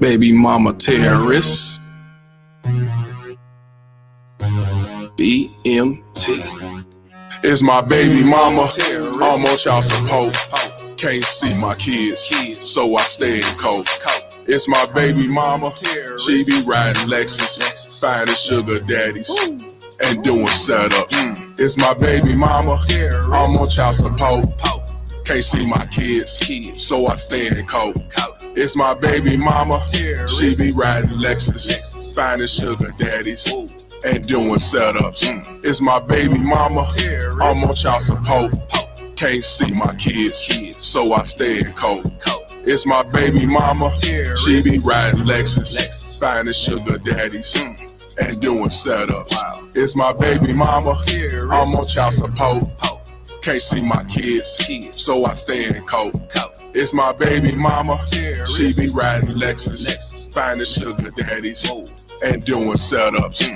Baby mama terrorist. BMT. It's my baby mama. I'm on child support. Can't see my kids, so I stay in cold. It's my baby mama. She be riding Lexus, finding sugar daddies and doing setups. It's my baby mama. I'm on child support. Can't see my kids, so I stay in cold. It's my baby mama. She be riding Lexus, finding sugar daddies and doing setups. It's my baby mama. I'm on child support. Can't see my kids, so I stay in cold. It's my baby mama. She be riding Lexus, finding sugar daddies and doing setups. It's my baby mama. I'm on child support. Can't see my kids, so I stay in cold. It's my baby mama. She be riding Lexus, finding sugar daddies and doing setups.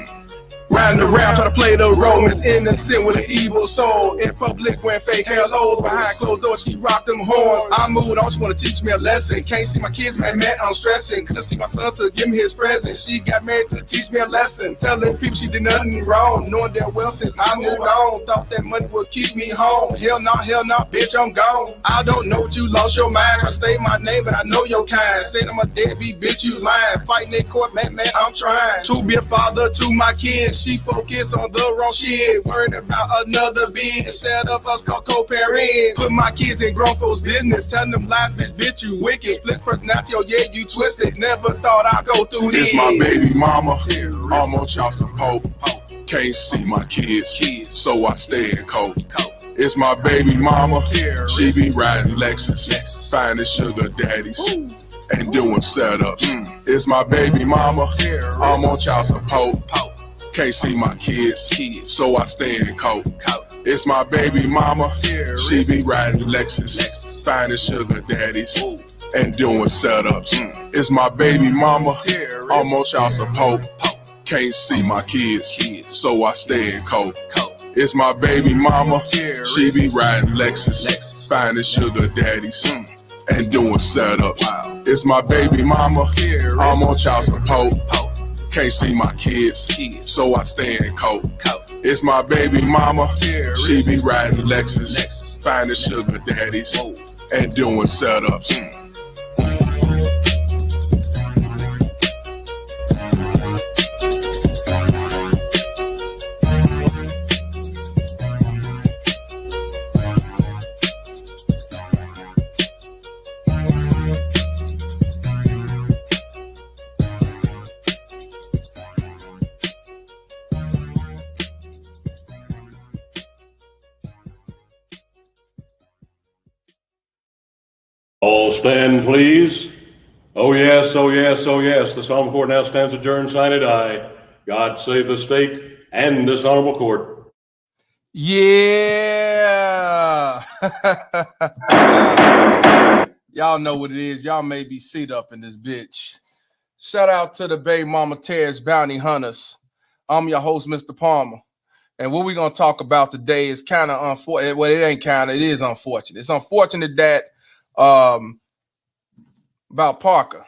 Riding around, try to play the role as innocent with an evil soul. In public, wearing fake hellos. Behind closed doors, she rock them horns. I moved on, she wanna teach me a lesson. Can't see my kids, man, I'm stressing. Couldn't see my son to give me his present. She got married to teach me a lesson. Telling people she did nothing wrong. Knowing that well since I moved on. Thought that money would keep me home. Hell no, bitch, I'm gone. I don't know what you lost your mind. Try to say my name, but I know your kind. Saying I'm a deadbeat, bitch, you lying. Fighting in court, man, I'm trying to be a father to my kids. She focus on the wrong shit, worried about another beat instead of us co-parenting. Put my kids in grown folks' business, telling them lies, bitch, you wicked. Split personality, oh yeah, you twisted. Never thought I'd go through this. It's my baby mama. I'm on child support. Can't see my kids, so I stay in cold. It's my baby mama. She be riding Lexus, finding sugar daddies and doing setups. It's my baby mama. I'm on child support. Can't see my kids, so I stay in coat. It's my baby mama. She be riding Lexus, finding sugar daddies and doing setups. It's my baby mama. I'm on child support. Can't see my kids, so I stay in coat. It's my baby mama. She be riding Lexus, finding sugar daddies and doing setups. It's my baby mama. I'm on child support. Can't see my kids, so I stay in coat. It's my baby mama. She be riding Lexus, finding sugar daddies and doing setups. All stand, please. Oh yes, oh yes, oh yes. This honorable court now stands adjourned, sine die. God save the state and this honorable court. Yeah. Y'all know what it is. Y'all may be seated up in this bitch. Shout out to the Bay Mama Terrace Bounty Hunters. I'm your host, Mr. Palmer. And what we're going to talk about today is kind of unfortunate. Well, it ain't kind of, it is unfortunate. It's unfortunate that about Parker,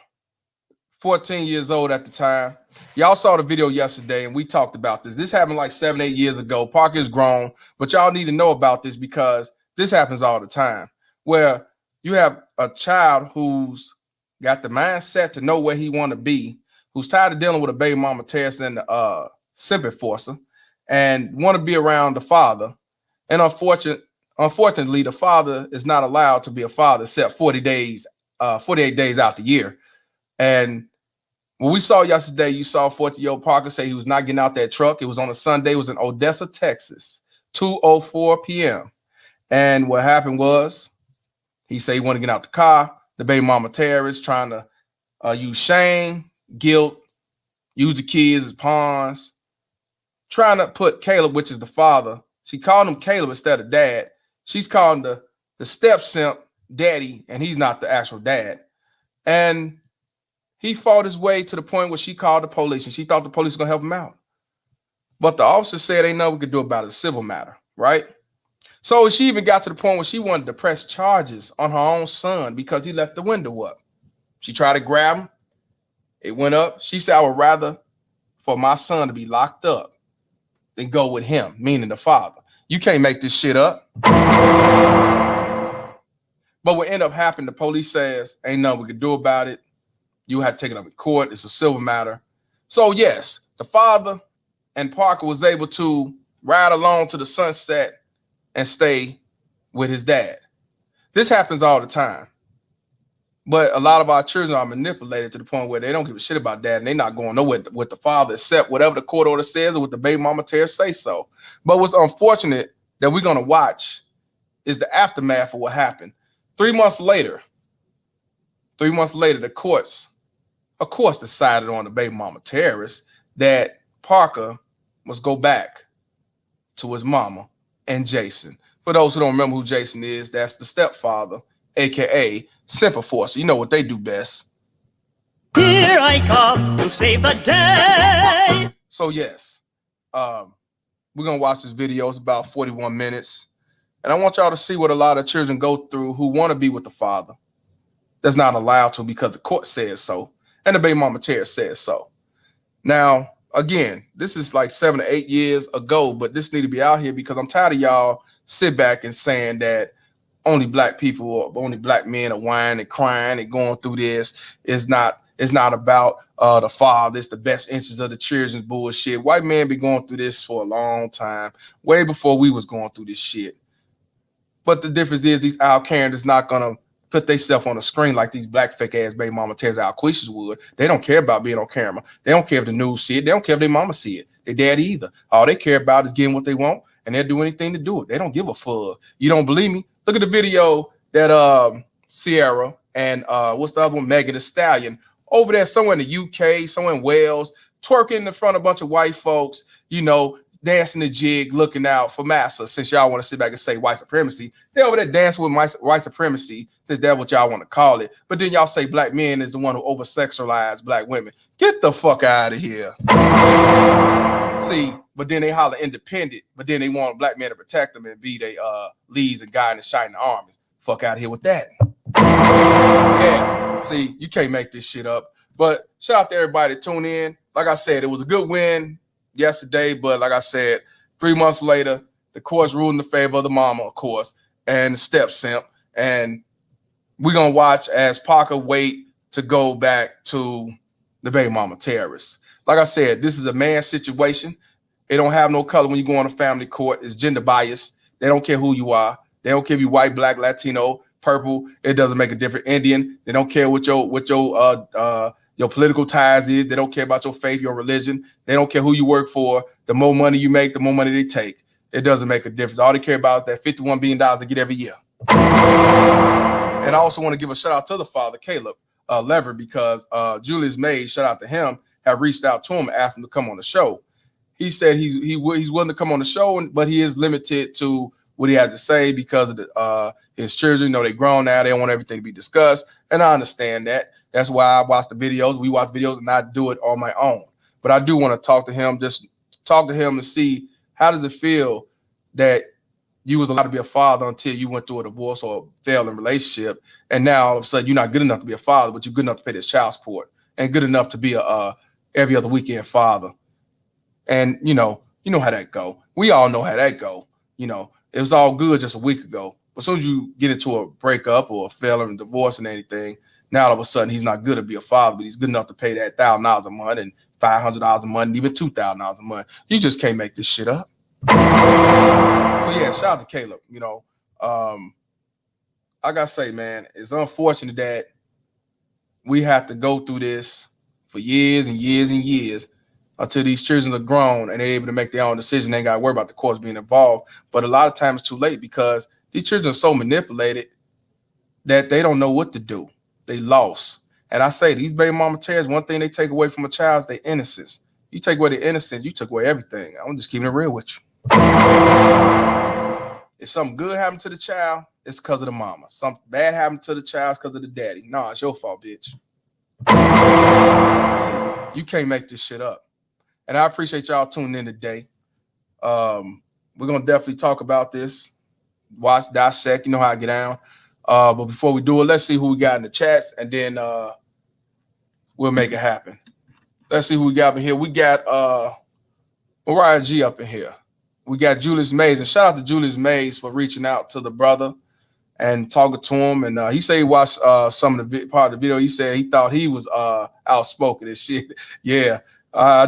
14 years old at the time. Y'all saw the video yesterday and we talked about this. This happened like 7-8 years ago. Parker is grown, but y'all need to know about this because this happens all the time where you have a child who's got the mindset to know where he want to be, who's tired of dealing with a baby mama terrorist and sympathy forcer and want to be around the father. And unfortunately, the father is not allowed to be a father except 48 days out the year. And when we saw yesterday, you saw 40-year-old Parker say he was not getting out that truck. It was on a Sunday. It was in Odessa, Texas, 2:04 p.m. And what happened was he said he wanted to get out the car. The baby mama terrorist trying to use shame, guilt, use the kids as pawns, trying to put Caleb, which is the father. She called him Caleb instead of dad. She's calling the step simp daddy, and he's not the actual dad. And he fought his way to the point where she called the police, and she thought the police were going to help him out. But the officer said ain't nothing we could do about it. It's a civil matter, right? So she even got to the point where she wanted to press charges on her own son because he left the window up. She tried to grab him. It went up. She said, I would rather for my son to be locked up than go with him, meaning the father. You can't make this shit up. But what ended up happening, the police says, ain't nothing we could do about it. You had to take it up in court. It's a civil matter. So yes, the father and Parker was able to ride along to the sunset and stay with his dad. This happens all the time. But a lot of our children are manipulated to the point where they don't give a shit about dad and they're not going nowhere with the father except whatever the court order says or what the baby mama terrorists say so. But what's unfortunate that we're going to watch is the aftermath of what happened. 3 months later, the courts, of course, decided on the baby mama terrorist that Parker must go back to his mama and Jason. For those who don't remember who Jason is, that's the stepfather, aka Simple Force. You know what they do best. Here I come to save the day. So yes, we're gonna watch this video. It's about 41 minutes, and I want y'all to see what a lot of children go through who want to be with the father that's not allowed to because the court says so, and the baby mama terrorist says so. Now, again, this is like 7 to 8 years ago, but this need to be out here because I'm tired of y'all sit back and saying that only black people or only black men are whining and crying and going through this. It's not about the father. It's the best interest of the children's bullshit. White men been going through this for a long time, way before we was going through this shit. But the difference is these Al Karen is not gonna put themselves on the screen like these black fake ass baby mama terrorists Alquishas would. They don't care about being on camera. They don't care if the news see it. They don't care if their mama see it. Their daddy either. All they care about is getting what they want and they'll do anything to do it. They don't give a fuck. You don't believe me? Look at the video that Sierra and what's the other one, Megan Thee Stallion, over there somewhere in the UK, somewhere in Wales, twerking in front of a bunch of white folks, you know, dancing the jig, looking out for massa. Since y'all want to sit back and say white supremacy, they over there dancing with white supremacy, since that's what y'all want to call it. But then y'all say black men is the one who over-sexualize black women. Get the fuck out of here. See, but then they holler independent, but then they want black men to protect them and be they leads and guide and shining armies. Fuck out of here with that. Yeah, see, you can't make this shit up. But shout out to everybody that tuned in. Like I said, it was a good win yesterday, but like I said, 3 months later, the courts ruled in the favor of the mama, of course, and the step simp. And we're gonna watch as Parker wait to go back to the baby mama terrorists. Like I said, this is a man situation. It don't have no color when you go on a family court. It's gender bias. They don't care who you are. They don't care if you white, black, Latino, purple. It doesn't make a difference. Indian. They don't care what your political ties is. They don't care about your faith, your religion. They don't care who you work for. The more money you make, the more money they take. It doesn't make a difference. All they care about is that $51 billion they get every year. And I also want to give a shout out to the father, Caleb Lever, because Julius Mays, shout out to him, have reached out to him and asked him to come on the show. He said he's willing to come on the show, but he is limited to what he had to say because of his children. You know, they grown now. They don't want everything to be discussed. And I understand that. That's why I watch the videos. We watch videos and I do it on my own. But I do want to talk to him, just talk to him and see how does it feel that you was allowed to be a father until you went through a divorce or a failing relationship. And now all of a sudden you're not good enough to be a father, but you're good enough to pay this child support and good enough to be a every other weekend father. And you know how that go. We all know how that go. You know, it was all good just a week ago. But as soon as you get into a breakup or a failing divorce and anything, now all of a sudden he's not good to be a father, but he's good enough to pay that $1,000 a month and $500 a month and even $2,000 a month. You just can't make this shit up. So yeah, shout out to Caleb. You know, I gotta say, man, it's unfortunate that we have to go through this for years and years and years until these children are grown and they're able to make their own decision. They ain't got to worry about the courts being involved. But a lot of times it's too late because these children are so manipulated that they don't know what to do. They lost. And I say these baby mama terrorists, one thing they take away from a child is their innocence. You take away their innocence, you took away everything. I'm just keeping it real with you. If something good happened to the child, it's because of the mama. Something bad happened to the child, it's because of the daddy. No, it's your fault, bitch. See, you can't make this shit up. And I appreciate y'all tuning in today. We're going to definitely talk about this. Watch, dissect, you know how I get down. But before we do it, let's see who we got in the chats, and then we'll make it happen. Let's see who we got up in here. We got Mariah G up in here. We got Julius Mays, and shout out to Julius Mays for reaching out to the brother and talking to him. And he said he watched some of the part of the video. He said he thought he was outspoken and shit. Yeah, I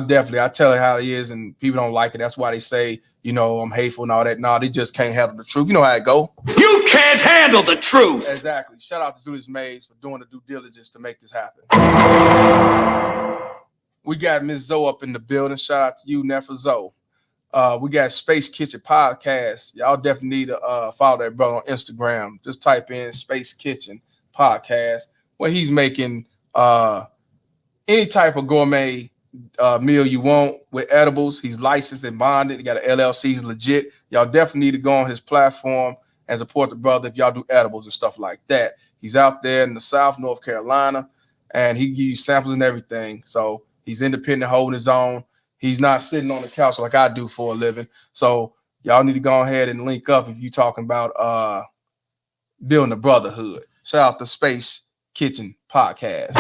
tell it how it is, and people don't like it. That's why they say, you know, I'm hateful and all that. No, they just can't handle the truth. You know how it go. You can't handle the truth. Exactly. Shout out to Julius Mays for doing the due diligence to make this happen. We got Ms. Zoe up in the building. Shout out to you, Nefa Zoe. We got Space Kitchen Podcast. Y'all definitely need to follow that brother on Instagram. Just type in Space Kitchen Podcast, where he's making any type of gourmet meal you want with edibles. He's licensed and bonded. He got an LLC. He's legit. Y'all definitely need to go on his platform and support the brother if y'all do edibles and stuff like that. He's out there in the South, North Carolina, and he gives you samples and everything. So he's independent, holding his own. He's not sitting on the couch like I do for a living. So y'all need to go ahead and link up if you're talking about building a brotherhood. Shout out to Space Kitchen Podcast.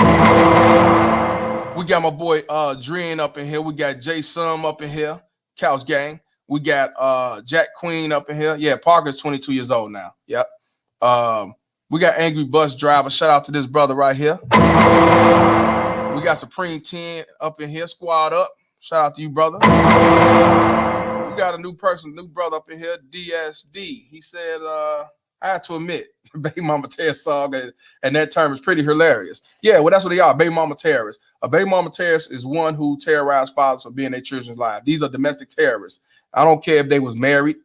We got my boy Dren up in here. We got Jay Sum up in here. Couch Gang. We got Jack Queen up in here. Yeah, Parker's 22 years old now. Yep. We got Angry Bus Driver. Shout out to this brother right here. We got Supreme 10 up in here. Squad up. Shout out to you, brother. We got a new brother up in here, DSD. He said, I have to admit, baby mama terrorist song, and that term is pretty hilarious. Yeah, well, that's what they are, baby mama terrorists. A baby mama terrorist is one who terrorized fathers for being their children's lives. These are domestic terrorists. I don't care if they was married.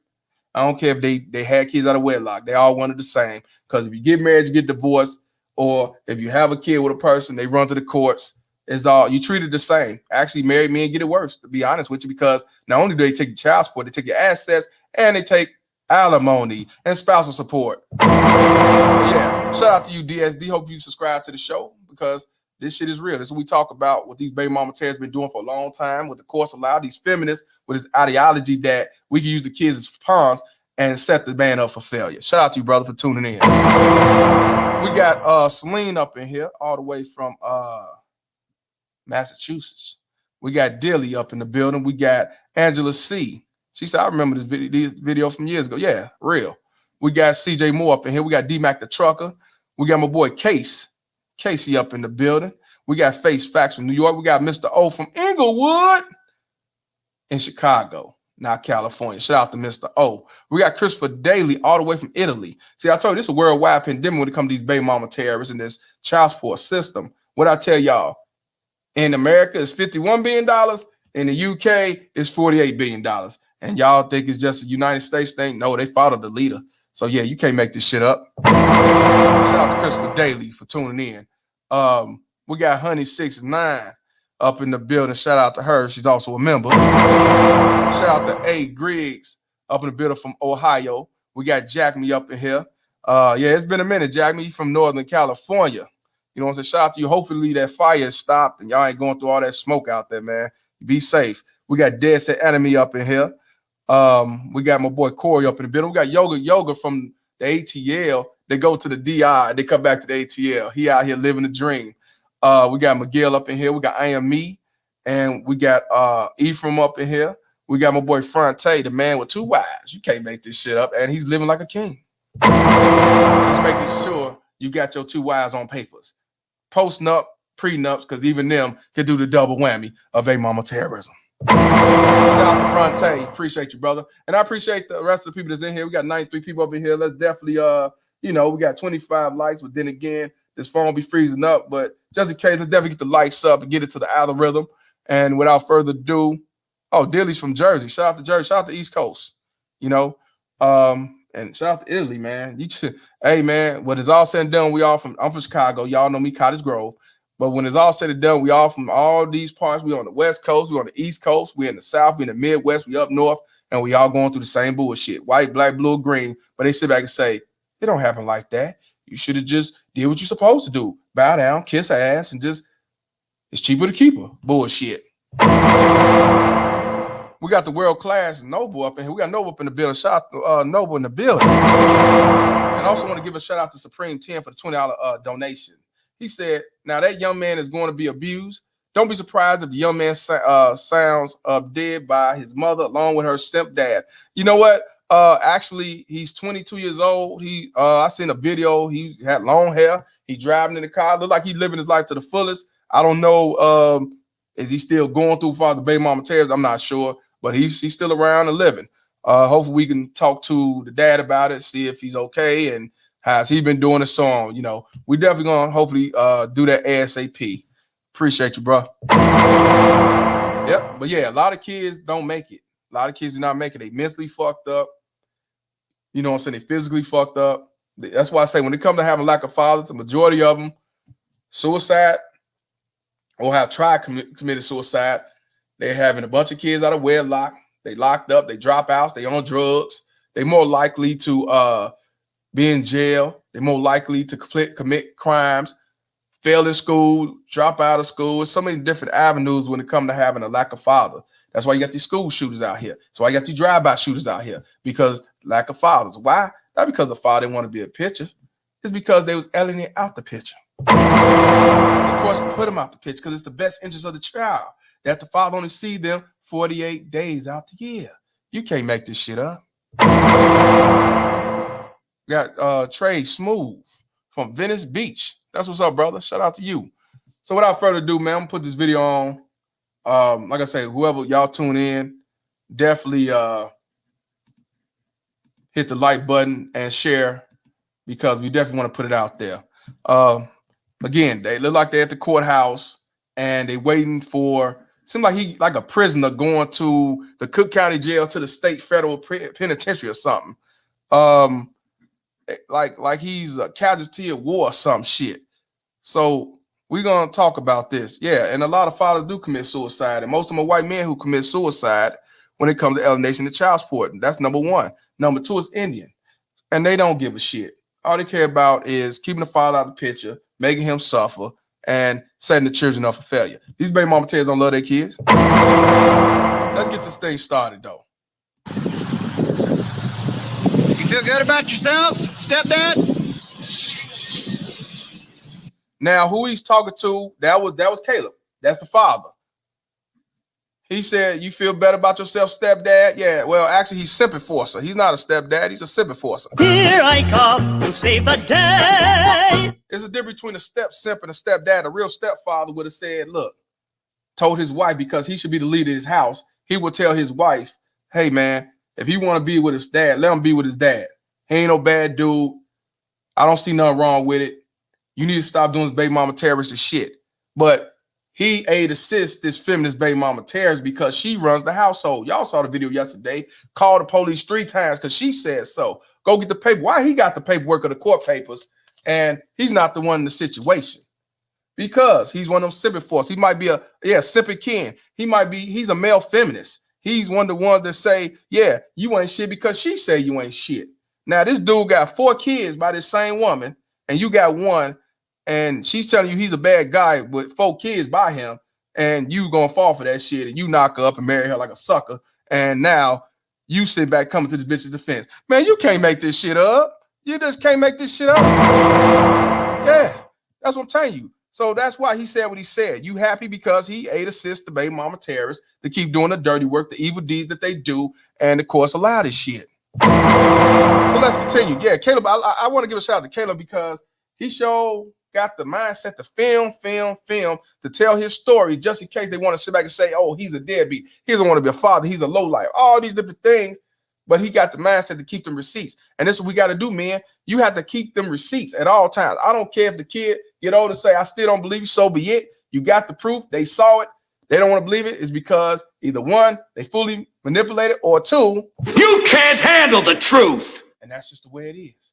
I don't care if they had kids out of wedlock. They all wanted the same. Because if you get married, you get divorced, or if you have a kid with a person, they run to the courts. It's all you treated the same. Actually, married men get it worse, to be honest with you, because not only do they take your child support, they take your assets, and they take alimony and spousal support. So yeah, shout out to you, DSD. Hope you subscribe to the show, because this shit is real. This is what we talk about, what these baby mama terrorists been doing for a long time, what the courts allow these feminists with this ideology that we can use the kids as pawns and set the man up for failure. Shout out to you, brother, for tuning in. We got Celine up in here, all the way from Massachusetts. We got Dilly up in the building. We got Angela C. She said, I remember this video from years ago. Yeah, real. We got CJ Moore up in here. We got D-Mac the Trucker. We got my boy Casey up in the building. We got Face Facts from New York. We got Mr. O from Inglewood in Chicago, not California. Shout out to Mr. O. We got Christopher Daly all the way from Italy. See, I told you this is a worldwide pandemic when it comes to these baby mama terrorists and this child support system. What I tell y'all, in America, it's $51 billion. In the UK, it's $48 billion. And y'all think it's just a United States thing? No, they followed the leader. So yeah, you can't make this shit up. Shout out to Christopher Daly for tuning in. We got Honey 69 up in the building. Shout out to her. She's also a member. Shout out to A. Griggs up in the building from Ohio. We got Jack Me up in here. Yeah, it's been a minute, Jack Me from Northern California. You know what I'm saying? Shout out to you. Hopefully that fire is stopped and y'all ain't going through all that smoke out there, man. Be safe. We got Dead Set Enemy up in here. We got my boy Corey up in the building. We got Yoga from the ATL. They go to the DI. They come back to the ATL. He out here living the dream. We got Miguel up in here. We got I Am Me. And we got Ephraim up in here. We got my boy Fronte, the man with two wives. You can't make this shit up. And he's living like a king. Just making sure you got your two wives on papers. Post-nup, prenups, because even them can do the double whammy of a mama terrorism. Shout out to Fronte. Appreciate you, brother. And I appreciate the rest of the people that's in here. We got 93 people up in here. Let's definitely, we got 25 likes, but then again, this phone be freezing up. But just in case, let's definitely get the likes up and get it to the algorithm. And without further ado, Dilly's from Jersey. Shout out to Jersey. Shout out to East Coast. And shout out to Italy, man. Hey, man, when it's all said and done, I'm from Chicago. Y'all know me, Cottage Grove. But when it's all said and done, we all from all these parts. We on the West Coast, we on the East Coast, we in the South, we in the Midwest, we up north, and we all going through the same bullshit. White, black, blue, green. But they sit back and say, it don't happen like that. You should have just did what you're supposed to do. Bow down, kiss her ass, and just, it's cheaper to keep her. Bullshit. We got the world class Noble up in here. We got Noble up in the building. Shout out to Noble in the building. And I also want to give a shout out to Supreme 10 for the $20 donation. He said, now that young man is going to be abused. Don't be surprised if the young man sounds dead by his mother along with her stepdad. You know what? Actually, he's 22 years old. I seen a video. He had long hair. He driving in the car. Looked like he living his life to the fullest. I don't know. Is he still going through father baby mama terrors? I'm not sure. But he's still around and living. Hopefully we can talk to the dad about it, see if he's okay and how's he been doing the song. We definitely gonna hopefully do that ASAP. Appreciate you, bro. Yep, but yeah, a lot of kids don't make it. A lot of kids do not make it. They mentally fucked up. You know what I'm saying? They physically fucked up. That's why I say when it comes to having lack of fathers, the majority of them suicide or have tried committed suicide. They're having a bunch of kids out of wedlock. They locked up. They drop out. They on drugs. They're more likely to be in jail. They're more likely to commit crimes, fail in school, drop out of school. There's so many different avenues when it comes to having a lack of father. That's why you got these school shooters out here. That's why you got these drive-by shooters out here, because lack of fathers. Why? Not because the father didn't want to be a picture. It's because they was alienating out the picture. Of course, put them out the picture because it's the best interest of the child that the father only see them 48 days out the year. You can't make this shit up. Got Trey Smooth from Venice Beach. That's what's up, brother. Shout out to you. So without further ado, man, I'm gonna put this video on. Like I say, whoever y'all tune in, definitely hit the like button and share, because we definitely want to put it out there. Again, they look like they're at the courthouse and they waiting for seemed like he like a prisoner going to the Cook County Jail to the state federal penitentiary or something. Like he's a casualty of war or some shit. So we're gonna talk about this. Yeah, and a lot of fathers do commit suicide, and most of them are white men who commit suicide when it comes to alienation and child support. That's number one. Number two is Indian, and they don't give a shit. All they care about is keeping the father out of the picture, making him suffer, and setting the children up for failure. These baby mama tears don't love their kids. Let's get this thing started, though. You feel good about yourself, stepdad? Now, who he's talking to, that was Caleb. That's the father. He said, you feel better about yourself, stepdad? Yeah, well, actually, he's simping forcer. He's not a stepdad. He's a simping forcer. Here I come to save the day. There's a difference between a step simp and a stepdad. A real stepfather would have said, look, told his wife, because he should be the leader of his house, he would tell his wife, hey, man, if he want to be with his dad, let him be with his dad. He ain't no bad dude. I don't see nothing wrong with it. You need to stop doing this baby mama terrorist shit. But he assists this feminist baby mama terrorist because she runs the household. Y'all saw the video yesterday. Called the police 3 times because she said so. Go get the paper. Why he got the paperwork of the court papers and he's not the one in the situation? Because he's one of them sipping force. He might be sipping kin. He's a male feminist. He's one of the ones that say, yeah, you ain't shit because she say you ain't shit. Now, this dude got 4 kids by this same woman, and you got 1. And she's telling you he's a bad guy with 4 kids by him, and you gonna fall for that shit, and you knock her up and marry her like a sucker. And now you sit back coming to this bitch's defense. Man, you can't make this shit up. You just can't make this shit up. Yeah, that's what I'm telling you. So that's why he said what he said. You happy because he assists the baby mama terrorists to keep doing the dirty work, the evil deeds that they do, and of course allow this shit. So let's continue. Yeah, Caleb, I want to give a shout out to Caleb because he got the mindset to film to tell his story just in case they want to sit back and say, oh, he's a deadbeat. He doesn't want to be a father. He's a lowlife. All these different things. But he got the mindset to keep them receipts. And this is what we got to do, man. You have to keep them receipts at all times. I don't care if the kid get old and say, I still don't believe you. So be it. You got the proof. They saw it. They don't want to believe it. It's because either 1, they fully manipulated, or 2, You can't handle the truth. And that's just the way it is.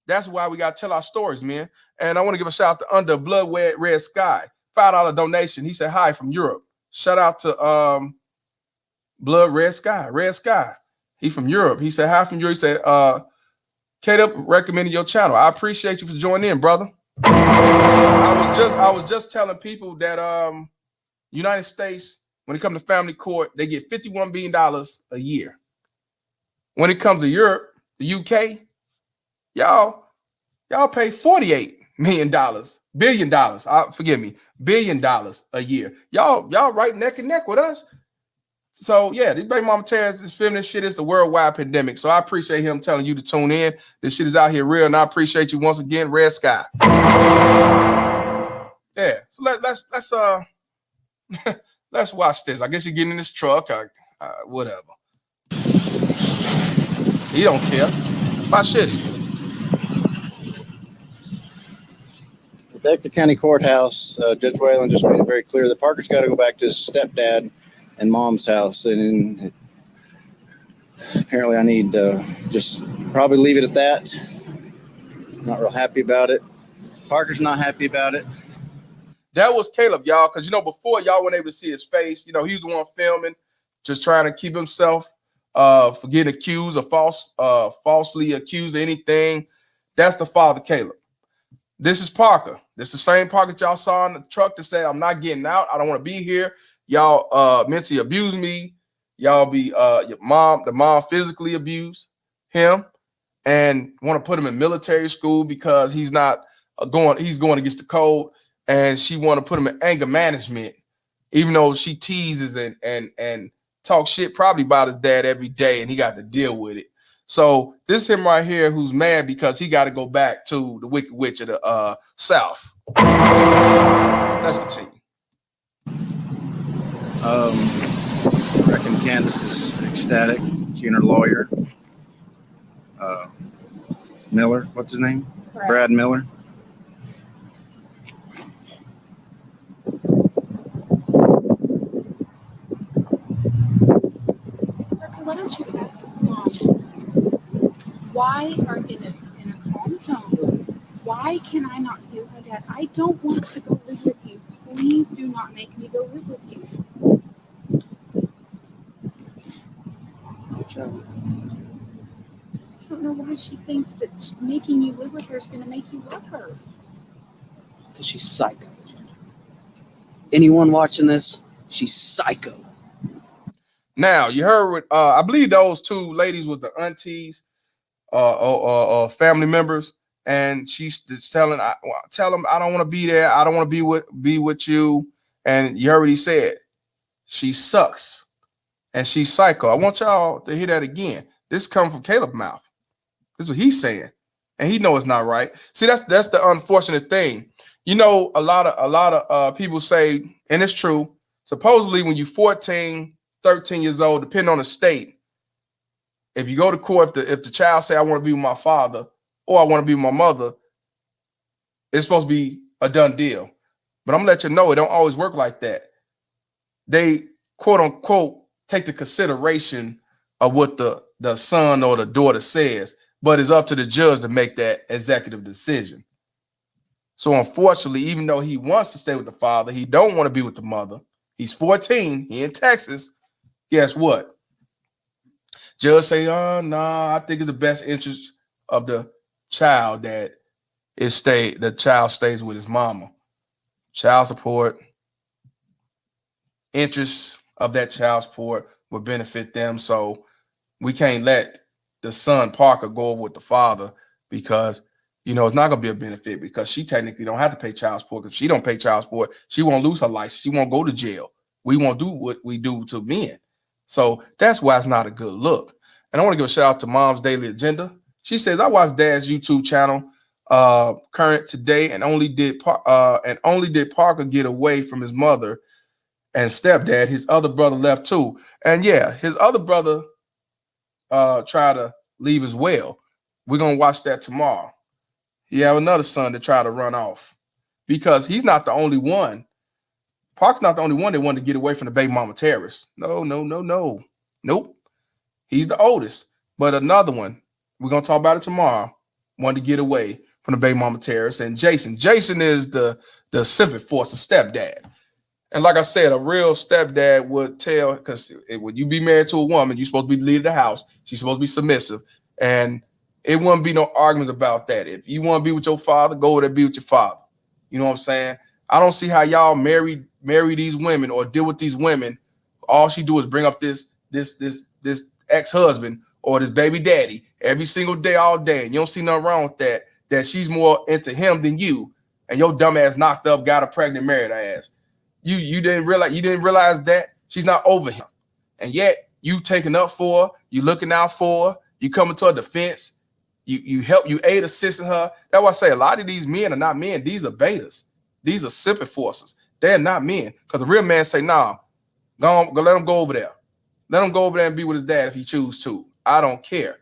That's why we got to tell our stories, man. And I want to give a shout out to Under Blood Red Sky. $5 donation. He said, hi from Europe. Shout out to Blood Red Sky. Red Sky. He from Europe. He said, hi from Europe. He said, Caleb recommended your channel. I appreciate you for joining in, brother. I was just telling people that United States, when it comes to family court, they get $51 billion a year. When it comes to Europe, the UK, y'all pay $48 billion. Forgive me, $1 billion a year. Y'all right neck and neck with us. So yeah, these baby mama terrorists, this feminist shit is a worldwide pandemic. So I appreciate him telling you to tune in. This shit is out here real, and I appreciate you once again, Red Sky. Yeah, so let's watch this. I guess you're getting in this truck, whatever. He don't care. Why should he? At the county courthouse, Judge Whalen just made it very clear that Parker's got to go back to his stepdad and mom's house. And apparently I need to just probably leave it at that. Not real happy about it. Parker's not happy about it. That was Caleb, y'all, because, before y'all weren't able to see his face, he was the one filming, just trying to keep himself for getting accused or falsely accused of anything. That's the father, Caleb. This is Parker. This is the same Parker y'all saw in the truck that said, I'm not getting out. I don't want to be here. Y'all mentally abuse me. Y'all be the mom physically abused him and want to put him in military school because he's not going against the code, and she want to put him in anger management, even though she teases and talks shit probably about his dad every day, and he got to deal with it. So this is him right here who's mad because he got to go back to the Wicked Witch of the South. Let's continue. I reckon Candace is ecstatic. She and her lawyer, Miller, what's his name? Brad Miller. Why are in a calm tone? Why can I not stay with my dad? I don't want to go live with you. Please do not make me go live with you. I don't know why she thinks that making you live with her is going to make you love her. Because she's psycho. Anyone watching this, she's psycho. Now you heard what I believe those two ladies was the aunties, family members, and she's just telling tell them I don't want to be there. I don't want to be with you. And you already said she sucks and she's psycho. I want y'all to hear that again. This comes from Caleb's mouth. This is what he's saying, and he knows it's not right. See, that's the unfortunate thing. You know, a lot of people say, and it's true. Supposedly, when you're 14, 13 years old, depending on the state, if you go to court, if the child say I want to be with my father or I want to be with my mother, it's supposed to be a done deal. But I'm gonna let you know it don't always work like that. They quote unquote take the consideration of what the son or the daughter says, but it's up to the judge to make that executive decision. So unfortunately, even though he wants to stay with the father, he don't want to be with the mother. He's 14, he in Texas. Guess what? Judge say, oh, no, I think it's the best interest of the child that the child stays with his mama. Child support, interest of that child support would benefit them. So we can't let the son Parker go over with the father because, you know, it's not going to be a benefit because she technically don't have to pay child support. Because she don't pay child support, she won't lose her life. She won't go to jail. We won't do what we do to men. So that's why it's not a good look. And I want to give a shout out to Mom's Daily Agenda. She says, I watched Dad's YouTube channel current today and only did Parker get away from his mother and stepdad. His other brother left too. And yeah, his other brother tried to leave as well. We're going to watch that tomorrow. He have another son that tried to run off because he's not the only one. Parker's not the only one that wanted to get away from the baby mama terrorists. No. Nope. He's the oldest. But another one, we're going to talk about it tomorrow, wanted to get away from the baby mama terrorists. And Jason is the sympathy force, the stepdad. And like I said, a real stepdad would tell, because when you be married to a woman, you're supposed to be the leader of the house. She's supposed to be submissive. And it wouldn't be no arguments about that. If you want to be with your father, go over there, be with your father. You know what I'm saying? I don't see how y'all marry these women or deal with these women. All she do is bring up this ex-husband or this baby daddy every single day, all day. And you don't see nothing wrong with that she's more into him than you. And your dumb ass knocked up, got her pregnant, married her ass. You didn't realize that she's not over him. And yet you taking up for her, you looking out for her, you coming to her defense, you help, you aid, assisting her. That's why I say a lot of these men are not men. These are betas. These are sympathy forces. They're not men. Because a real man say, nah, go let him go over there. Let him go over there and be with his dad if he chooses to. I don't care.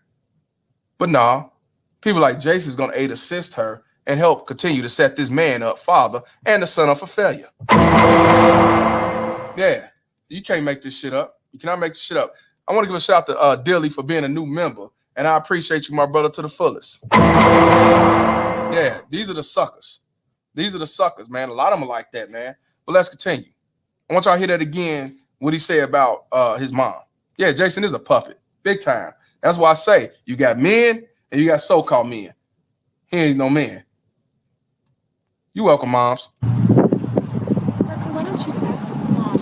But nah, people like Jason's going to aid, assist her and help continue to set this man up, father, and the son up for failure. Yeah, you can't make this shit up. You cannot make this shit up. I want to give a shout out to Dilly for being a new member, and I appreciate you, my brother, to the fullest. Yeah, these are the suckers. These are the suckers, man. A lot of them are like that, man. But let's continue. I want y'all to hear that again, what he said about his mom. Yeah, Jason is a puppet, big time. That's why I say you got men and you got so-called men. He ain't no man. You welcome, moms. Parker, why don't you ask Mom?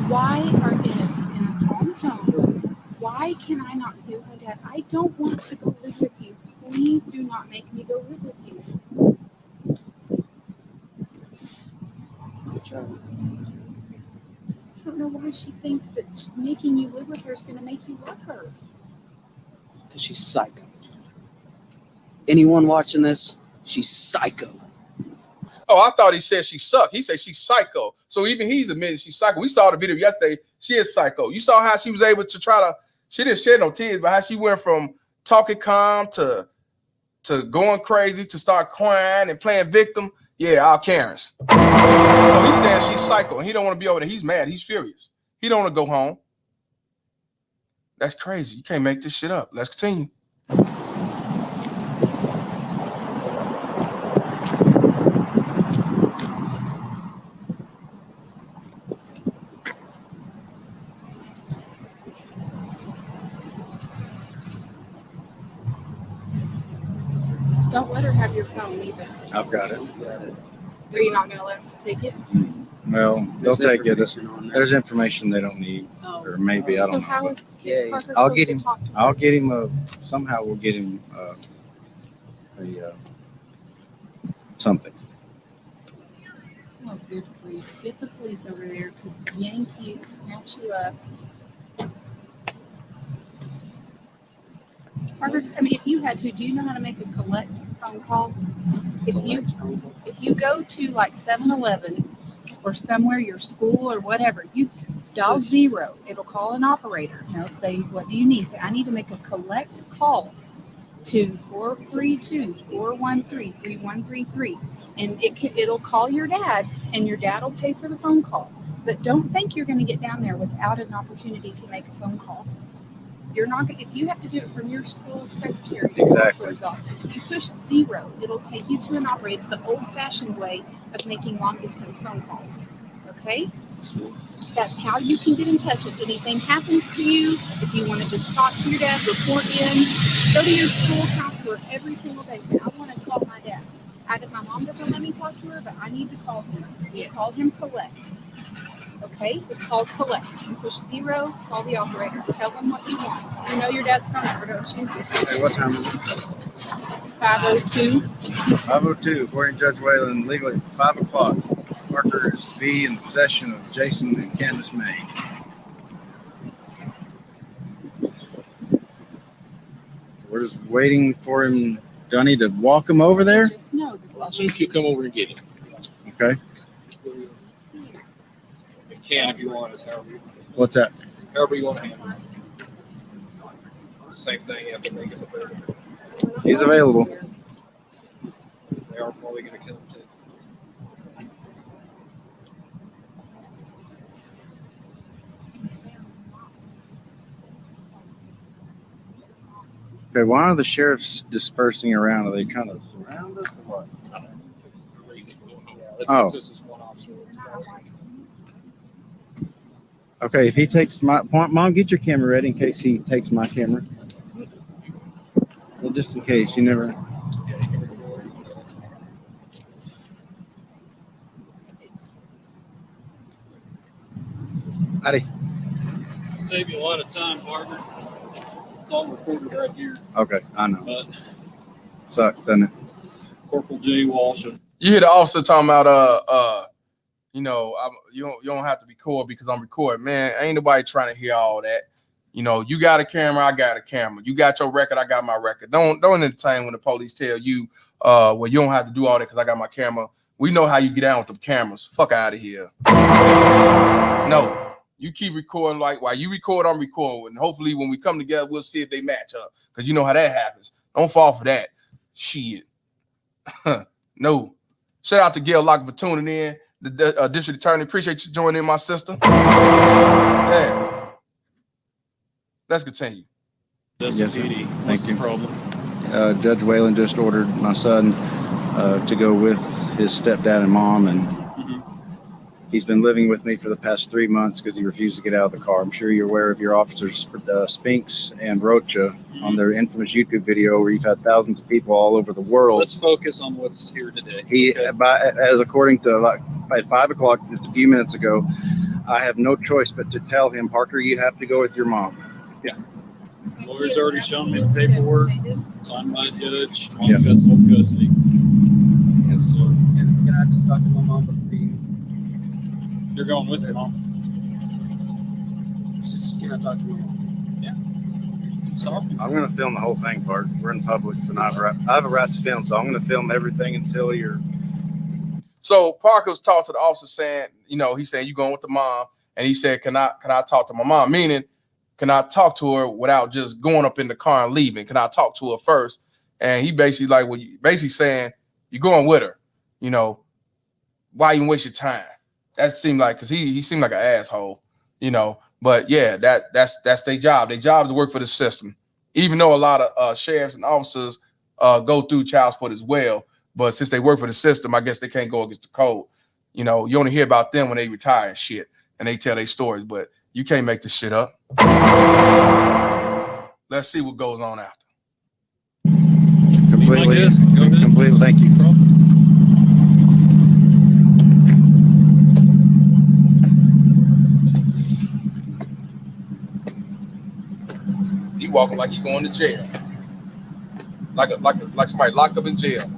Why are in a calm tone? Why can I not stay with my dad? I don't want to go live with you. Please do not make me go live with you. I don't know why she thinks that making you live with her is going to make you love her. Because she's psycho. Anyone watching this, she's psycho. Oh, I thought he said she sucked. He said she's psycho. So even he's admitted she's psycho. We saw the video yesterday. She is psycho. You saw how she was able to she didn't shed no tears, but how she went from talking calm to going crazy to start crying and playing victim. Yeah, our Karens. So he's saying she's psycho and he don't want to be over there. He's mad. He's furious. He don't want to go home. That's crazy. You can't make this shit up. Let's continue. Don't let her have your phone, leave it. I've got it. Are you not gonna let her take it? Well, they'll There's take it. information on there. There's information they don't need, Oh. or maybe I So don't know. how is Okay. Parker I'll supposed get to him. talk to her? I'll get him somehow we'll get him something. Oh, good grief. Get the police over there to yank you, snatch you up. Parker, I mean, if you had to, do you know how to make a collect phone call? If you go to like 7-Eleven or somewhere, your school or whatever, you dial 0. It'll call an operator. And they'll say, what do you need? Say, I need to make a collect call to 432-413-3133. And it'll call your dad, and your dad will pay for the phone call. But don't think you're going to get down there without an opportunity to make a phone call. You're not going. If you have to do it from your school secretary or Exactly. counselor's office, you push 0. It'll take you to an operator. It's the old-fashioned way of making long-distance phone calls. Okay? That's how you can get in touch if anything happens to you. If you want to just talk to your dad, report in, go to your school counselor every single day. Say, I want to call my dad. My mom doesn't let me talk to her, but I need to call him. You call him collect. Okay? It's called collect. You push 0, call the operator. Tell them what you want. You know your dad's phone number, don't you? Hey, what time is it? It's 5:02. 5:02. According to Judge Whalen, legally 5 o'clock. Parker is to be in possession of Jason and Candace May. We're just waiting for him. Do I need to walk him over there? Just know that As soon as you come over and get him. Okay. You can if you want, as however What's that? you want to handle it. Same thing, you have to make it better. He's available. They are probably going to come too. Okay, why are the sheriffs dispersing around? Are they trying to surround us or what? Oh. This is one officer. Okay, if he takes my mom, get your camera ready in case he takes my camera. Well, just in case, you never. Howdy. Save you a lot of time, Parker. It's all recorded right here. Okay, I know. But Sucks, doesn't it? Corporal J. Walsh. You hear the officer talking about you know, you don't have to record because I'm recording. Man, ain't nobody trying to hear all that. You know, you got a camera, I got a camera. You got your record, I got my record. Don't entertain when the police tell you well, you don't have to do all that because I got my camera. We know how you get down with the cameras. Fuck out of here. No. You keep recording like while you record, I'm recording. And hopefully when we come together, we'll see if they match up. Because you know how that happens. Don't fall for that. Shit. No. Shout out to Gail Locker for tuning in. The district attorney. Appreciate you joining in, my sister. Yeah. Let's continue. That's Yes, sir. PD. Thank What's the you. problem? Judge Whalen just ordered my son to go with his stepdad and mom, and he's been living with me for the past 3 months because he refused to get out of the car. I'm sure you're aware of your officers, Spinks and Rocha, on their infamous YouTube video where you've had thousands of people all over the world. Let's focus on what's here today. He, as according to at 5 o'clock just a few minutes ago, I have no choice but to tell him, Parker, you have to go with your mom. Lawyer's already shown me the paperwork, signed by a judge. Mom's Yeah. got some custody. So Can I just talk to my mom before you? you're going with your mom. Can I talk to my mom? Stop. I'm going to film the whole thing, Bart. We're in public, and I have a right to film, so I'm going to film everything until you're. So Parker was talking to the officer saying, you know, he said, you going with the mom? And he said, can I talk to my mom? Meaning, can I talk to her without just going up in the car and leaving? Can I talk to her first? And he basically like, well, basically saying, you're going with her. You know, why even waste your time? That seemed like, because he seemed like an asshole, you know. But yeah, that's their job. Their job is to work for the system. even though a lot of sheriffs and officers go through child support as well. But since they work for the system, I guess they can't go against the code. You know, you only hear about them when they retire and shit, and they tell their stories, but you can't make this shit up. Let's see what goes on after. Completely, thank you. He walking like he going to jail, like somebody locked up in jail.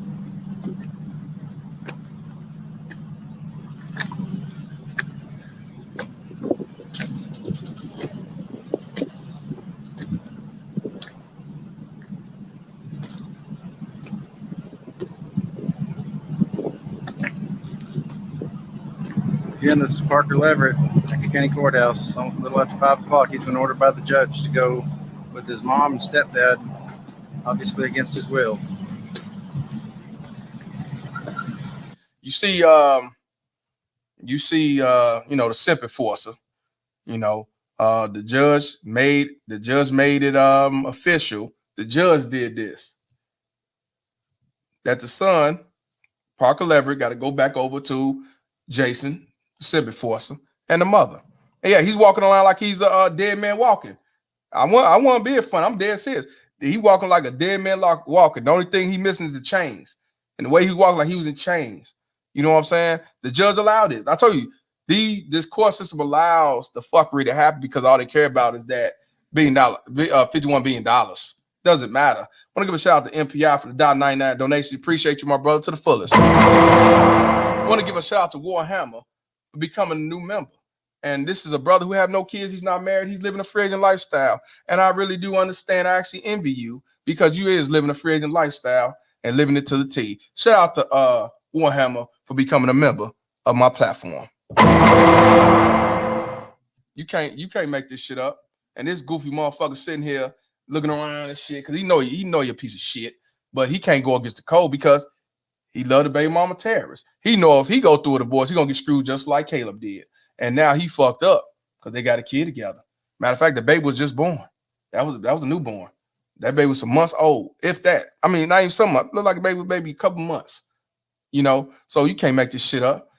Again, this is Parker Leverett, Ector County Courthouse. A little after 5 o'clock, he's been ordered by the judge to go with his mom and stepdad, obviously against his will. You see, you know, the simp enforcer. You know, the judge made it official. The judge did this. That the son, Parker Leverett, got to go back over to Jason, the simp enforcer, and the mother. And yeah, he's walking around like he's a dead man walking. I want to be fun. I'm dead serious. He walking like a dead man walking. The only thing he missing is the chains. And the way he walked, like he was in chains. You know what I'm saying? The judge allowed this. I told you, this court system allows the fuckery to happen because all they care about is that $51 billion. Doesn't matter. I want to give a shout out to MPI for the $1.99 donation. Appreciate you, my brother, to the fullest. I want to give a shout out to Warhammer for becoming a new member. And this is a brother who have no kids. He's not married. He's living a free agent lifestyle. And I really do understand. I actually envy you because you is living a free agent lifestyle and living it to the T. Shout out to Warhammer for becoming a member of my platform. You can't make this shit up. And this goofy motherfucker sitting here looking around and shit because he know you're a piece of shit, but he can't go against the code because he love the baby mama terrorists. He know if he go through with the boys, he gonna get screwed just like Caleb did. And now he fucked up because they got a kid together. Matter of fact, the baby was just born. That was a newborn. That baby was some months old, if that. I mean, not even some months. Looked like a baby a couple months. You know, so you can't make this shit up.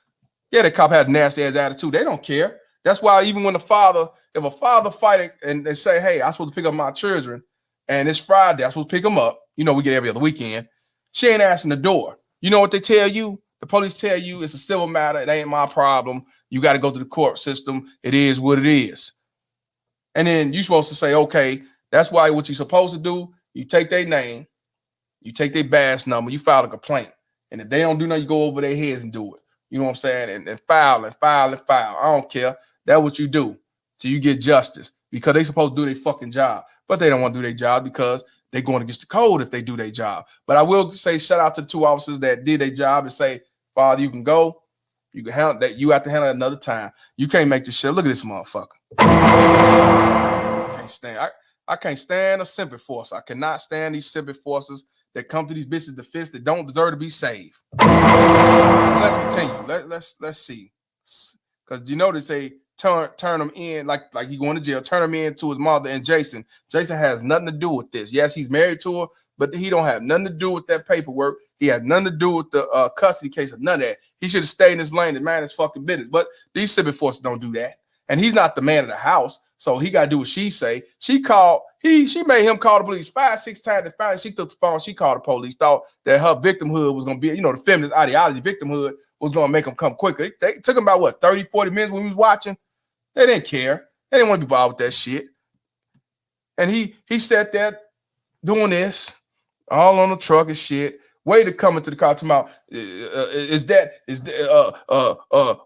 Yeah, the cop had a nasty ass attitude. They don't care. That's why even when if a father fight and they say, hey, I'm supposed to pick up my children, and it's Friday, I'm supposed to pick them up. You know, we get every other weekend. She ain't answering the door. You know what they tell you? The police tell you it's a civil matter. It ain't my problem. You got to go to the court system. It is what it is. And then you're supposed to say, okay, that's why what you're supposed to do, you take their name, you take their badge number, you file a complaint. And if they don't do nothing, you go over their heads and do it. You know what I'm saying? And file. I don't care. That's what you do till you get justice because they supposed to do their fucking job. But they don't want to do their job because they're going against the code if they do their job. But I will say shout out to 2 officers that did their job and say, Father, you can go. You can handle that. You have to handle it another time. You can't make this shit. Look at this motherfucker. I can't stand a simp enforcer. I cannot stand these simp enforcers that come to these bitches' defense that don't deserve to be saved. Let's continue. Let's see. Because you know they say turn him in like he going to jail. Turn him in to his mother and Jason. Jason has nothing to do with this. Yes, he's married to her, but he don't have nothing to do with that paperwork. He has nothing to do with the custody case or none of that. He should have stayed in his lane and mind his fucking business. But these simp enforcers don't do that. And he's not the man of the house, so he got to do what she say. She made him call the police 5-6 times. And finally, she took the phone. She called the police. Thought that her victimhood was going to be, the feminist ideology, victimhood was going to make him come quicker. They took him about 30, 40 minutes when he was watching. They didn't care. They didn't want to be bothered with that shit. And he sat there doing this, all on the truck and shit. Way to come into the car tomorrow.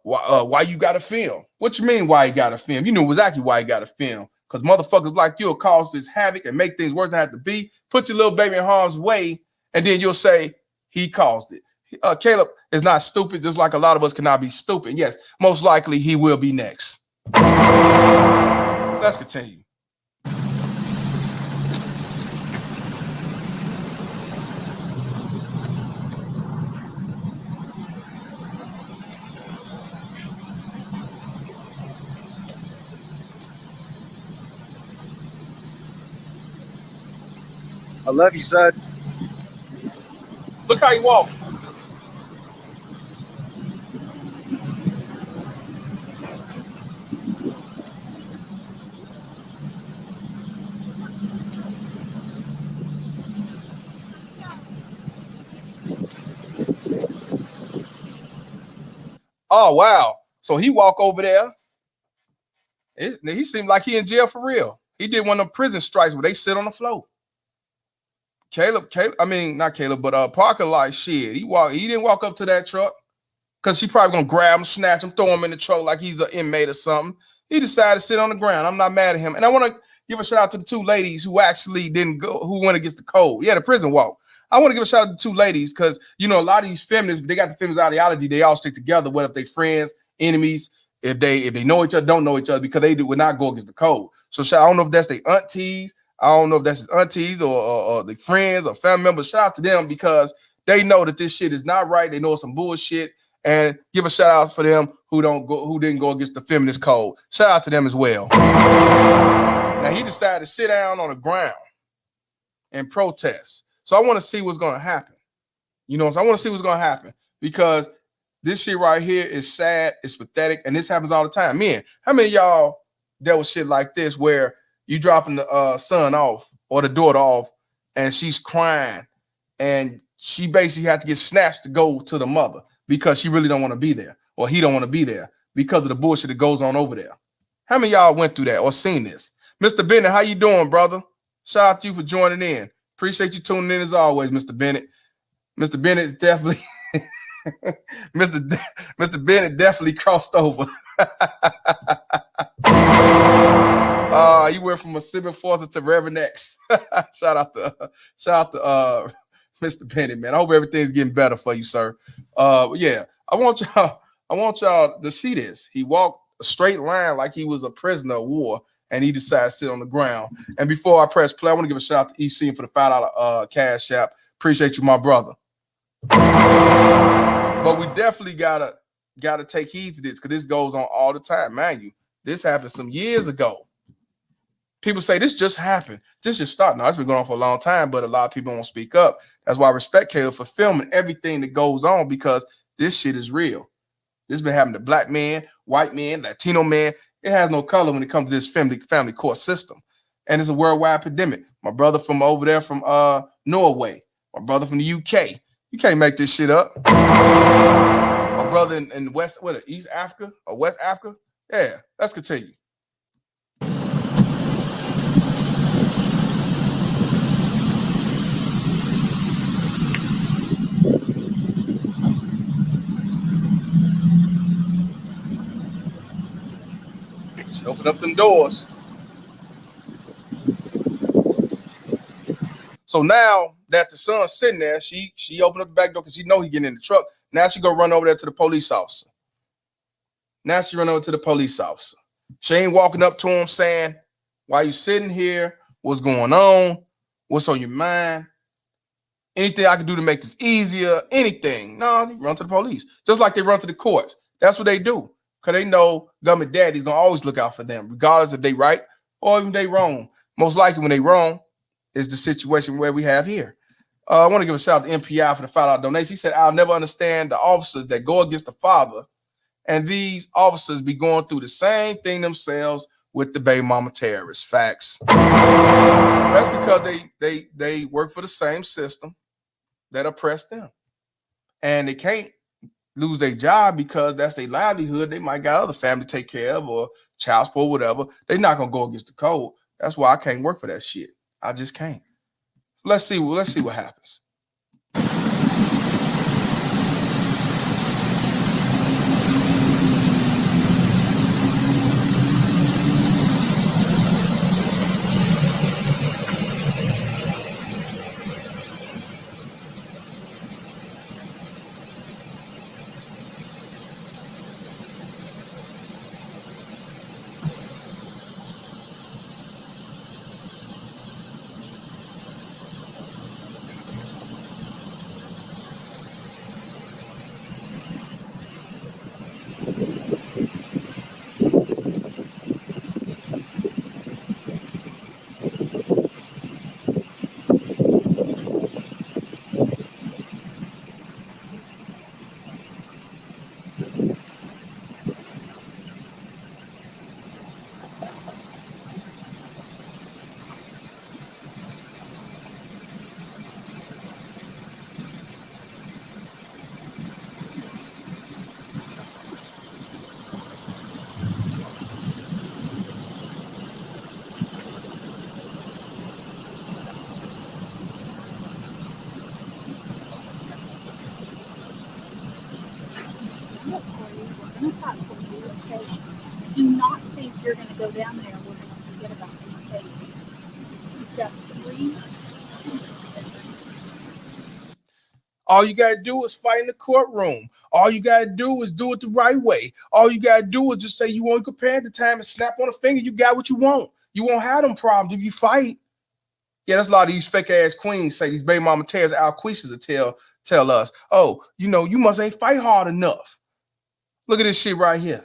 Why you got to film? What you mean why you got to film? You knew exactly why you got to film. Because motherfuckers like you will cause this havoc and make things worse than it have to be. Put your little baby in harm's way, and then you'll say he caused it. Caleb is not stupid, just like a lot of us cannot be stupid. Yes, most likely he will be next. Let's continue. I love you, son. Look how he walk. Oh, wow. So he walk over there. He seemed like he in jail for real. He did one of them prison strikes where they sit on the floor. I mean, not Caleb, but Parker, like, shit. He didn't walk up to that truck because she probably gonna grab him, snatch him, throw him in the truck like he's an inmate or something. He decided to sit on the ground. I'm not mad at him. And I want to give a shout out to the two ladies who actually didn't go, who went against the code. Yeah, the prison walk. I want to give a shout out to the two ladies because, you know, a lot of these feminists, they got the feminist ideology. They all stick together, whether if they friends, enemies, if they know each other, don't know each other, because they would not go against the code. So I don't know if that's their aunties. I don't know if that's his aunties or the friends or family members. Shout out to them because they know that this shit is not right. They know it's some bullshit. And give a shout out for them who didn't go against the feminist code. Shout out to them as well. Now he decided to sit down on the ground and protest. So I want to see what's going to happen. You know, so I want to see what's going to happen because this shit right here is sad, it's pathetic, and this happens all the time. Man, how many of y'all dealt with shit like this where you dropping the son off or the daughter off and she's crying and she basically had to get snatched to go to the mother because she really don't want to be there or he don't want to be there because of the bullshit that goes on over there? How many of y'all went through that or seen this? Mr. Bennett, how you doing, brother? Shout out to you for joining in. Appreciate you tuning in as always, Mr. Bennett. Mr. Bennett definitely Mr. Bennett definitely crossed over. You went from a civil enforcer to Reverend X. Shout out to Mr. Bennett, man. I hope everything's getting better for you, sir. Yeah, I want y'all to see this. He walked a straight line like he was a prisoner of war, and he decided to sit on the ground. And before I press play, I want to give a shout out to EC for the $5 cash app. Appreciate you, my brother. But we definitely gotta take heed to this because this goes on all the time, man. This happened some years ago. People say this just happened. This just started. No, it's been going on for a long time, but a lot of people won't speak up. That's why I respect Caleb for filming everything that goes on because this shit is real. This has been happening to black men, white men, Latino men. It has no color when it comes to this family court system. And it's a worldwide epidemic. My brother from over there from Norway, my brother from the UK. You can't make this shit up. My brother in East Africa or West Africa. Yeah, let's continue. Just open up them doors. So now that the son's sitting there, she opened up the back door because she know he getting in the truck. Now she go run over there to the police officer. She ain't walking up to him saying, why you sitting here? What's going on? What's on your mind? Anything I can do to make this easier? Anything. No, they run to the police. Just like they run to the courts. That's what they do. Because they know government daddy's going to always look out for them, regardless if they right or even they wrong. Most likely when they wrong is the situation where we have here. I want to give a shout out to MPI for the $5 donation. He said, I'll never understand the officers that go against the father, and these officers be going through the same thing themselves with the baby mama terrorists. Facts. That's because they work for the same system that oppress them. And they can't lose their job because that's their livelihood. They might got other family to take care of or child support, whatever. They're not going to go against the code. That's why I can't work for that shit. I just can't. Let's see what happens. up for you. We're going to fight for you, okay? Do not think you're going to go down there and we're going to forget about this case. You've got 3. All you gotta do is fight in the courtroom. All you gotta do is do it the right way. All you gotta do is just say you want compared the time and snap on a finger. You got what you want. You won't have them problems if you fight. Yeah, that's a lot of these fake ass queens say these baby mama tears out Alquishas to tell us, oh, you know, you must ain't fight hard enough. Look at this shit right here.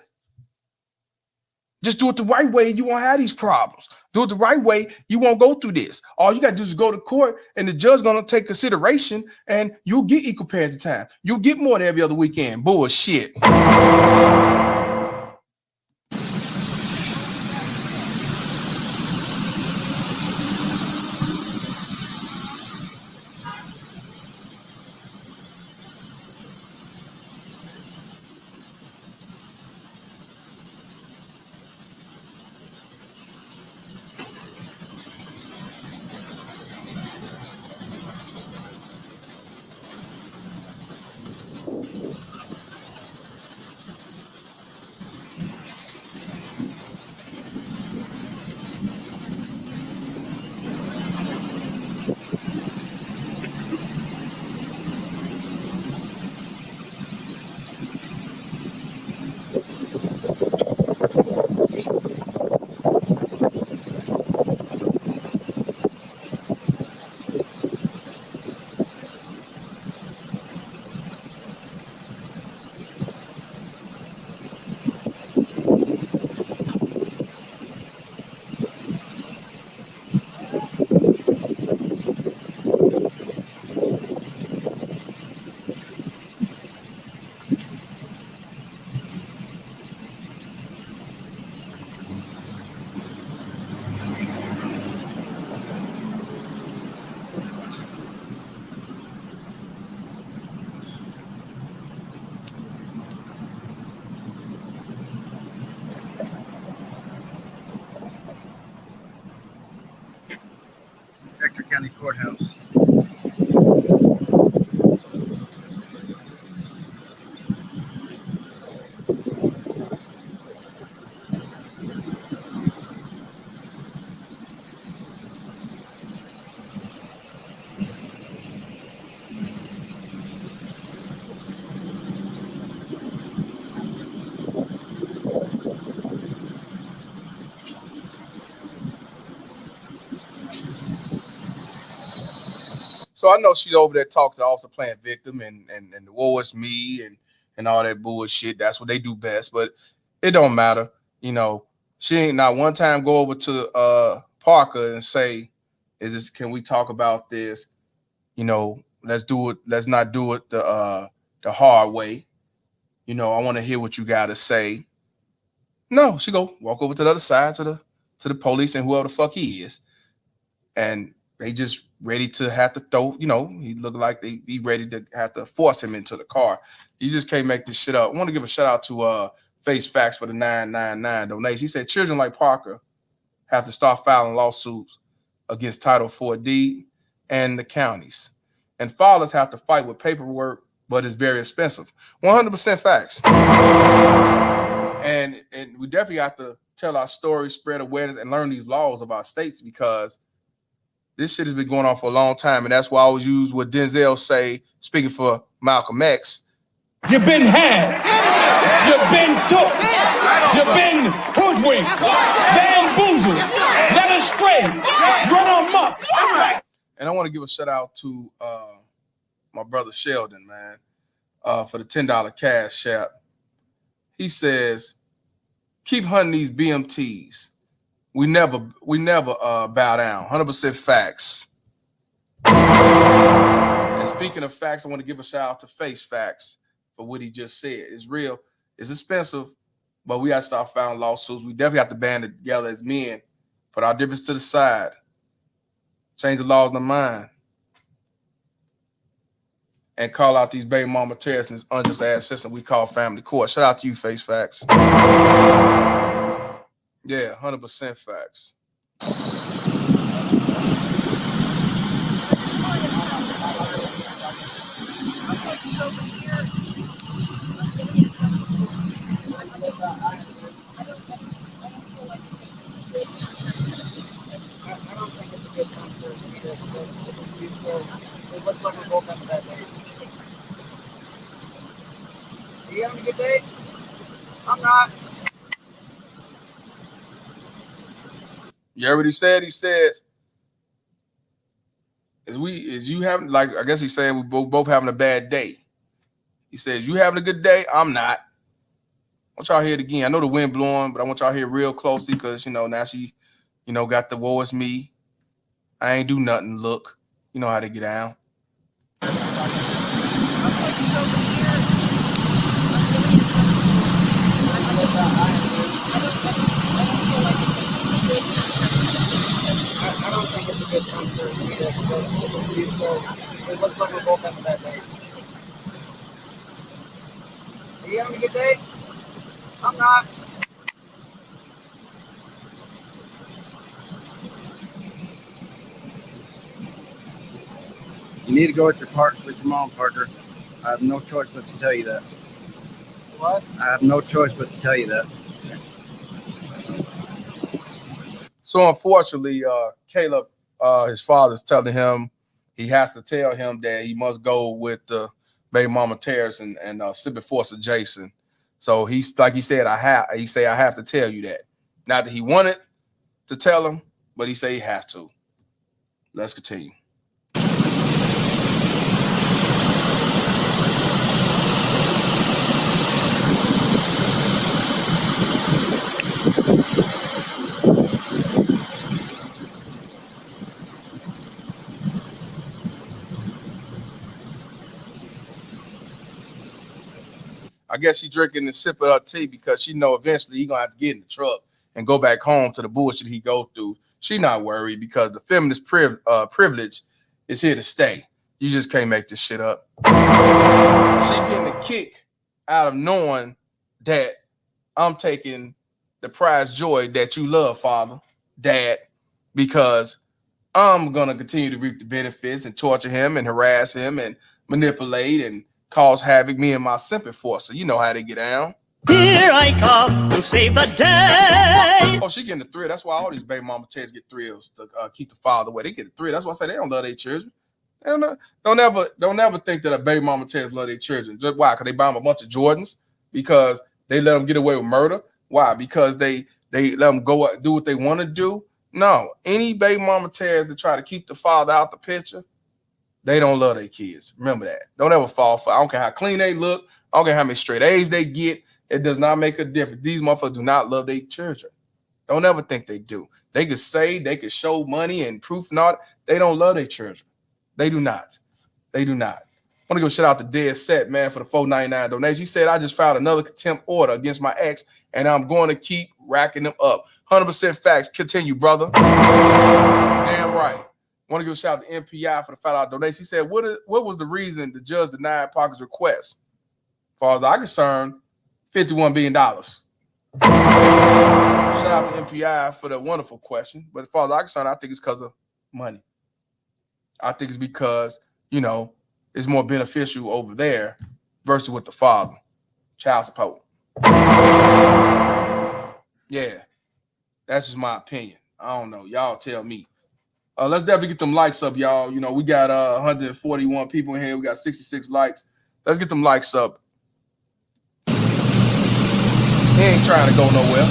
Just do it the right way, you won't have these problems. Do it the right way, you won't go through this. All you got to do is go to court, and the judge going to take consideration, and you'll get equal parenting time. You'll get more than every other weekend. Bullshit. Hector County Courthouse. So I know she's over there talking to the officer playing victim and the war is me and all that bullshit. That's what they do best, but it don't matter. You know, she ain't not one time go over to Parker and say, can we talk about this? You know, let's do it, let's not do it the hard way. You know, I want to hear what you gotta say. No, she go walk over to the other side to the police and whoever the fuck he is. And they just ready to have to throw, you know, he looked like they be ready to have to force him into the car. You just can't make this shit up. I want to give a shout out to Face Facts for the 999 donation. He said children like Parker have to start filing lawsuits against Title IV deed and the counties. And fathers have to fight with paperwork, but it's very expensive. 100% facts. And we definitely have to tell our story, spread awareness, and learn these laws of our states, because this shit has been going on for a long time. And that's why I always use what Denzel say, speaking for Malcolm X. You've been had. You've been took. You've been hoodwinked. Bamboozled. Led astray. Run amok. And I want to give a shout out to my brother Sheldon, man, for the $10 cash app. He says, keep hunting these BMTs. We never bow down. 100% facts. And speaking of facts, I want to give a shout out to Face Facts for what he just said. It's real. It's expensive, but we got to start filing lawsuits. We definitely have to band together as men, put our difference to the side, change the laws in the mind, and call out these baby mama terrorists in this unjust ass system we call family court. Shout out to you, Face Facts. Yeah, 100% facts. I'm not. You heard what he said? He says, is you having, like, I guess he's saying we both having a bad day. He says, you having a good day? I'm not. I want y'all to hear it again. I know the wind blowing, but I want y'all to hear it real closely because, you know, now she, you know, got the woe is me. I ain't do nothing. Look, you know how they get down. I don't think it's a good time for me to go with you, so it looks like we're both having bad days. Are you having a good day? I'm not. You need to go with your mom, Parker. I have no choice but to tell you that. What? I have no choice but to tell you that. So unfortunately, Caleb, his father's telling him he has to tell him that he must go with the baby mama Terrace and Sibby Force of Jason. So he's like he said, I have to tell you that. Not that he wanted to tell him, but he said he has to. Let's continue. I guess she drinking and sipping her tea because she know eventually he gonna have to get in the truck and go back home to the bullshit he go through. She not worried because the feminist privilege is here to stay. You just can't make this shit up. She getting a kick out of knowing that I'm taking the prize joy that you love, Father, Dad, because I'm gonna continue to reap the benefits and torture him and harass him and manipulate and cause havoc. Me and my sympathy force. So you know how they get down. Here I come to save the day. Oh, she getting the thrill. That's why all these baby mama teds get thrills to keep the father away. They get the thrill. That's why I say they don't love their children. They don't ever think that a baby mama teds love their children. Just why? Because they buy them a bunch of Jordans. Because they let them get away with murder. Why? Because they let them go do what they want to do. No, any baby mama teds to try to keep the father out the picture, they don't love their kids. Remember that. Don't ever fall for. I don't care how clean they look. I don't care how many straight A's they get. It does not make a difference. These motherfuckers do not love their children. Don't ever think they do. They could say, they could show money and proof not. They don't love their children. They do not. They do not. I want to give a shout out to Dead Set, man, for the $4.99 donation. He said, I just filed another contempt order against my ex, and I'm going to keep racking them up. 100% facts. Continue, brother. You're damn right. I want to give a shout out to MPI for the $5 donation. He said, what was the reason the judge denied Parker's request? As far as I'm concerned, $51 billion. Shout out to MPI for the wonderful question. But as far as I'm concerned, I think it's because of money. I think it's because, you know, it's more beneficial over there versus with the father. Child support. Yeah. That's just my opinion. I don't know. Y'all tell me. Let's definitely get them likes up, y'all. You know, we got 141 people in here. We got 66 likes. Let's get them likes up. He ain't trying to go nowhere.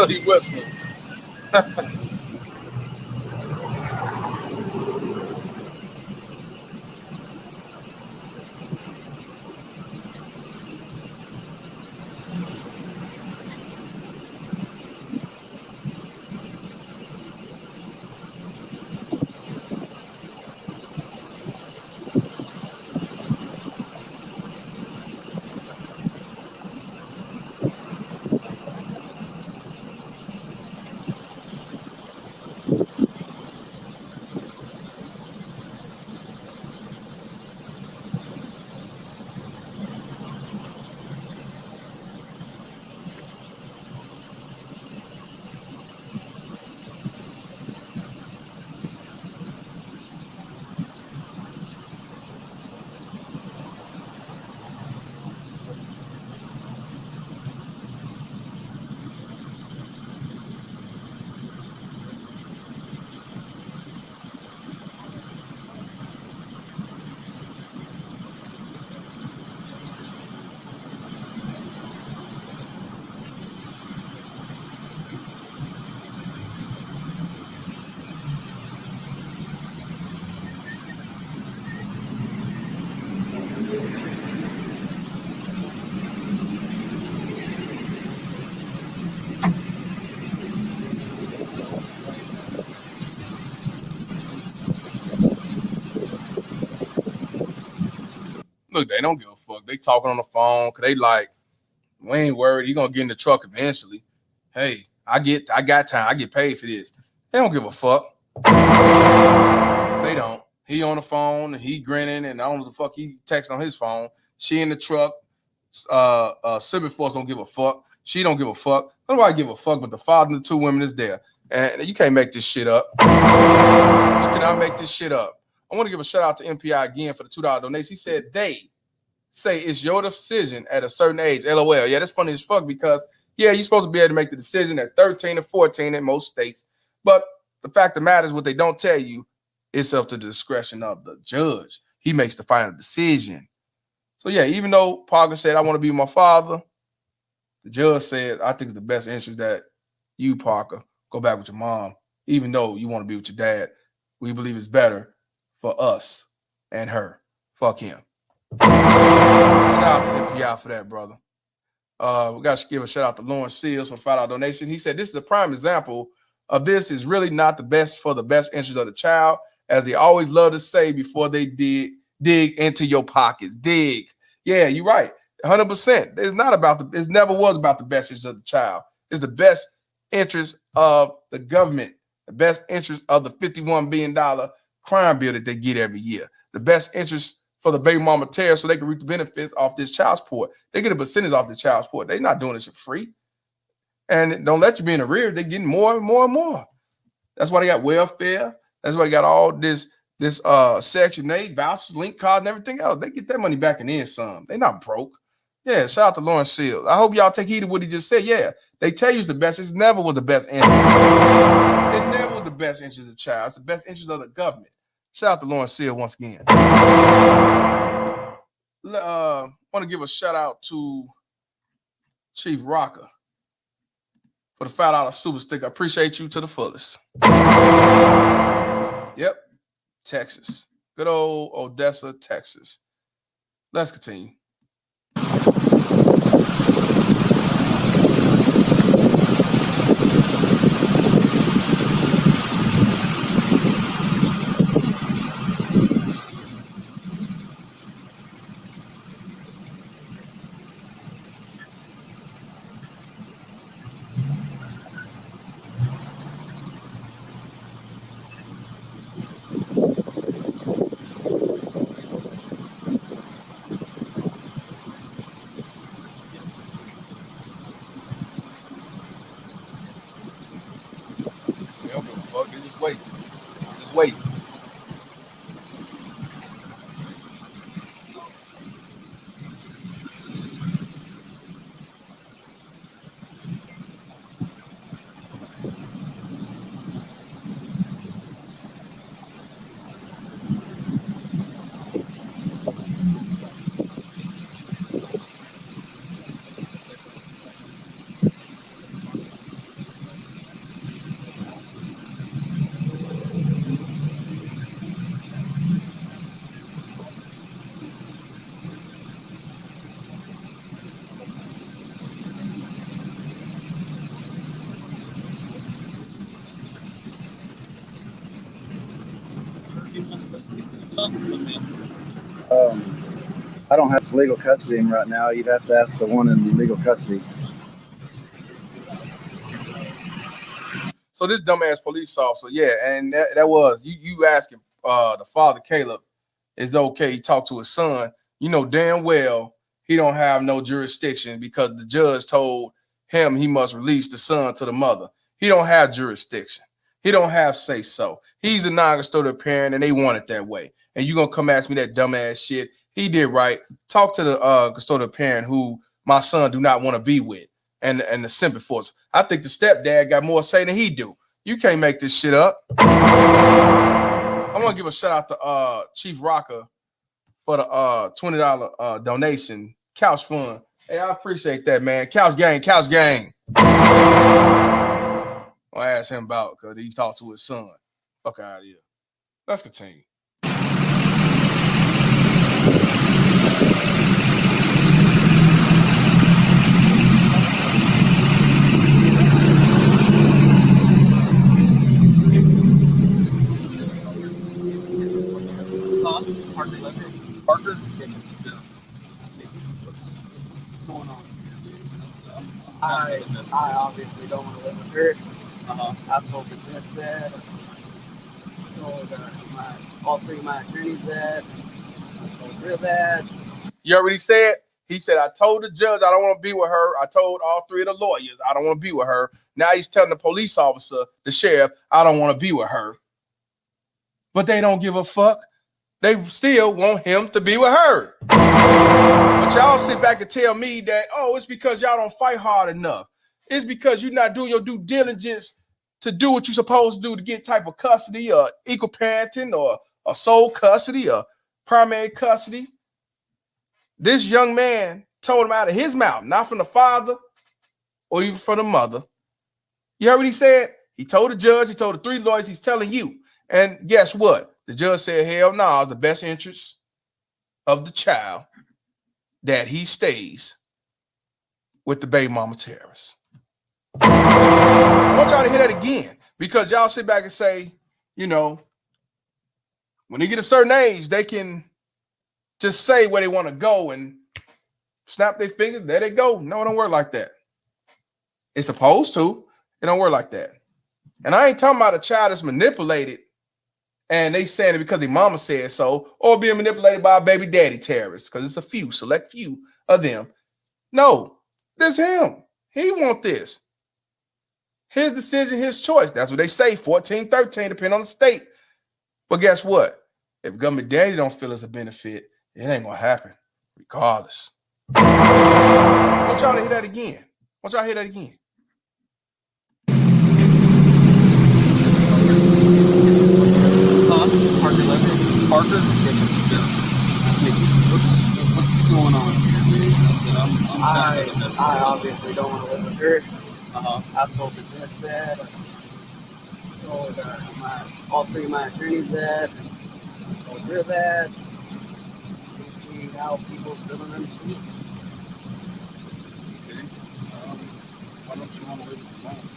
He whistling. Look, they don't give a fuck. They talking on the phone because they like, we ain't worried. He gonna get in the truck eventually. Hey, I got time. I get paid for this. They don't give a fuck. They don't. He on the phone and he grinning and I don't know the fuck he texting on his phone. She in the truck. Civic Force don't give a fuck. She don't give a fuck. Nobody give a fuck, but the father and the 2 women is there. And you can't make this shit up. You cannot make this shit up. I want to give a shout out to MPI again for the $2 donation. He said they say it's your decision at a certain age. LOL. Yeah, that's funny as fuck because, yeah, you're supposed to be able to make the decision at 13 or 14 in most states. But the fact of the matter is what they don't tell you, it's up to the discretion of the judge. He makes the final decision. So, yeah, even though Parker said, I want to be my father, the judge said, I think it's the best interest that you, Parker, go back with your mom, even though you want to be with your dad. We believe it's better for us and her. Fuck him. Shout out to MPI for that, brother. We got to give a shout out to Lawrence Seals for $5 donation. He said, this is a prime example of this is really not the best for the best interest of the child, as they always love to say before they dig into your pockets. Dig. Yeah, you're right. 100%. It's not about it never was about the best interest of the child. It's the best interest of the government, the best interest of the $51 billion crime bill that they get every year. The best interest for the baby mama tear so they can reap the benefits off this child support. They get a percentage off the child support. They're not doing this for free. And don't let you be in arrears. They're getting more and more and more. That's why they got welfare. That's why they got all this Section 8, vouchers, link cards, and everything else. They get that money back and then some. They're not broke. Yeah, shout out to Lawrence Seals. I hope y'all take heed of what he just said. Yeah, they tell you it's the best. It never was the best interest. It never was the best interest of the child. It's the best interest of the government. Shout out to Lawrence Seals once again. Want to give a shout out to Chief Rocker for the $5 super sticker. I appreciate you to the fullest. Yep, Texas. Good old Odessa, Texas. Let's continue. Just wait. I don't have legal custody of him right now. You'd have to ask the one in legal custody. So this dumbass police officer, yeah, and that was you asking the father Caleb is okay. He talked to his son. You know damn well he don't have no jurisdiction because the judge told him he must release the son to the mother. He don't have jurisdiction. He don't have say so. He's a non-custodial parent, and they want it that way. And you gonna come ask me that dumbass shit? He did right. Talk to the custodial parent who my son do not want to be with, and the sympathy force. I think the stepdad got more say than he do. You can't make this shit up. I want to give a shout out to Chief Rocker for the $20 donation. Couch Fun. Hey, I appreciate that, man. Couch gang. I'll ask him about because he talked to his son. Fuck out of here. Let's continue. Parker? I obviously don't want to live with her. Uh-huh. I've told the judge that. I told all three of my attorneys that. I told her that. You heard what he said? He said, I told the judge I don't want to be with her. I told all three of the lawyers I don't want to be with her. Now he's telling the police officer, the sheriff, I don't want to be with her. But they don't give a fuck. They still want him to be with her. But y'all sit back and tell me that, oh, it's because y'all don't fight hard enough. It's because you're not doing your due diligence to do what you're supposed to do to get type of custody or equal parenting or sole custody or primary custody. This young man told him out of his mouth, not from the father or even from the mother. You heard what he said? He told the judge, he told the three lawyers, he's telling you. And guess what? The judge said, hell no, it's the best interest of the child that he stays with the baby mama terrorist. I want y'all to hear that again, because y'all sit back and say, you know, when they get a certain age, they can just say where they want to go and snap their fingers, there they go. No, it don't work like that. It's supposed to. It don't work like that. And I ain't talking about a child that's manipulated and they saying it because their mama said so, or being manipulated by a baby daddy terrorist, because it's a few, select few of them. No, this him. He want this. His decision, his choice. That's what they say, 14, 13, depending on the state. But guess what? If government daddy don't feel it's a benefit, it ain't gonna happen, regardless. I want y'all to hear that again. I want y'all to hear that again. Parker Lever. Parker? Yes, sir. What's going on here? I obviously don't want to live with her. I've told the judge that. I told all three of my attorneys that. I told her that. You see how people still don't understand. Okay. Why don't you want to live with your mom?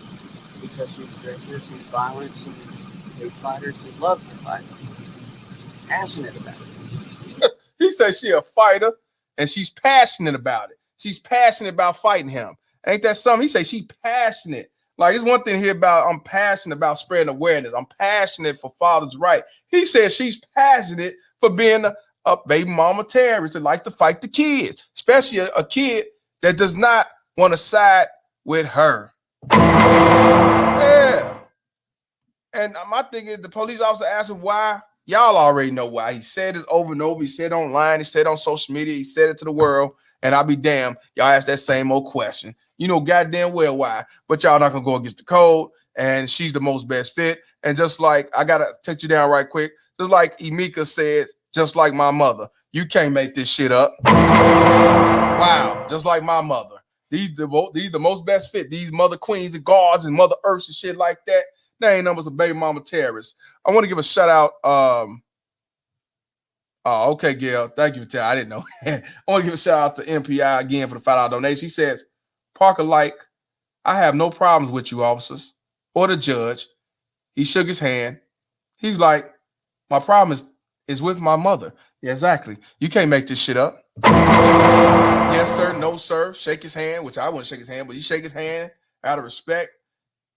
Because she's aggressive, she's violent, she's a fighter, she loves to fight. She's passionate about it. He says she a fighter and she's passionate about it. She's passionate about fighting him. Ain't that something? He says she's passionate. Like, it's one thing here about I'm passionate about spreading awareness. I'm passionate for father's right. He says she's passionate for being a baby mama terrorist that like to fight the kids, especially a kid that does not want to side with her. Yeah. And my thing is, the police officer asked him why. Y'all already know why. He said it over and over. He said it online. He said it on social media. He said it to the world. And I'll be damned, y'all ask that same old question. You know goddamn well why. But y'all not going to go against the code. And she's the most best fit. And just like, I got to take you down right quick. Just like Emeka said, just like my mother, you can't make this shit up. Wow. Just like my mother. These the most best fit. These mother queens and guards and mother earths and shit like that. They ain't numbers of baby mama terrorists. I want to give a shout out. Oh, okay, Gail. Thank you for telling. I didn't know. I want to give a shout out to MPI again for the $5 donation. He says, Parker, like, I have no problems with you, officers, or the judge. He shook his hand. He's like, my problem is with my mother. Yeah, exactly. You can't make this shit up. Yes, sir. No, sir. Shake his hand, which I wouldn't shake his hand, but he shake his hand out of respect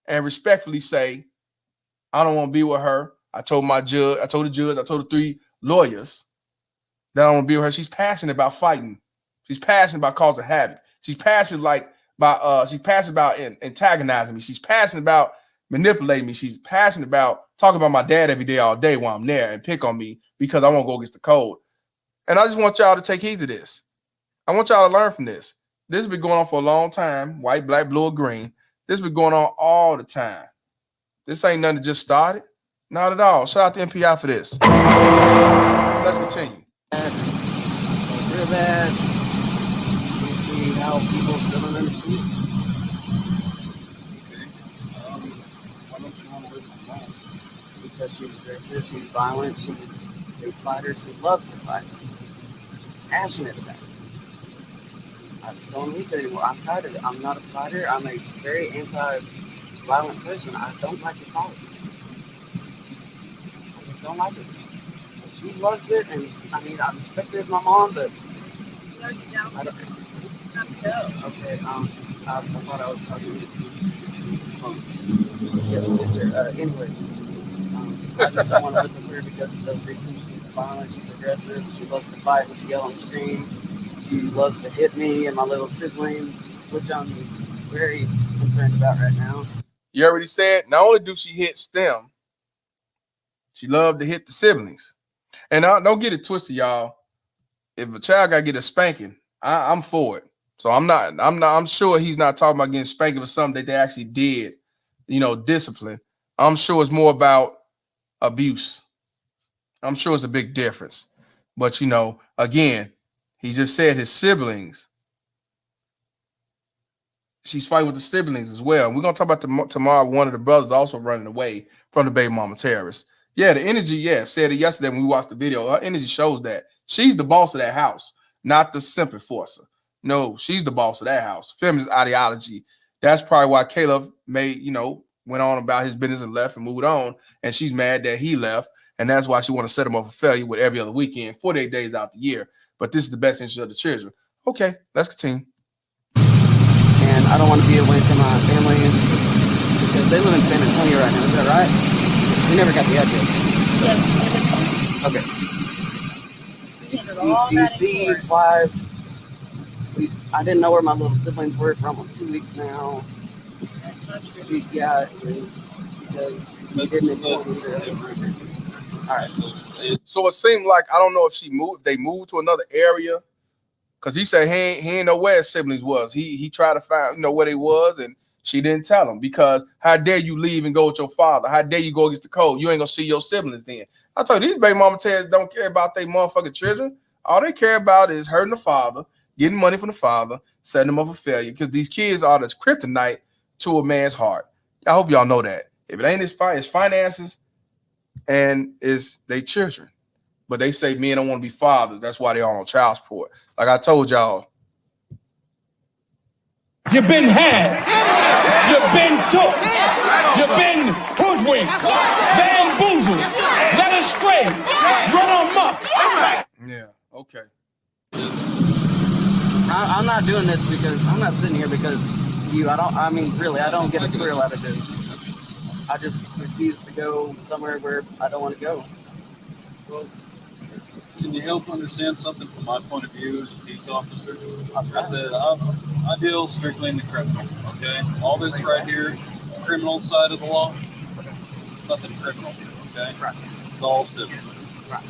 and respectfully say, I don't want to be with her. I told the judge, I told the three lawyers that I don't want to be with her. She's passionate about fighting. She's passionate about causing havoc. She's passionate about antagonizing me. She's passionate about manipulating me. She's passionate about talking about my dad every day, all day while I'm there and pick on me because I won't go against the code. And I just want y'all to take heed to this. I want y'all to learn from this. This has been going on for a long time. White, black, blue, or green. This has been going on all the time. This ain't nothing that just started. Not at all. Shout out to MPI for this. Let's continue. Real bad. You see how people still don't understand. Okay. Why don't you want to live with your mom? Because she's aggressive, she's violent, she's a fighter, she loves to fight. She's passionate about it. I just don't need that anymore. I'm tired of it. I'm not a fighter. I'm a very anti-violent person. I don't like to fight. I just don't like it. She loves it, and I mean, I respect her as my mom, but I don't. Okay, I thought I was talking to you. Yes, sir. Anyways, I just don't want to live with her because of those reasons. She's violent, she's aggressive, she loves to fight and yell and scream. She loves to hit me and my little siblings, which I'm very concerned about right now. You already said, not only do she hit them, she loved to hit the siblings. And don't get it twisted, y'all. If a child got to get a spanking, I'm for it. So I'm sure he's not talking about getting spanked for something that they actually did, discipline. I'm sure it's more about abuse. I'm sure it's a big difference. But, again, he just said his siblings. She's fighting with the siblings as well. We're going to talk about tomorrow. One of the brothers also running away from the baby mama terrorist. Yeah, the energy, said it yesterday when we watched the video. Her energy shows that she's the boss of that house, not the simp enforcer. No, she's the boss of that house. Feminist ideology. That's probably why Caleb went on about his business and left and moved on. And she's mad that he left. And that's why she want to set him up for failure with every other weekend, 48 days out the year. But this is the best interest of the children. Okay, let's continue. And I don't want to be away from my family because they live in San Antonio right now. Is that right? We never got the address. Yes. Okay. Do you see why I didn't know where my little siblings were for almost 2 weeks now? That's not true. Yeah, it is because he didn't inform me. All right. So it seemed like, I don't know if they moved to another area, because he said he ain't know where his siblings was. He tried to find where they was, and she didn't tell him, because how dare you leave and go with your father? How dare you go against the code? You ain't gonna see your siblings then. I told you, these baby mama Teds don't care about their motherfucking children. All they care about is hurting the father, getting money from the father, setting them up for failure, because these kids are the kryptonite to a man's heart. I hope y'all know that. If it ain't his finances and it's their children. But they say men don't want to be fathers. That's why they're on child support. Like I told y'all. You've been had. You've been took. You've been hoodwinked. Bamboozled. Led astray. Run amok. Yeah, okay. I'm not doing this because I'm not sitting here because you. I don't get a thrill out of this. I just refuse to go somewhere where I don't want to go. Well, can you help understand something from my point of view as a peace officer? I said, I deal strictly in the criminal, okay? All this right here, criminal side of the law, nothing criminal here, okay? Right. It's all civil. Right.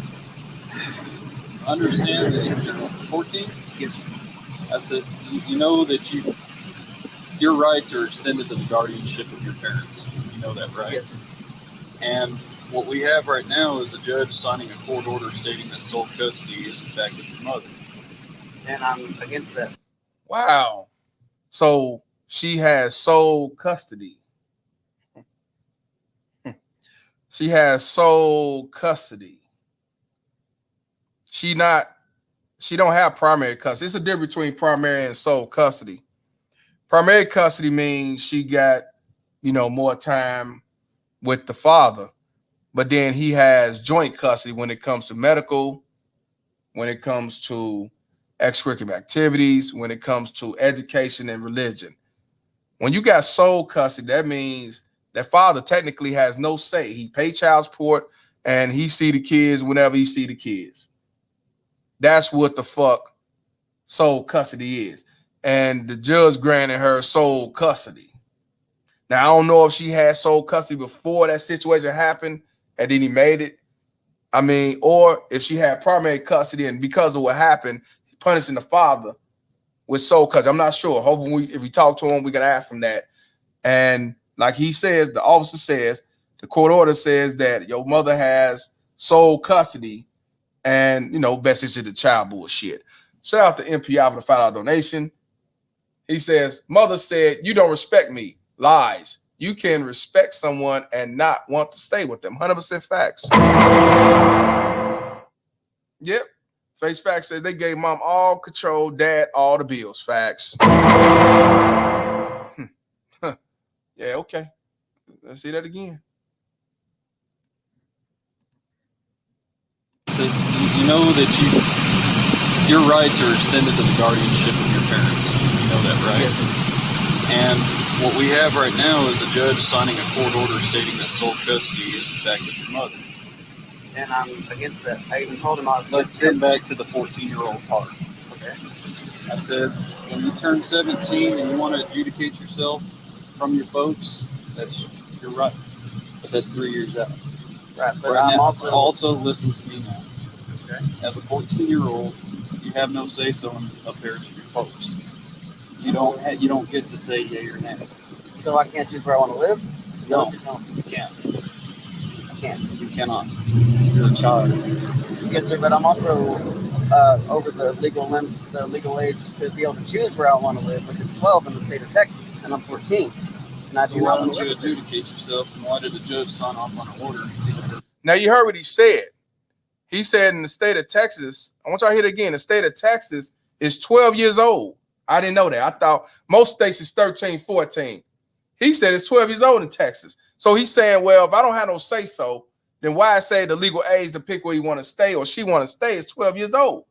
Understand that if you're 14, Yes. I said, you know that your rights are extended to the guardianship of your parents. You know that, right? Yes. And what we have right now is a judge signing a court order stating that sole custody is in fact of your mother. And I'm against that. Wow. So she has sole custody. She has sole custody. She don't have primary custody. It's a difference between primary and sole custody. Primary custody means she got, more time with the father. But then he has joint custody when it comes to medical, when it comes to extracurricular activities, when it comes to education and religion. When you got sole custody, that means that father technically has no say. He pay child support and he see the kids whenever he see the kids. That's what the fuck sole custody is. And the judge granted her sole custody. Now, I don't know if she had sole custody before that situation happened and then he made it. Or if she had primary custody and because of what happened, punishing the father with sole custody. I'm not sure. Hopefully, if we talk to him, we can ask him that. And like he says, the officer says, the court order says that your mother has sole custody and, best interest of the child bullshit. Shout out to MPI for the $5 donation. He says, mother said, you don't respect me. Lies. You can respect someone and not want to stay with them. 100% facts. Yep. Face facts says they gave mom all control, dad all the bills. Facts. Yeah, okay. Let's see that again. So you know that your rights are extended to the guardianship of your parents. You know that, right? Yes. And what we have right now is a judge signing a court order stating that sole custody is in fact of your mother. And I'm against that. I even told him I was Let's against come it. back to the 14-year-old part. Okay. I said, when you turn 17 and you want to adjudicate yourself from your folks, that's your right. But that's 3 years out. Right, but Right I'm now, also listen to me now. okay. As a 14-year-old, you have no say-so in affairs of your folks. You don't get to say yay or nay. So I can't choose where I want to live? No, you can't. I can't. You cannot. You're a child. Yes, sir, but I'm also over the legal age to be able to choose where I want to live, which is 12 in the state of Texas, and I'm 14. And I So do why not want don't to you live there. adjudicate yourself, and why did the judge sign off on an order? Now you heard what he said. He said in the state of Texas, I want y'all to hear it again. The state of Texas is 12 years old. I didn't know that. I thought most states is 13, 14. He said it's 12 years old in Texas. So he's saying, well, if I don't have no say so, then why say the legal age to pick where you want to stay or she want to stay is 12 years old.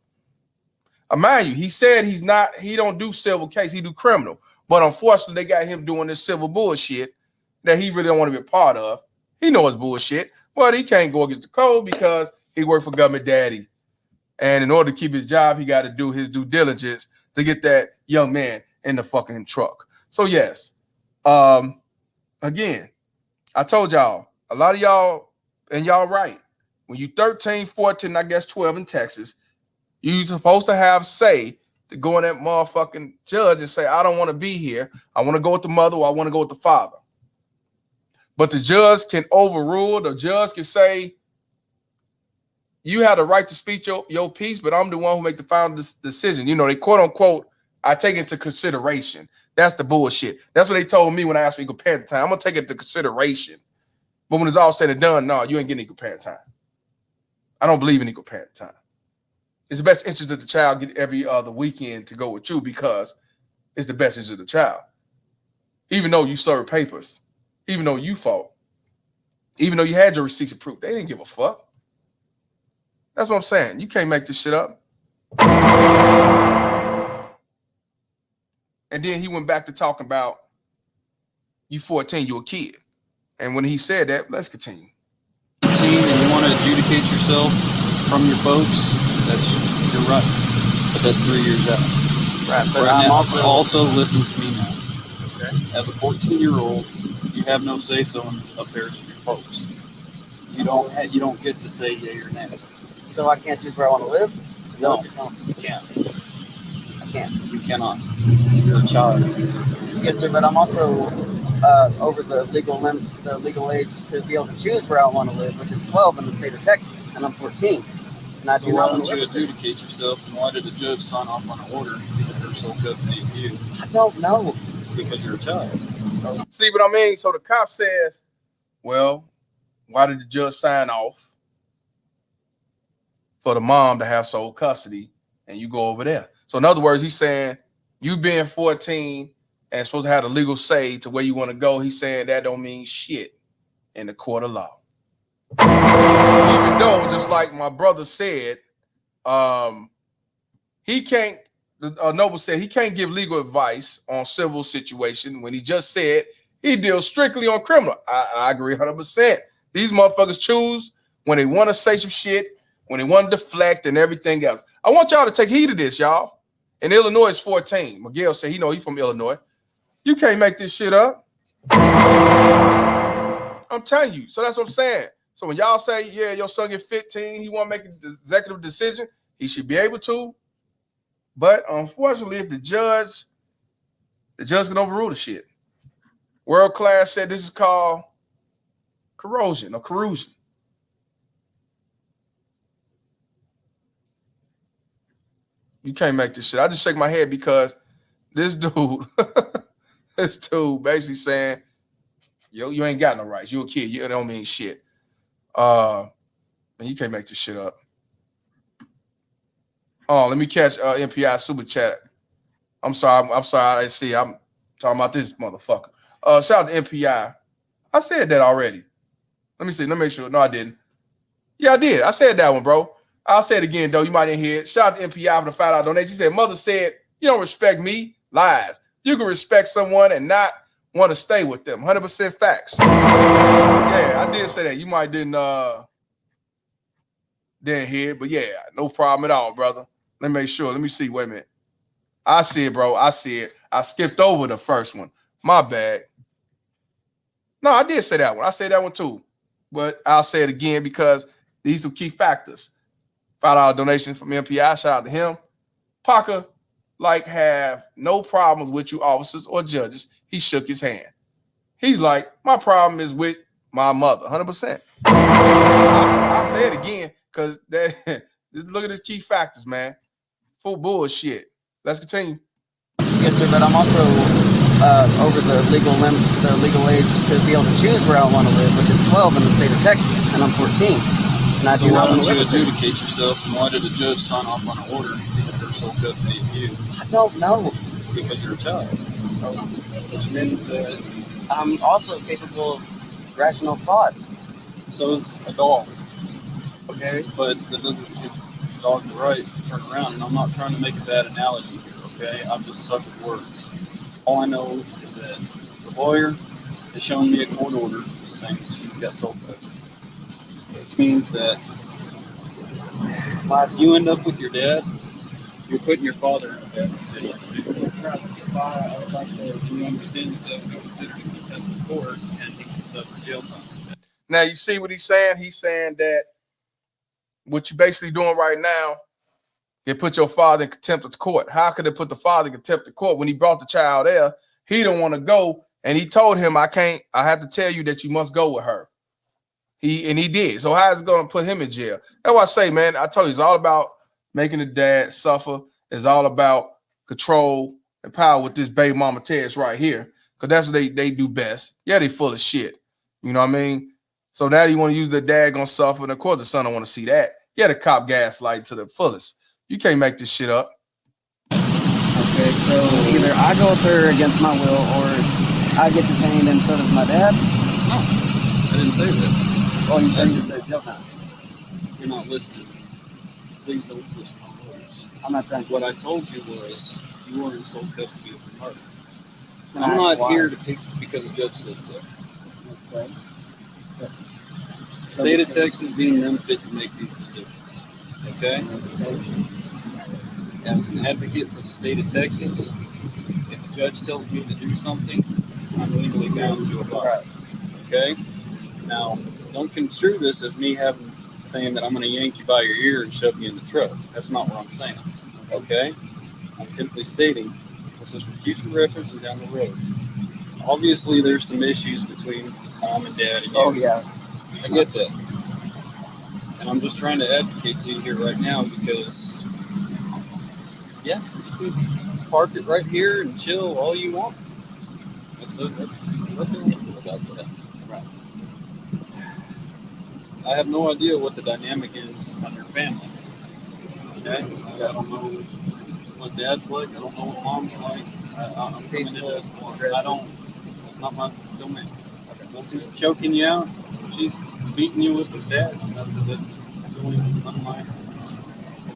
Mind you, he said he don't do civil case, he do criminal. But unfortunately, they got him doing this civil bullshit that he really don't want to be a part of. He knows bullshit, but he can't go against the code because he worked for government daddy. And in order to keep his job, he got to do his due diligence to get that young man in the fucking truck. So yes, again, I told y'all, a lot of y'all, and y'all right. When you 13, 14, I guess 12 in Texas, you're supposed to have say to go in that motherfucking judge and say, I don't want to be here. I want to go with the mother or I want to go with the father. But the judge can overrule. The judge can say, you have the right to speak your piece, but I'm the one who make the final decision. You know, they quote unquote, I take it into consideration. That's the bullshit. That's what they told me when I asked for equal parent time. I'm going to take it into consideration. But when it's all said and done, no, you ain't getting equal parent time. I don't believe in equal parent time. It's the best interest of the child get every other weekend to go with you because it's the best interest of the child. Even though you served papers, even though you fought, even though you had your receipts of proof, they didn't give a fuck. That's what I'm saying. You can't make this shit up. And then he went back to talking about you 14, you a kid. And when he said that, let's continue. 18 and you want to adjudicate yourself from your folks, that's your right. But that's 3 years out. Right, but Right I'm now, also listen to me now. okay. As a 14-year-old, you have no say-so in affairs of your folks. You don't get to say yay or nay. So I can't choose where I want to live? No, you can't. I can't. You cannot. You're a child. Yes, sir, but I'm also over the legal age to be able to choose where I want to live, which is 12 in the state of Texas, and I'm 14. And I So do why not don't want to you live there. adjudicate yourself, and why did the judge sign off on an order giving her sole custody of you? I don't know. Because you're a child. See what I mean? So the cop says, well, why did the judge sign off for the mom to have sole custody and you go over there? So in other words, he's saying you being 14 and supposed to have the legal say to where you want to go, he's saying that don't mean shit in the court of law. Even though, just like my brother said, he can't, Noble said he can't give legal advice on civil situation when he just said he deals strictly on criminal. I agree 100%. These motherfuckers choose when they want to say some shit, when they want to deflect and everything else. I want y'all to take heed of this, y'all. In Illinois, it's 14. Miguel said, he's from Illinois. You can't make this shit up. I'm telling you. So that's what I'm saying. So when y'all say, yeah, your son get 15, he want to make an executive decision, he should be able to. But unfortunately, if the judge can overrule the shit. World Class said this is called corrosion or corrosion. You can't make this shit. I just shake my head because this dude, basically saying, yo, you ain't got no rights. You a kid. You don't mean shit. And you can't make this shit up. Oh, let me catch MPI super chat. I'm sorry. I didn't see. I'm talking about this motherfucker. Shout out to MPI. I said that already. Let me see. Let me make sure. No, I didn't. Yeah, I did. I said that one, bro. I'll say it again, though. You might didn't hear it. Shout out to MPI for the $5 donation. She said, mother said, you don't respect me. Lies. You can respect someone and not want to stay with them. 100% facts. Yeah, I did say that. You might didn't hear, but yeah, no problem at all, brother. Let me make sure. Let me see. Wait a minute. I see it, bro. I see it. I skipped over the first one. My bad. No, I did say that one. I say that one too. But I'll say it again because these are key factors. $5 donation from MPI. Shout out to him. Parker, like, have no problems with you officers or judges. He shook his hand. He's like, my problem is with my mother. 100%. I'll say it again because just look at his key factors, man. Full bullshit. Let's continue. Yes, sir, but I'm also over the legal age to be able to choose where I want to live, which is 12 in the state of Texas, and I'm 14. And I So do why not want don't to you live with adjudicate yourself, and why did the judge sign off on an order for sole custody of you? I don't know. Because you're a child. Which means that I'm also capable of rational thought. so is a dog. Okay. But that doesn't give the dog the right to turn around. And I'm not trying to make a bad analogy here, okay? I'm just stuck with words. All I know is that the lawyer has shown me a court order saying that she's got sole custody. Which means that if you end up with your dad, you're putting your father in a bad position too. I would like to understand that that would be considered a contempt of court and he can suffer jail time. Now, you see what he's saying? He's saying that what you're basically doing right now, they put your father in contempt of court. How could they put the father in contempt of court when he brought the child there? He don't want to go, and he told him, I have to tell you that you must go with her. He did. So how is it going to put him in jail? That's what I say, man. I told you, it's all about making the dad suffer. It's all about control and power with this baby mama Tess right here, because that's what they do best. Yeah, they full of shit. You know what I mean? So now you want to use the dad gonna suffer, and of course the son don't want to see that. Yeah, the cop gaslight to the fullest. You can't make this shit up. Okay, so either I go with her against my will, or I get detained and so does my dad? No, I didn't say that. Oh, you said you said jail time. You're not listening. Please don't twist my words. I'm not trying to. What I told you was you were in sole custody of your mother. I'm not here to pick because the judge said so. Okay. The state of Texas being unfit to make these decisions. Okay? As an advocate for the state of Texas, if a judge tells me to do something, I'm legally bound to abide. Okay? Now, don't construe this as me saying that I'm going to yank you by your ear and shove you in the truck. That's not what I'm saying. Okay? I'm simply stating this is for future reference and down the road. Obviously, there's some issues between mom and dad and you. Oh, yeah. I get that. And I'm just trying to advocate to you here right now because, yeah, you can park it right here and chill all you want. That's nothing about that. Right. I have no idea what the dynamic is on your family. Okay? I don't know what dad's like. I don't know what mom's like. I'm peaceful. It's not my domain. Unless he's choking you out, she's beating you with her dad. That's really none of my concern.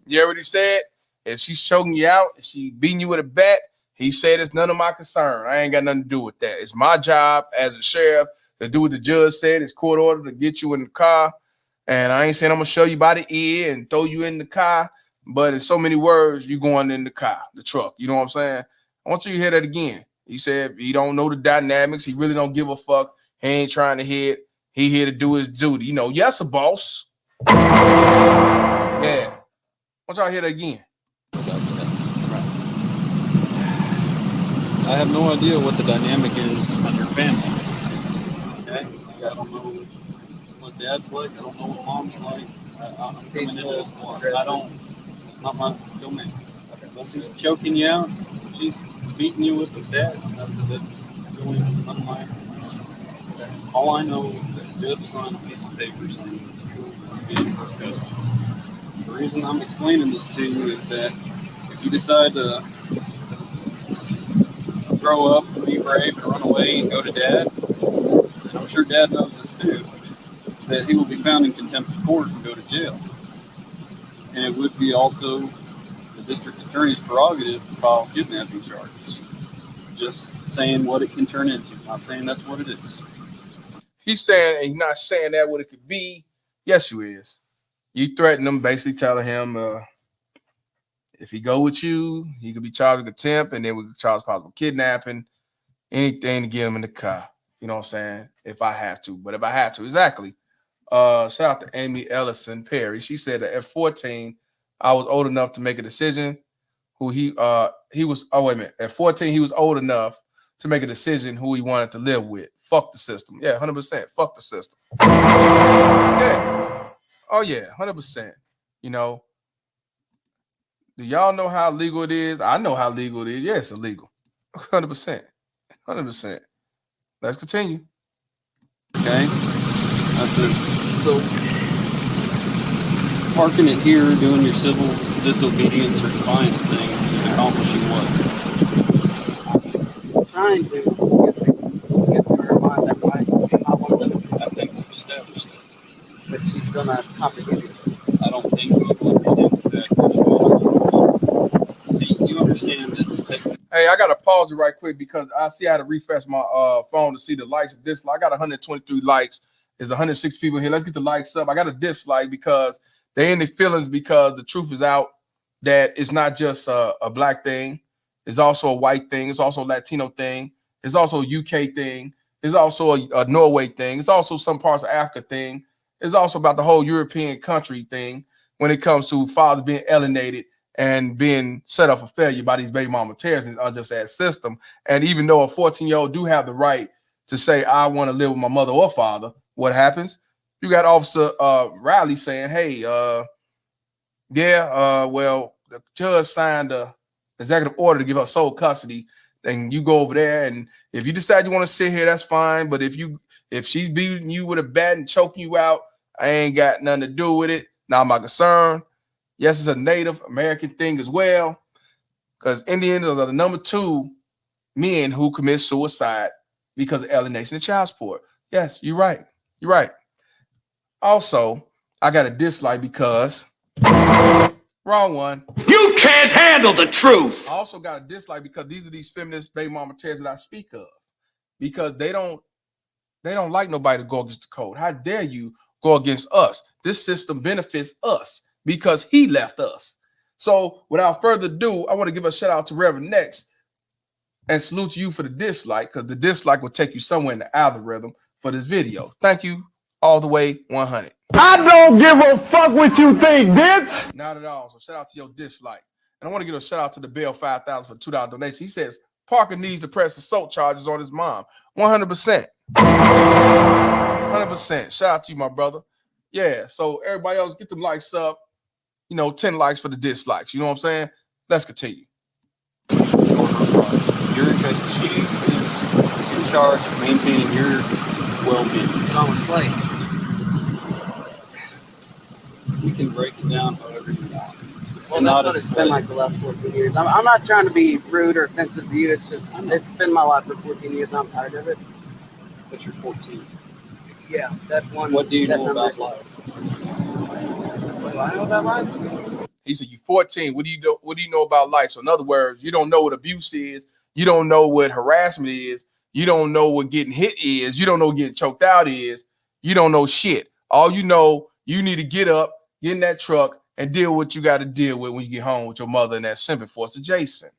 You already said, if she's choking you out, if she beating you with a bat, he said it's none of my concern. I ain't got nothing to do with that. It's my job as a sheriff to do what the judge said. It's court order to get you in the car. And I ain't saying I'm going to show you by the ear and throw you in the car. But in so many words, you going in the car, the truck. You know what I'm saying? I want you to hear that again. He said he don't know the dynamics. He really don't give a fuck. He ain't trying to hit. He here to do his duty. You know, yes, a boss. Yeah. I want y'all to hear that again. I have no idea what the dynamic is on your family. Okay? I don't know what dad's like. I don't know what mom's like. I'm peaceful. It's not my domain. Unless he's choking you out, she's beating you with her dad. That's really none of my concern. All I know is that the judge signed a piece of paper saying it's being for custody. The reason I'm explaining this to you is that if you decide to grow up and be brave and run away and go to dad, and I'm sure dad knows this too, that he will be found in contempt of court and go to jail. And it would be also the district attorney's prerogative to file kidnapping charges. Just saying what it can turn into. Not saying that's what it is. He's saying, and he's not saying that what it could be. Yes, you is. You threaten him, basically telling him if he go with you, he could be charged with contempt, and then we could charge possible kidnapping, anything to get him in the car. You know what I'm saying? If I have to, but if I have to, exactly. Shout out to Amy Ellison Perry. She said that at 14, I was old enough to make a decision. He was. Oh wait a minute. At 14, he was old enough to make a decision who he wanted to live with. Fuck the system. Yeah, 100%. Fuck the system. Yeah. Oh yeah, 100%. You know. Do y'all know how legal it is? I know how legal it is. Yeah, it's illegal. 100%. 100%. Let's continue. Okay. That's it. So, parking it here, doing your civil disobedience or defiance thing is accomplishing what? I'm trying to get to her mind that I want to live with her. I think we've established that. But she's still not comprehending. I don't think people understand that. See, you understand that. Hey, I gotta pause it right quick because I see I had to refresh my phone to see the likes of this. I got 123 likes. There's 106 people here. Let's get the likes up. I got a dislike because they in their feelings because the truth is out that it's not just a black thing. It's also a white thing. It's also a Latino thing. It's also a UK thing. It's also a Norway thing. It's also some parts of Africa thing. It's also about the whole European country thing when it comes to fathers being alienated and being set up for failure by these baby mama terrorists in the unjust ass system. And even though a 14-year-old do have the right to say, I want to live with my mother or father, what happens? You got Officer Riley saying, hey, well, the judge signed a executive order to give her sole custody. Then you go over there, and if you decide you want to sit here, that's fine. But if she's beating you with a bat and choking you out, I ain't got nothing to do with it. Not my concern. Yes, it's a Native American thing as well, because Indians are the number 2 men who commit suicide because of alienation and child support. Yes, you're right. You're right. Also, I got a dislike because wrong one. You can't handle the truth. I also got a dislike because these are these feminist baby mama terrorists that I speak of, because they don't like nobody to go against the code. How dare you go against us? This system benefits us because he left us. So without further ado, I want to give a shout out to Reverend Next and salute you for the dislike, because the dislike will take you somewhere in the algorithm for this video. Thank you all the way 100. I don't give a fuck what you think, bitch. Not at all. So shout out to your dislike. And I want to give a shout out to the Bill 5000 for $2 donation. He says Parker needs to press assault charges on his mom. 100%. 100%. Shout out to you, my brother. Yeah. So everybody else, get them likes up. 10 likes for the dislikes. You know what I'm saying? Let's continue. Your case, she is in charge of maintaining your well-being. So I'm a slave. We can break it down however you want. Well, that's what it's been like the last 14 years. I'm not trying to be rude or offensive to you. It's just, it's been my life for 14 years. I'm tired of it. But you're 14. Yeah, that's one. What do you know about life? What do I know about life? He said, "You 14. What do you know about life?" So in other words, you don't know what abuse is. You don't know what harassment is. You don't know what getting hit is. You don't know what getting choked out is. You don't know shit. All you know, you need to get up, get in that truck, and deal with what you got to deal with when you get home with your mother and that simping force adjacent.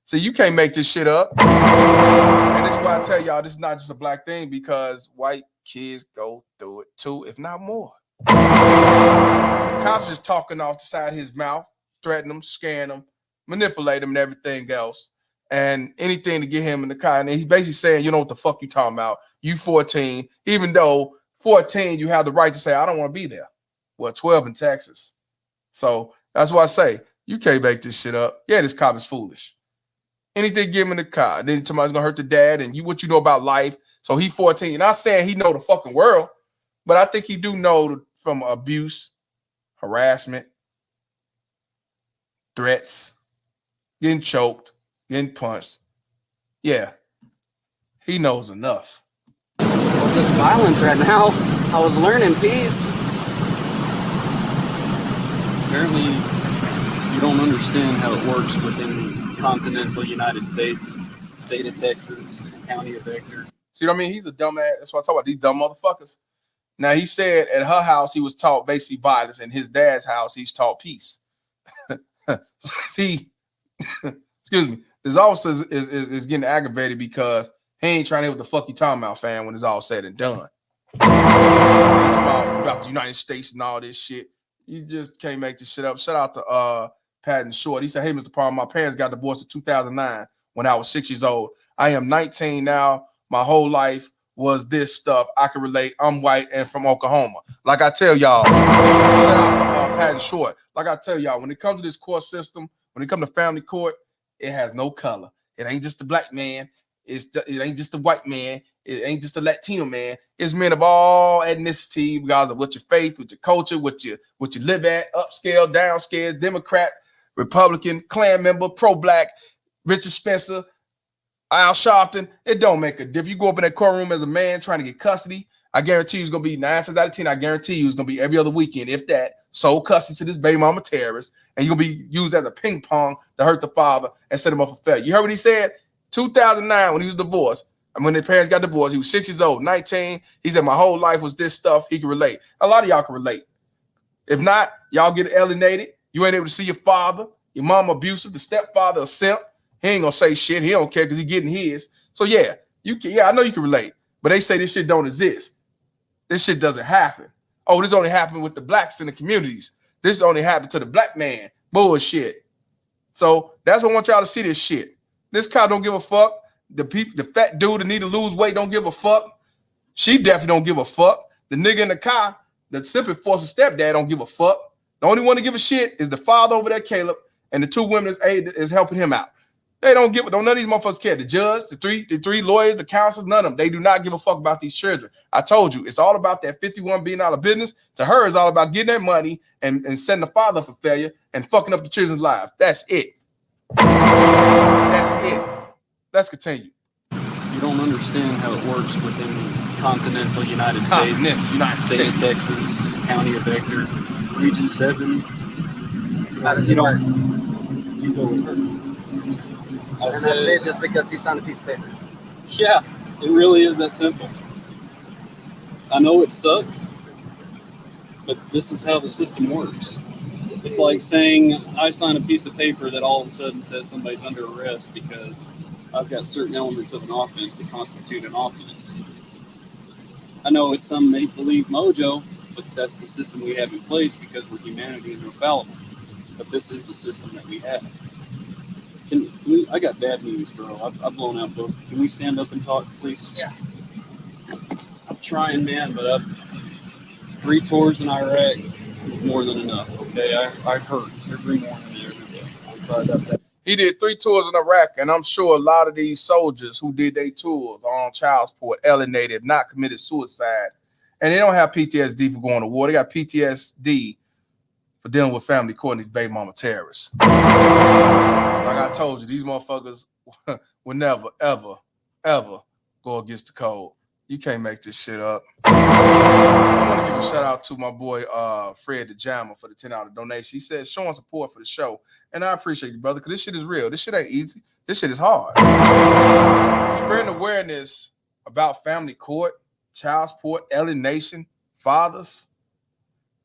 So you can't make this shit up. And that's why I tell y'all, this is not just a black thing, because white kids go through it too, if not more. The cops just talking off the side of his mouth, threaten him, scaring him, manipulate him, and everything else, and anything to get him in the car. And he's basically saying, you know what the fuck you talking about? You 14, even though 14, you have the right to say, I don't want to be there. Well, 12 in Texas. So that's why I say, you can't make this shit up. Yeah, this cop is foolish. Anything, get him in the car. And then somebody's gonna hurt the dad, and what you know about life. So he 14. Not saying he know the fucking world, but I think he do know from abuse, harassment, threats, getting choked, getting punched. Yeah, he knows enough. Well, just violence right now. I was learning peace. Apparently, you don't understand how it works within continental United States. State of Texas, County of Ector. See what I mean? He's a dumbass. That's what I talk about, these dumb motherfuckers. Now, he said at her house, he was taught basically violence. In his dad's house, he's taught peace. See, excuse me. This officer is getting aggravated because he ain't trying to hear what the fuck you talking about, fam, when it's all said and done. He's talking about the United States and all this shit. You just can't make this shit up. Shout out to Patton Short. He said, hey, Mr. Palmer, my parents got divorced in 2009 when I was 6 years old. I am 19 now. My whole life was this stuff. I can relate. I'm white and from Oklahoma. Like I tell y'all, shout out to Patton Short. Like I tell y'all, when it comes to this court system, when it comes to family court, it has no color. It ain't just a black man. It ain't just a white man. It ain't just a Latino man. It's men of all ethnicity, regardless of what your faith, what your culture, what you live at, upscale, downscale, Democrat, Republican, Klan member, pro-black, Richard Spencer, Al Sharpton. It don't make a difference. You go up in that courtroom as a man trying to get custody, I guarantee you it's going to be 9 times out of 10. I guarantee you it's going to be every other weekend, if that, sole custody to this baby mama terrorist, and you're going to be used as a ping pong to hurt the father and set him up for failure. You heard what he said? 2009, when he was divorced, and when his parents got divorced, he was 6 years old, 19. He said, my whole life was this stuff. He can relate. A lot of y'all can relate. If not, y'all get alienated. You ain't able to see your father. Your mom abusive. The stepfather a simp. He ain't going to say shit. He don't care because he getting his. So, yeah, I know you can relate. But they say this shit don't exist. This shit doesn't happen. Oh, this only happened with the blacks in the communities. This only happened to the black man. Bullshit. So that's why I want y'all to see this shit. This cow don't give a fuck. The fat dude that need to lose weight don't give a fuck. She definitely don't give a fuck. The nigga in the car, the simply forced stepdad, don't give a fuck. The only one to give a shit is the father over there, Caleb, and the two women is helping him out. They don't none of these motherfuckers care. The judge, the three lawyers, the counselors, none of them. They do not give a fuck about these children. I told you, it's all about that $51 billion business. To her, it's all about getting that money and setting the father for failure and fucking up the children's lives. That's it. That's it. Let's continue. You don't understand how it works within continental United States. State of Texas, County of Ector, Region 7. How does it work? You go with her. And that's it, just because he signed a piece of paper. Yeah, it really is that simple. I know it sucks, but this is how the system works. It's like saying I sign a piece of paper that all of a sudden says somebody's under arrest because I've got certain elements of an offense that constitute an offense. I know it's some make-believe mojo, but that's the system we have in place because we're humanity and we're fallible. But this is the system that we have. I got bad news, bro. I've blown out both. Can we stand up and talk, please? Yeah. I'm trying, man, but 3 tours in Iraq was more than enough, okay? I hurt every morning and every day. I'm sorry about that. He did 3 tours in Iraq, and I'm sure a lot of these soldiers who did their tours are on child support, alienated, not committed suicide, and they don't have PTSD for going to war. They got PTSD for dealing with family court and these baby mama terrorists. Like I told you, these motherfuckers will never, ever, ever go against the code. You can't make this shit up. I want to give a shout out to my boy Fred the Jammer for the $10 donation. He said showing support for the show, and I appreciate you, brother, because this shit is real. This shit ain't easy. This shit is hard. Spreading awareness about family court, child support, alienation, fathers.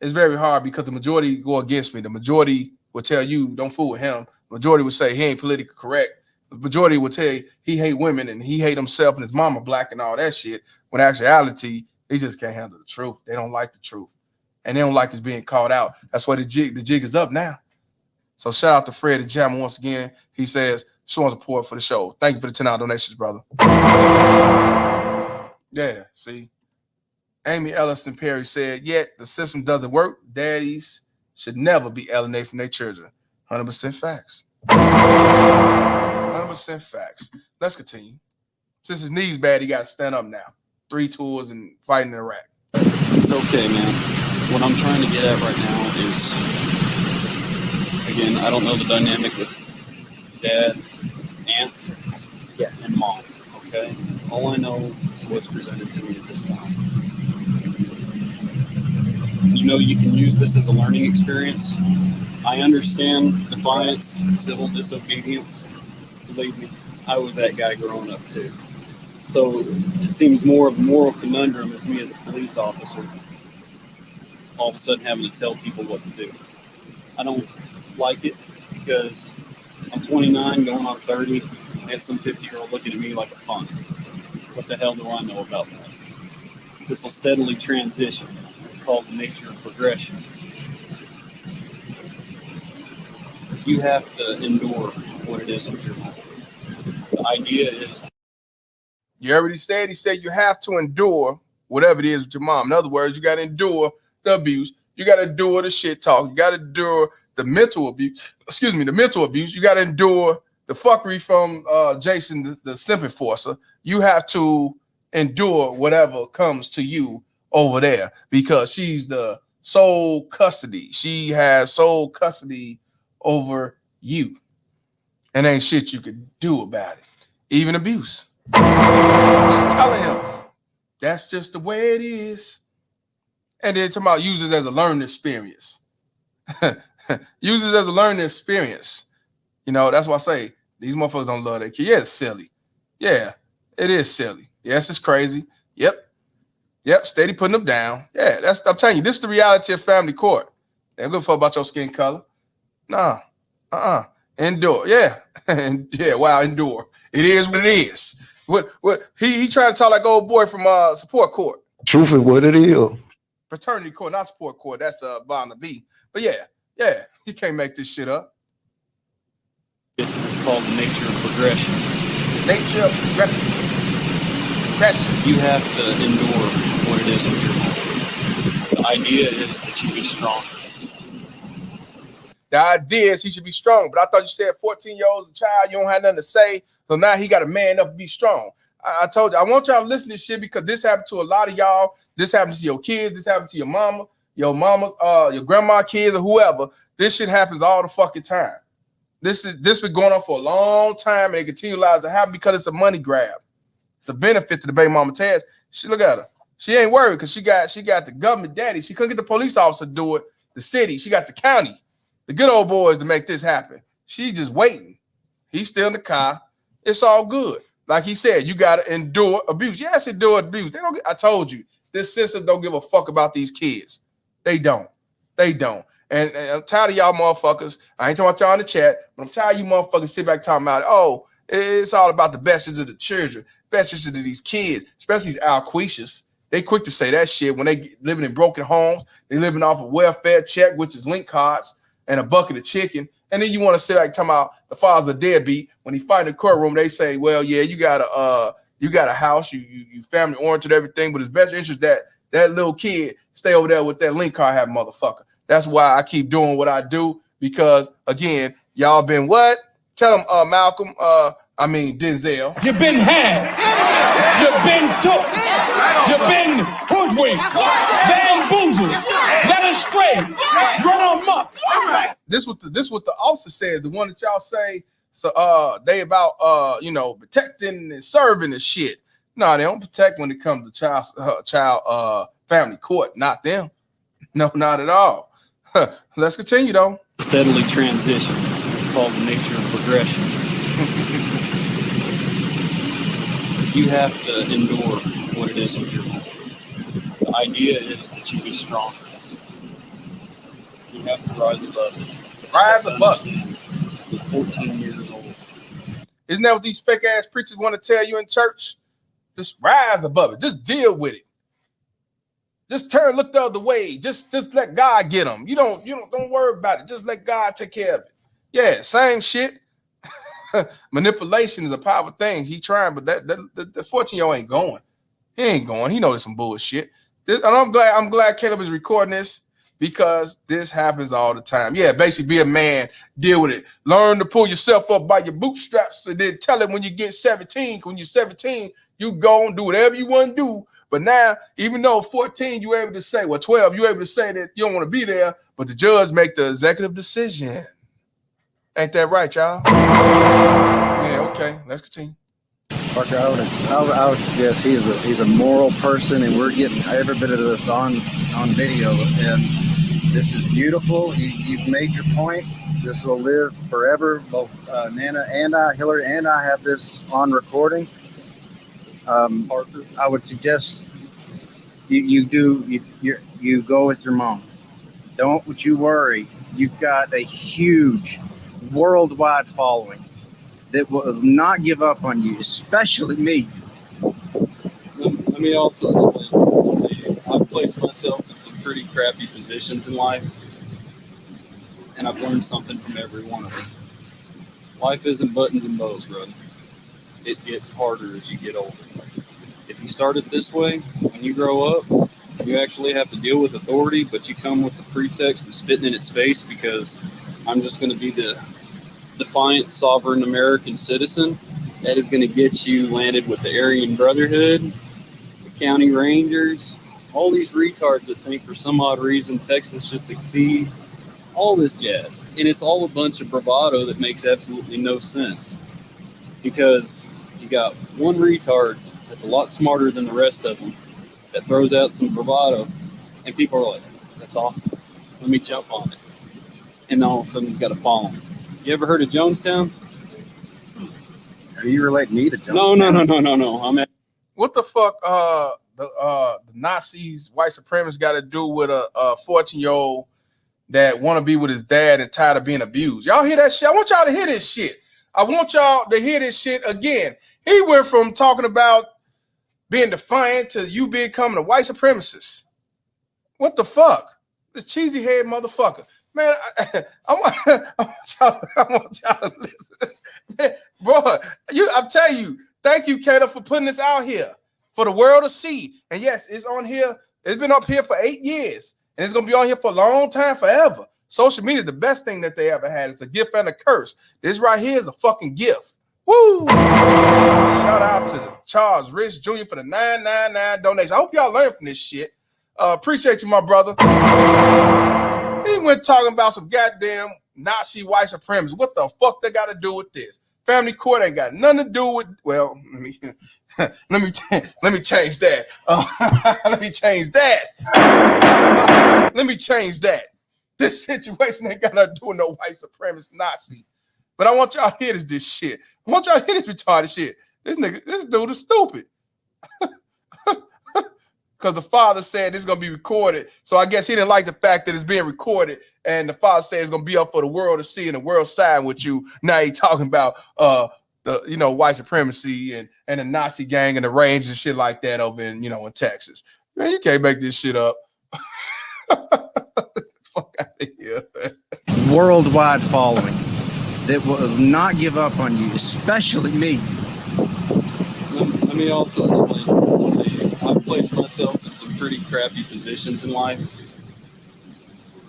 It's very hard because the majority go against me. The majority will tell you don't fool with him. The majority will say he ain't politically correct. The majority will tell you he hate women and he hate himself and his mama black and all that shit. When in actuality, he just can't handle the truth. They don't like the truth. And they don't like us being called out. That's why the jig is up now. So shout out to Fred the Jammer once again. He says, showing support for the show. Thank you for the $10 donations, brother. Yeah, see. Amy Ellison Perry said, yet the system doesn't work. Daddies should never be alienated from their children. 100% facts. 100% facts. Let's continue. Since his knee's bad, he got to stand up now. 3 tours and fighting in Iraq. It's okay, man. What I'm trying to get at right now is, again, I don't know the dynamic with dad, aunt, and mom, okay? All I know is what's presented to me at this time. You know, you can use this as a learning experience. I understand defiance, civil disobedience. Believe me, I was that guy growing up too. So it seems more of a moral conundrum as me as a police officer, all of a sudden having to tell people what to do. I don't like it because I'm 29, going on 30, and some 50-year-old looking at me like a punk. What the hell do I know about that? This will steadily transition. It's called the nature of progression. You have to endure what it is with your mom. The idea is... You already said, he said you have to endure whatever it is with your mom. In other words, you got to endure the abuse. You got to endure the shit talk. You got to endure the mental abuse. Excuse me, the mental abuse. You got to endure the fuckery from Jason, the simp enforcer. You have to endure whatever comes to you over there because she's the sole custody. She has sole custody over you. And ain't shit you could do about it. Even abuse. Just telling him that's just the way it is. And then talking about use it as a learning experience. Use it as a learning experience. You know, that's why I say these motherfuckers don't love their kid. Yeah, it's silly. Yeah, it is silly. Yes, it's crazy. Yep, steady putting them down. Yeah, I'm telling you, this is the reality of family court. They don't give a fuck about your skin color. Nah. Endure. Yeah. And yeah, wow, endure. It is what it is. What he trying to talk like old boy from support court. Truth is what it is. Fraternity court, not support court. That's bound to be. But yeah, you can't make this shit up. It's called the nature of progression. The nature of progression. You have to endure what it is with your mom. The idea is that you be strong. The idea is he should be strong, but I thought you said 14-year-old child, you don't have nothing to say, so now he got to man up to be strong. I told you, I want y'all to listen to this shit because this happened to a lot of y'all. This happened to your kids. This happened to your mama, your mama's, your grandma kids or whoever. This shit happens all the fucking time. This been going on for a long time and it continues to happen because it's a money grab. It's a benefit to the baby mama Taz. She look at her. She ain't worried because she got the government daddy. She couldn't get the police officer to do it. The city. She got the county. The good old boys to make this happen. She just waiting. He's still in the car. It's all good. Like he said, you got to endure abuse. Yes, endure abuse. I told you, this system don't give a fuck about these kids. They don't. And I'm tired of y'all motherfuckers. I ain't talking about y'all in the chat, but I'm tired of you motherfuckers sit back talking about, oh, it's all about the best interest of the children, best interest of these kids, especially these Alquicias. They quick to say that shit when they living in broken homes. They living off a welfare check, which is link cards, and a bucket of chicken. And then you want to say like talking about the father's a deadbeat. When he fight in the courtroom, they say, well, yeah, you got a house, you family oriented everything, but it's best interest that little kid stay over there with that link card have motherfucker. That's why I keep doing what I do, because again, y'all been what? Tell them Malcolm, Denzel. You've been had. You've been took. You've been hoodwinked. Bamboozled. Led astray. Run amok. This what the officer says, the one that y'all say, so they about protecting and serving and shit. No, they don't protect when it comes to child family court. Not them. No, not at all. Let's continue though. Steadily transition. It's called the nature of progression. You have to endure what it is with your mom. The idea is that you be strong. You have to rise above it. Rise above it. You're 14 years old. Isn't that what these fake ass preachers want to tell you in church? Just rise above it. Just deal with it. Just look the other way. Just let God get them. You don't worry about it. Just let God take care of it. Yeah, same shit. Manipulation is a powerful thing. He trying, but the 14-year-old ain't going. He ain't going. He knows some bullshit. And I'm glad Caleb is recording this because this happens all the time. Yeah, basically be a man, deal with it. Learn to pull yourself up by your bootstraps and then tell him when you get 17. When you're 17, you go and do whatever you want to do. But now, even though 14, you're able to say, 12, you're able to say that you don't want to be there, but the judge make the executive decision. Ain't that right, y'all? Yeah, okay, let's continue. Parker, I would suggest he's a moral person, and we're getting every bit of this on video, and this is beautiful. You've made your point. This will live forever. Both Nana and I, Hillary and I, have this on recording. I would suggest you go with your mom. Don't you worry. You've got a huge worldwide following that will not give up on you, especially me. Let me also explain something to you. I've placed myself in some pretty crappy positions in life, and I've learned something from every one of them. Life isn't buttons and bows, brother. It gets harder as you get older. If you start it this way, when you grow up, you actually have to deal with authority, but you come with the pretext of spitting in its face because I'm just going to be the defiant, sovereign American citizen. That is going to get you landed with the Aryan Brotherhood, the county rangers, all these retards that think for some odd reason Texas should succeed, all this jazz. And it's all a bunch of bravado that makes absolutely no sense because you got one retard that's a lot smarter than the rest of them that throws out some bravado, and people are like, that's awesome. Let me jump on it. And then all of a sudden he's got to follow him. You ever heard of Jonestown? Are you relating me to Jonestown? No. I'm at What the fuck the Nazis, white supremacists got to do with a 14-year-old that want to be with his dad and tired of being abused? Y'all hear that shit? I want y'all to hear this shit. I want y'all to hear this shit again. He went from talking about being defiant to you becoming a white supremacist. What the fuck? This cheesy head motherfucker. Man, I want y'all to listen. Man, bro, I'm telling you, thank you, Kato, for putting this out here for the world to see. And yes, it's on here. It's been up here for 8 years. And it's going to be on here for a long time, forever. Social media is the best thing that they ever had. It's a gift and a curse. This right here is a fucking gift. Woo! Shout out to Charles Rich Jr. for the $9.99 donation. I hope y'all learn from this shit. Appreciate you, my brother. He went talking about some goddamn Nazi white supremacists. What the fuck they got to do with this? Family court ain't got nothing to do with. Well, let me change that. Let me change that. Let me change that. This situation ain't got nothing to do with no white supremacist Nazi. But I want y'all to hear this shit. I want y'all to hear this retarded shit. This dude is stupid. Because the father said it's going to be recorded. So I guess he didn't like the fact that it's being recorded. And the father said it's going to be up for the world to see and the world siding with you. Now he talking about the white supremacy and the Nazi gang and the range and shit like that over in in Texas. Man, you can't make this shit up. Fuck out of here. Worldwide following that will not give up on you, especially me. Let me also explain something to you. I've placed myself in some pretty crappy positions in life,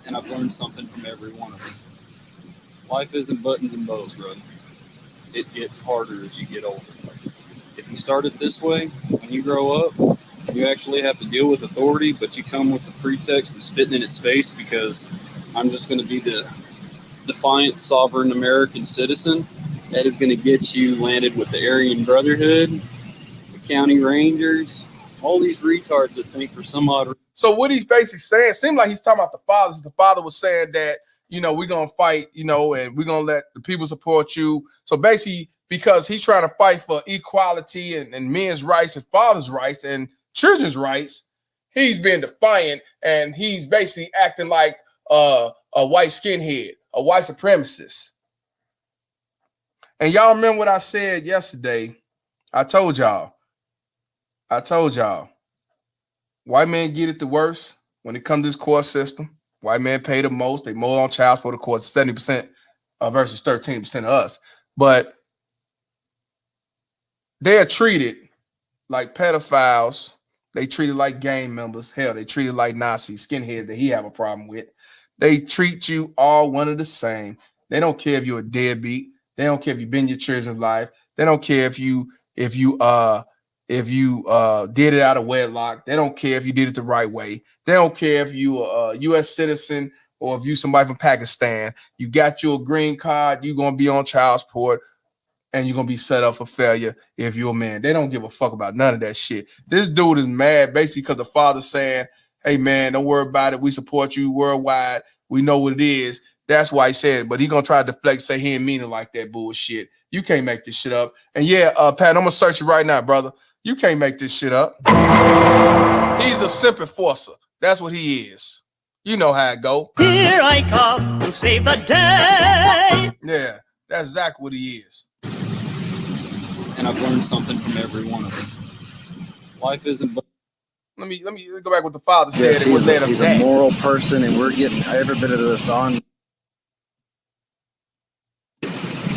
and I've learned something from every one of them. Life isn't buttons and bows, brother. It gets harder as you get older. If you start it this way, when you grow up, you actually have to deal with authority, but you come with the pretext of spitting in its face because I'm just going to be the defiant, sovereign American citizen. That is going to get you landed with the Aryan Brotherhood, the county rangers, all these retards that think for some odd reason. So what he's basically saying, seemed like he's talking about the fathers. The father was saying that, we're going to fight, and we're going to let the people support you. So basically, because he's trying to fight for equality and men's rights and fathers' rights and children's rights, he's being defiant and he's basically acting like a white skinhead, a white supremacist. And y'all remember what I said yesterday? I told y'all, white men get it the worst when it comes to this court system. White men pay the most. They more on child support, of course, 70% versus 13% of us. But they are treated like pedophiles. They treated like gang members. Hell, they treated like Nazis, skinheads that he have a problem with. They treat you all one of the same. They don't care if you're a deadbeat. They don't care if you've been your children's life. They don't care if you did it out of wedlock. They don't care if you did it the right way. They don't care if you are a U.S. citizen or if you somebody from Pakistan. You got your green card, you're going to be on child support, and you're going to be set up for failure if you're a man. They don't give a fuck about none of that shit. This dude is mad basically because the father's saying, hey, man, don't worry about it. We support you worldwide. We know what it is. That's why he said it. But he gonna try to deflect, say he ain't mean it like that bullshit. You can't make this shit up. And yeah, Pat, I'm gonna search you right now, brother. You can't make this shit up. He's a simp enforcer. That's what he is. You know how it go. Here I come to save the day. Yeah, that's exactly what he is. And I've learned something from every one of them. Life isn't but Let me go back what the father said. It was led him he's that. a moral person, and we're getting every bit of this on.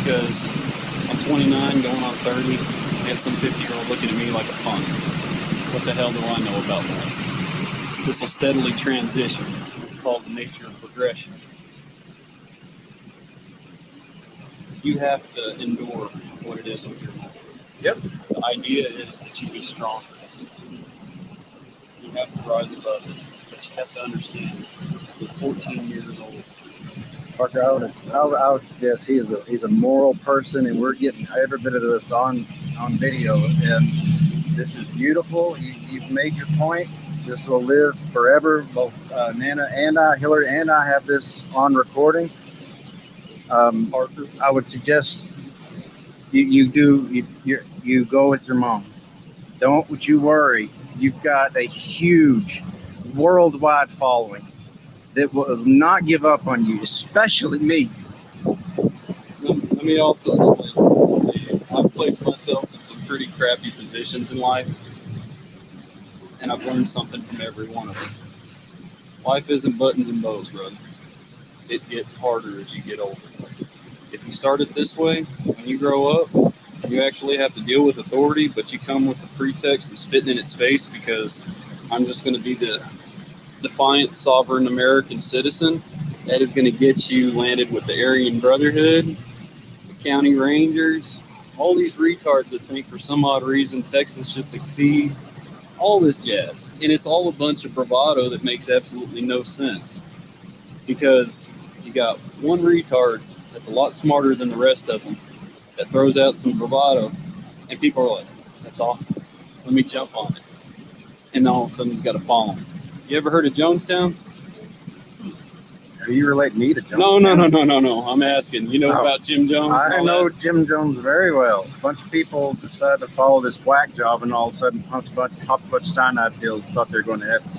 because I'm 29 going on 30 and some 50-year-old looking at me like a punk. What the hell do I know about life? This will steadily transition. It's called the nature of progression. You have to endure what it is with your life. Yep. The idea is that you be strong. You have to rise above it, but you have to understand you're 14 years old. Parker, I would suggest he's a moral person, and we're getting every bit of this on video. And this is beautiful. You've made your point. This will live forever. Both Nana and I, Hillary and I, have this on recording. Parker, I would suggest you go with your mom. Don't you worry. You've got a huge worldwide following that will not give up on you, especially me. let me also explain something to you. I've placed myself in some pretty crappy positions in life, and I've learned something from every one of them. Life isn't buttons and bows, brother. It gets harder as you get older. If you start it this way, when you grow up, you actually have to deal with authority, but you come with the pretext of spitting in its face because I'm just going to be the defiant, sovereign American citizen. That is going to get you landed with the Aryan Brotherhood, the county rangers, all these retards that think for some odd reason Texas should succeed, all this jazz. And it's all a bunch of bravado that makes absolutely no sense because you got one retard that's a lot smarter than the rest of them that throws out some bravado, and people are like, that's awesome. Let me jump on it. And then all of a sudden he's got to follow him. You ever heard of Jonestown? Do you relate me to Jones? No. I'm asking. You know about Jim Jones? I know Jim Jones very well. A bunch of people decided to follow this whack job, and all of a sudden popped a bunch of cyanide pills, thought they were going to heaven.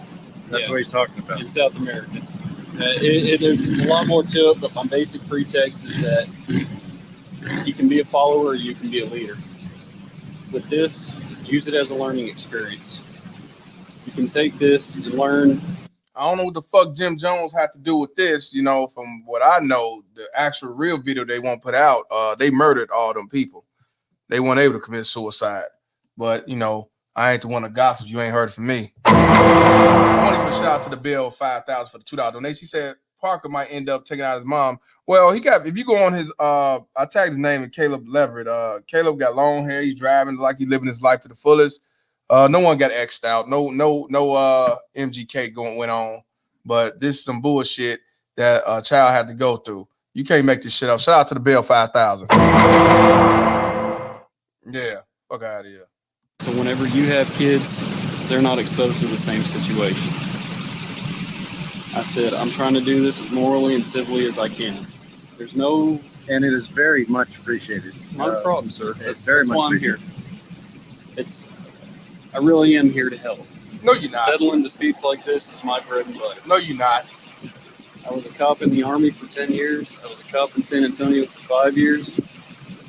That's what he's talking about. In South America. There's a lot more to it, but my basic pretext is that you can be a follower or you can be a leader. With this, use it as a learning experience. You can take this and learn. I don't know what the fuck Jim Jones had to do with this. You know, from what I know, the actual real video they won't put out, they murdered all them people. They weren't able to commit suicide. But, you know, I ain't the one to gossip. You ain't heard it from me. I want to give a shout out to the Bill 5,000 for the $2 donation. He said Parker might end up taking out his mom. Well, he got, if you go on his, I tagged his name in Caleb Leverett. Caleb got long hair. He's driving like he's living his life to the fullest. No one got X'd out. No MGK went on. But this is some bullshit that a child had to go through. You can't make this shit up. Shout out to the Bill 5,000. Yeah, fuck out of here. So whenever you have kids, they're not exposed to the same situation. I said, I'm trying to do this as morally and civilly as I can. There's no... And it is very much appreciated. Not a problem, sir. It's very much why I'm here. I really am here to help. No, you're not. Settling disputes like this is my bread and butter. No, you're not. I was a cop in the Army for 10 years. I was a cop in San Antonio for 5 years.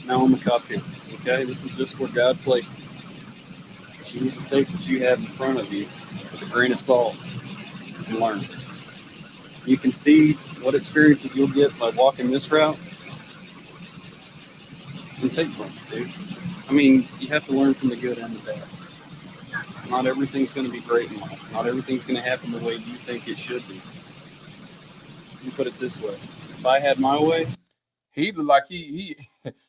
Now I'm a cop here. Okay? This is just where God placed me. But you need to take what you have in front of you with a grain of salt and learn. You can see what experiences you'll get by walking this route and take from it, dude. I mean, you have to learn from the good and the bad. Not everything's going to be great in life. Not everything's going to happen the way you think it should be. You put it this way. If I had my way... He look like he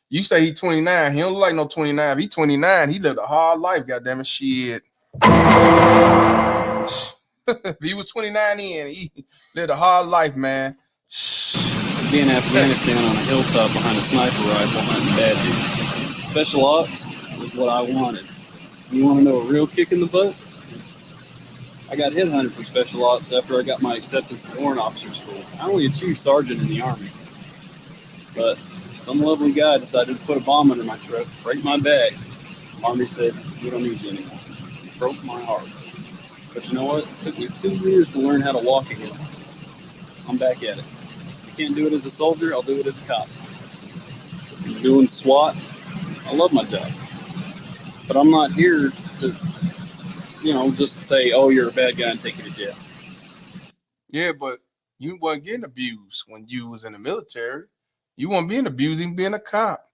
you say he 29. He don't look like no 29. If he 29, he lived a hard life, goddammit. Shit. If he was 29 in, he lived a hard life, man. Be in Afghanistan on a hilltop behind a sniper rifle hunting bad dudes. Special ops was what I wanted. You want to know a real kick in the butt? I got headhunted for special ops after I got my acceptance to warrant officer school. I only achieved sergeant in the Army. But some lovely guy decided to put a bomb under my truck, break my back. Army said, we don't need you anymore. It broke my heart. But you know what? It took me 2 years to learn how to walk again. I'm back at it. If I can't do it as a soldier, I'll do it as a cop. I'm doing SWAT. I love my job. But I'm not here to, just say, oh, you're a bad guy and take you to jail. Yeah, but you weren't getting abused when you was in the military. You weren't being abused even being a cop.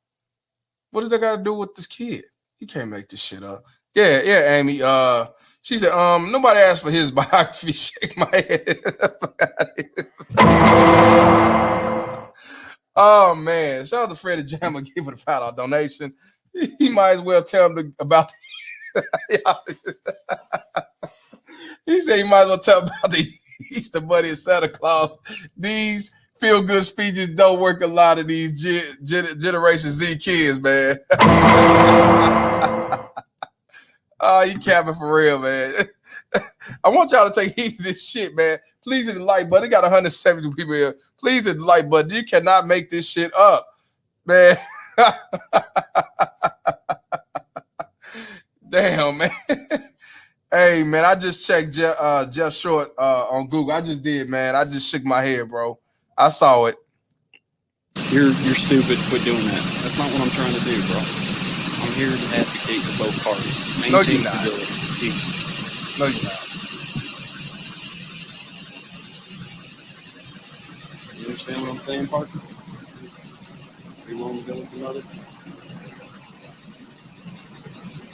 What does that got to do with this kid? You can't make this shit up. Yeah, Amy. She said, nobody asked for his biography. Shake my head. Oh man. Shout out to Freddie Jammer, give it a $5 donation. He might as well tell him about he said he might as well tell about the Easter Bunny and Santa Claus. These feel-good speeches don't work a lot of these Generation Z kids, man. Oh, you capping for real, man. I want y'all to take heed of this shit, man. Please hit the like button. It got 170 people here. Please hit the like button. You cannot make this shit up, man. Damn, man. Hey, man, I just checked Jeff Short on Google. I just did, man. I just shook my head, bro. I saw it. You're stupid. Quit doing that. That's not what I'm trying to do, bro. I'm here to advocate for both parties. Maintain civility. Peace. No, you're not. You understand what I'm saying, Parker? Are you willing to go with another?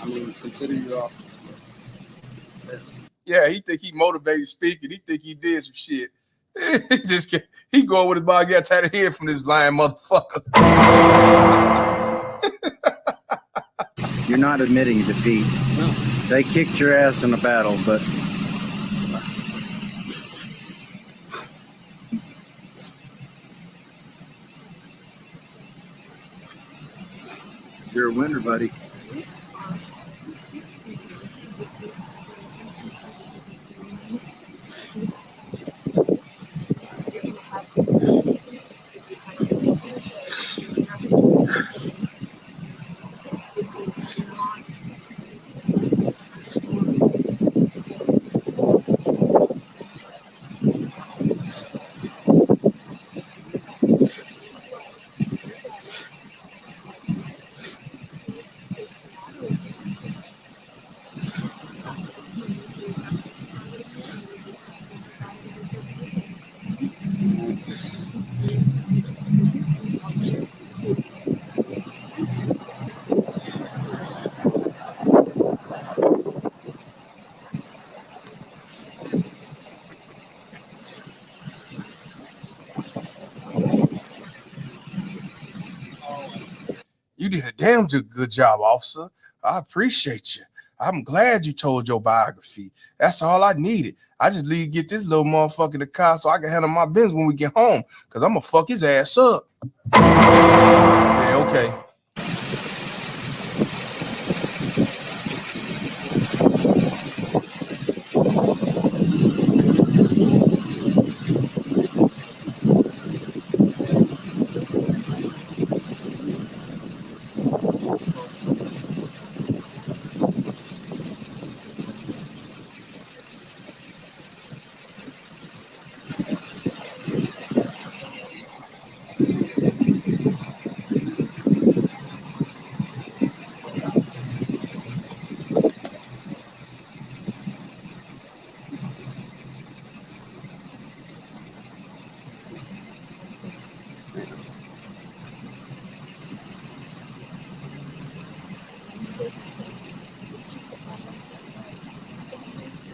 I mean, consider your options. Yeah, he think he motivated speaking. He think he did some shit. He just can't. He going with his body, got tired of hearing from this lying motherfucker. You're not admitting defeat. No. They kicked your ass in the battle, but you're a winner, buddy. You did a damn good job, officer. I appreciate you. I'm glad you told your biography. That's all I needed. I just need to get this little motherfucker in the car so I can handle my business when we get home, because I'm going to fuck his ass up. Yeah, okay.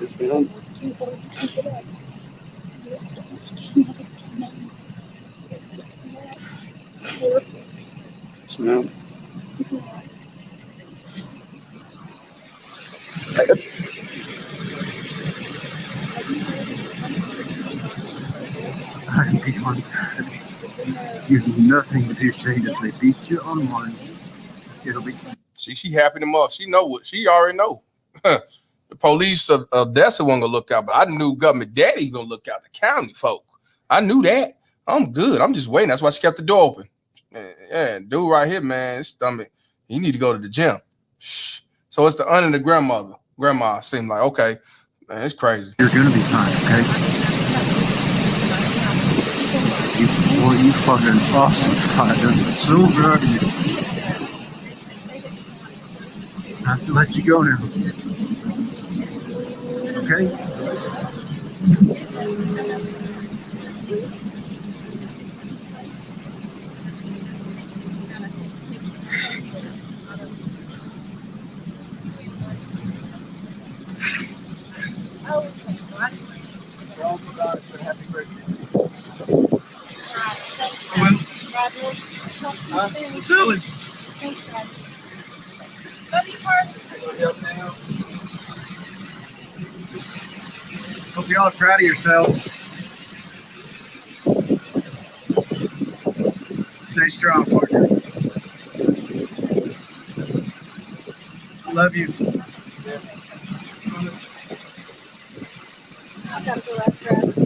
Yes, ma'am. Yes, ma'am. You've nothing to say that they beat you on one. It'll be. She happy to mother. She know what she already know. The police of Odessa wasn't gonna look out, but I knew government daddy gonna look out. The county folk, I knew that. I'm good. I'm just waiting. That's why she kept the door open. Yeah, dude right here, man, his stomach. You need to go to the gym. Shh. So it's the aunt and the grandmother. Grandma seemed like, okay, man, it's crazy. You're gonna be fine, okay? You fucking awesome. That's so good of you. I have to let you go now. Okay? Happy birthday. Silly. Thanks, Dad. Love you, Mark. Hope y'all are proud of yourselves. Stay strong, partner. Love you. I've got to go after us.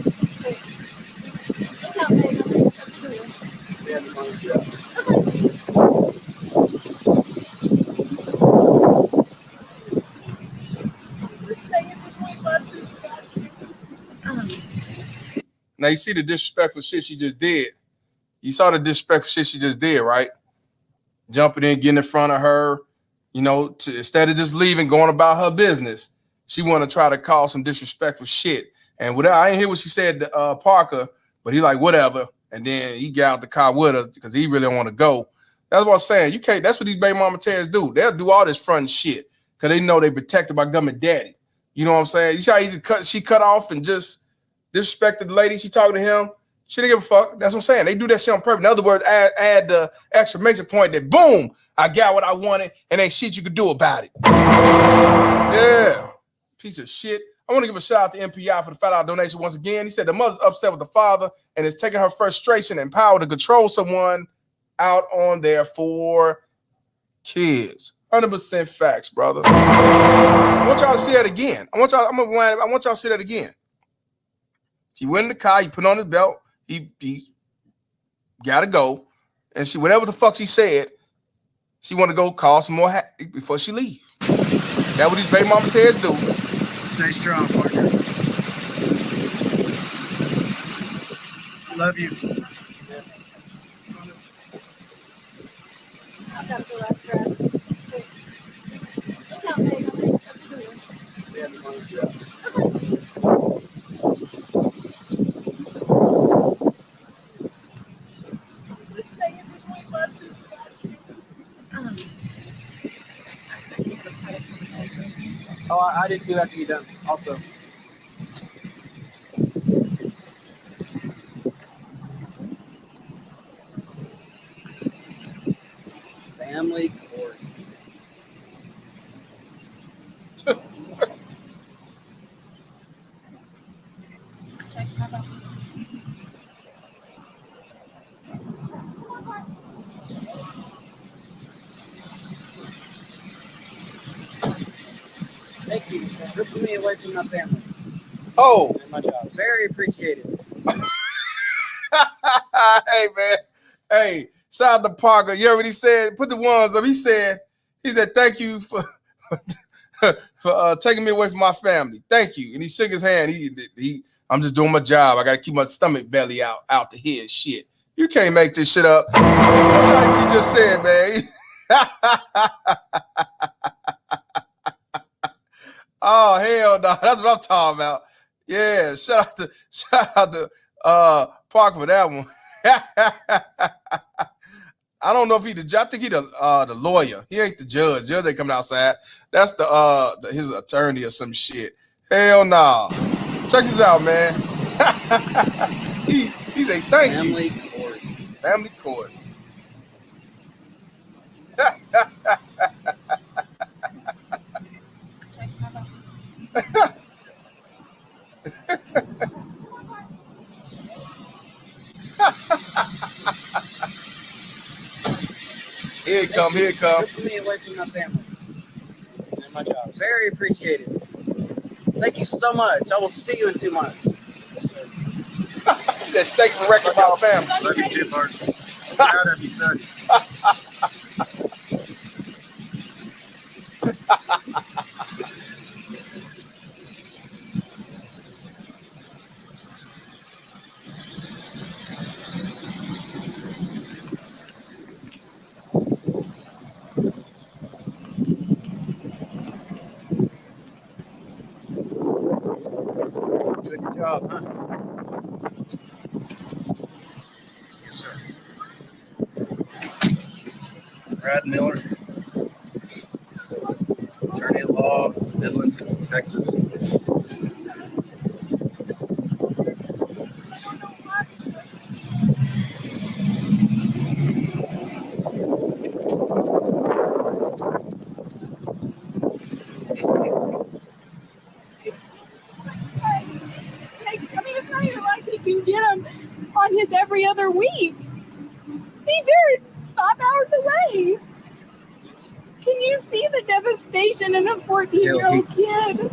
Look out, babe. I'm going to talk to you. Now you see the disrespectful shit she just did. You saw the disrespectful shit she just did, right? Jumping in, getting in front of her, you know, instead of just leaving, going about her business, she want to try to call some disrespectful shit. And without, I didn't hear what she said to Parker, but he like, whatever. And then he got out the car with her because he really don't want to go. That's what I'm saying. You can't, that's what these baby mama tears do. They'll do all this front shit because they know they protected by government daddy. You know what I'm saying? You see how she cut off and just disrespected the lady. She talking to him. She didn't give a fuck. That's what I'm saying. They do that shit on purpose. In other words, add the exclamation point that boom, I got what I wanted and ain't shit you could do about it. Yeah. Piece of shit. I want to give a shout out to MPI for the $5 donation once again. He said the mother's upset with the father and is taking her frustration and power to control someone out on their 4 kids. 100% facts, brother. I want y'all to see that again. I want y'all to see that again. He went in the car, he put on his belt, he gotta go. And she, whatever the fuck she said, she want to go call some more before she leave. That's what these baby mama tears do. Stay strong, partner. Love you. I've got to go after us. Look out, babe. I'm going to talk to you. Oh, I did too after you done. Also. Family court. Thank you for ripping me away from my family. Oh. And my job. Very appreciated. Hey, man. Hey, shout out to Parker. You heard what he said? Put the ones up. He said, thank you for taking me away from my family. Thank you. And he shook his hand. I'm just doing my job. I got to keep my stomach belly out to hear shit. You can't make this shit up. I'll tell you what he just said, man. Oh, hell no. That's what I'm talking about. Yeah, shout out to Parker for that one. I don't know if he the judge. I think he the lawyer. He ain't the judge. Judge ain't coming outside. That's his attorney or some shit. Hell no. Check this out, man. He's a thank Family you. court. Family court. Here it come. Ripping me away from my family and my job. Very appreciated. Thank you so much. I will see you in 2 months. Thank you for wrecking my family. Love you too, Bart. Proud of you, son. Good job, huh? Yes, sir. Brad Miller, attorney at law, Midland, Texas. I mean, it's not even like he can get him on his every other week. They're 5 hours away. Can you see the devastation in a 14-year-old kid?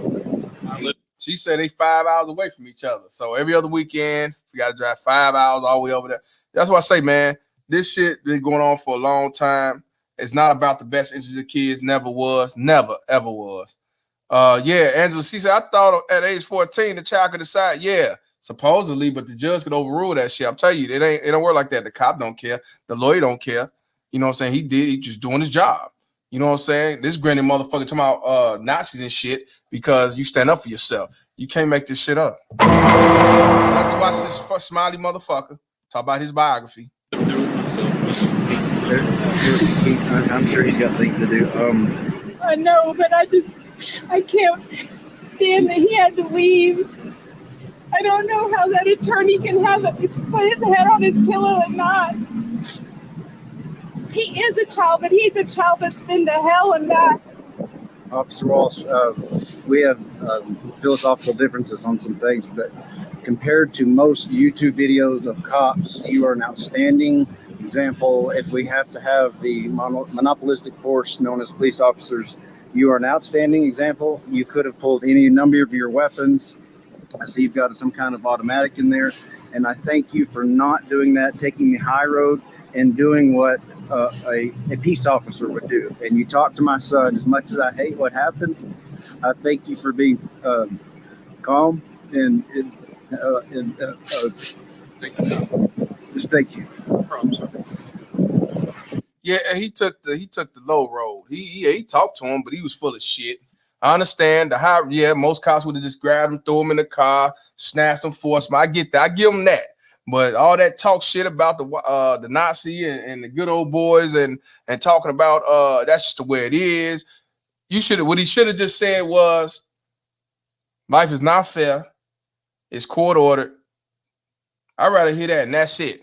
She said they 5 hours away from each other. So every other weekend, you got to drive 5 hours all the way over there. That's why I say, man, this shit been going on for a long time. It's not about the best interest of kids. Never was. Never, ever was. Yeah, Angela, she said, I thought at age 14, the child could decide. Yeah, supposedly, but the judge could overrule that shit. I'm telling you, it don't work like that. The cop don't care. The lawyer don't care. You know what I'm saying? He's just doing his job. You know what I'm saying? This granny motherfucker talking about Nazis and shit because you stand up for yourself. You can't make this shit up. Let's watch this smiley motherfucker talk about his biography. I'm sure he's got things to do. I know, but I can't stand that he had to leave. I don't know how that attorney can have put his head on his pillow and not. He is a child, but he's a child that's been to hell and back. Officer Walsh, we have philosophical differences on some things, but compared to most YouTube videos of cops, you are an outstanding example. If we have to have the monopolistic force known as police officers, you are an outstanding example. You could have pulled any number of your weapons. I see you've got some kind of automatic in there, and I thank you for not doing that, taking the high road and doing what a peace officer would do. And you talk to my son. As much as I hate what happened, I thank you for being calm and just thank you. No problem, sir. Yeah, he took the low road. He talked to him, but he was full of shit. I understand most cops would have just grabbed him, threw him in the car, snatched him, forced him. I get that. I give him that. But all that talk shit about the Nazi and the good old boys and talking about that's just the way it is. What he should have just said was, life is not fair. It's court ordered. I'd rather hear that, and that's it.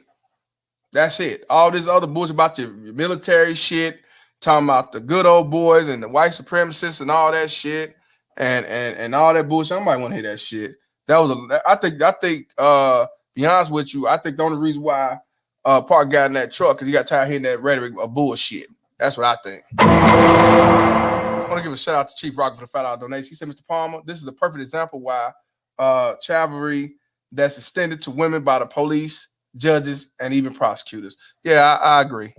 That's it. All this other bullshit about your military shit, talking about the good old boys and the white supremacists and all that shit, and all that bullshit. I might want to hear that shit. I think be honest with you, I think the only reason why Park got in that truck because he got tired of hearing that rhetoric of bullshit. That's what I think. I want to give a shout out to Chief Rocker for the $5 donation. He said, Mr. Palmer, this is a perfect example why chivalry that's extended to women by the police, judges, and even prosecutors. Yeah, I agree.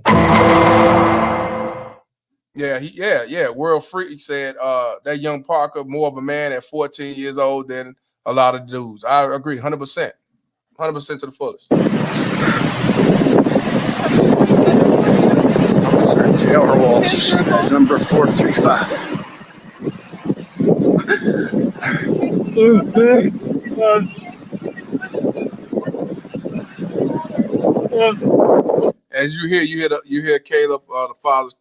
Yeah. World Freak said that young Parker more of a man at 14 years old than a lot of dudes. I agree, 100%. 100% to the fullest. Officer Taylor Walsh, number 435. As you hear Caleb, the father's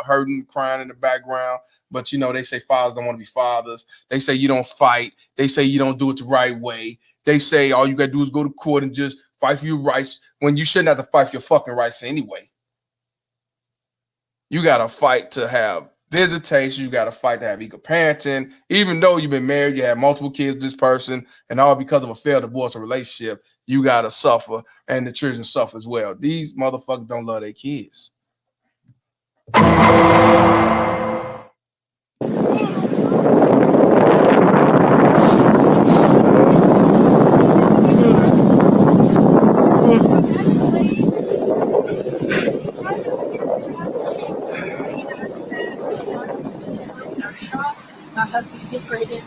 hurting, crying in the background. But they say fathers don't want to be fathers. They say you don't fight. They say you don't do it the right way. They say all you gotta do is go to court and just fight for your rights when you shouldn't have to fight for your fucking rights anyway. You gotta fight to have visitation. You gotta fight to have equal parenting. Even though you've been married, you have multiple kids with this person, and all because of a failed divorce or relationship, you gotta suffer, and the children suffer as well. These motherfuckers don't love their kids.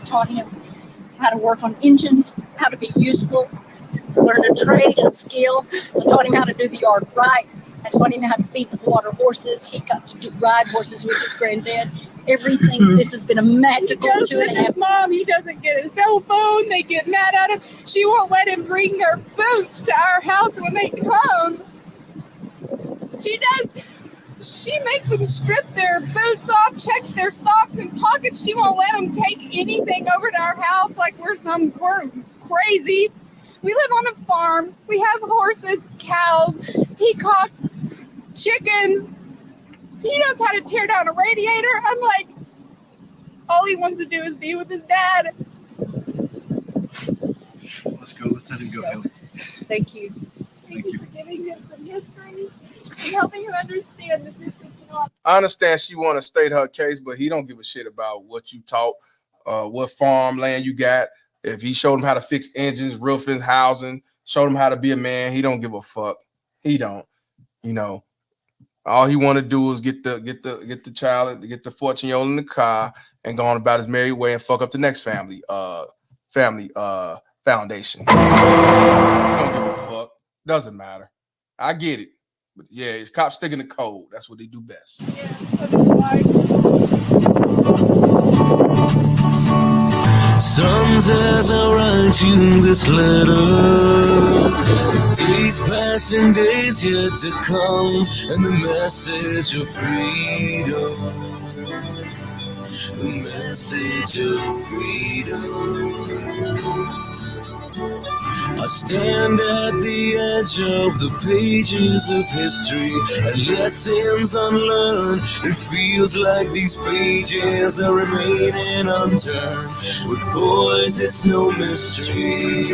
taught him how to work on engines, how to be useful, learn a trade, a skill. I taught him how to do the yard right. I taught him how to feed and water horses. He got to ride horses with his granddad. Everything. This has been a magical 2.5 Mom, he doesn't get a cell phone. They get mad at him. She won't let him bring their boots to our house when they come. She does. She makes them strip their boots off, checks their socks and pockets. She won't let them take anything over to our house like we're crazy. We live on a farm. We have horses, cows, peacocks, chickens. He knows how to tear down a radiator. I'm like, all he wants to do is be with his dad. Let's go. Let's let him go. Ellie. Thank you. Thank you for giving him some history and helping him understand that this is not. I understand she want to state her case, but he don't give a shit about what you taught, what farmland you got. If he showed him how to fix engines, roofing, housing, showed him how to be a man, he don't give a fuck. He don't. You know, all he want to do is get the child, get the 14-year-old in the car and go on about his merry way and fuck up the next family foundation. He don't give a fuck. Doesn't matter. I get it. But yeah, it's cops sticking the code. That's what they do best. Yeah, so that's why. Sons, as I write you this letter, the days pass and days yet to come, and the message of freedom, the message of freedom. I stand at the edge of the pages of history and lessons unlearned. It feels like these pages are remaining unturned, but boys, it's no mystery.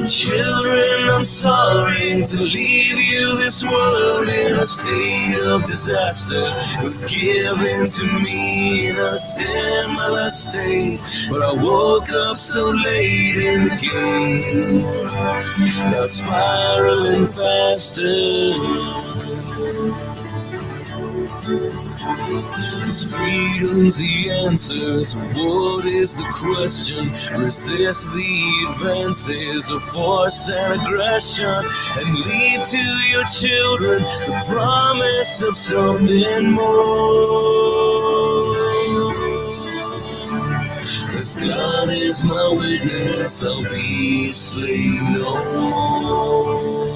Children, I'm sorry to leave you this world in a state of disaster. It was given to me in a similar state, but I woke up so late in the game, now spiraling faster. 'Cause freedom's the answer, so what is the question? Resist the advances of force and aggression, and leave to your children the promise of something more. 'Cause God is my witness, I'll be a slave no more.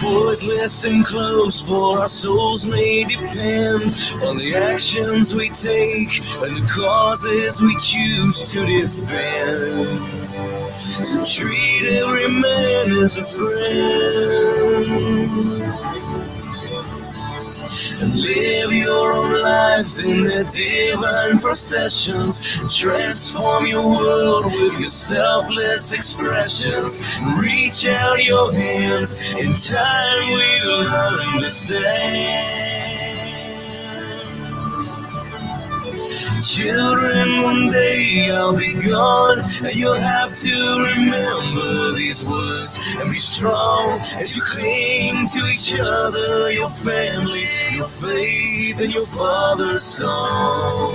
Boys, listen close, for our souls may depend on the actions we take and the causes we choose to defend. So treat every man as a friend, and live your own lives in their divine processions. Transform your world with your selfless expressions. Reach out your hands, in time we'll understand. Children, one day I'll be gone, and you'll have to remember these words and be strong as you cling to each other, your family, your faith, and your father's song.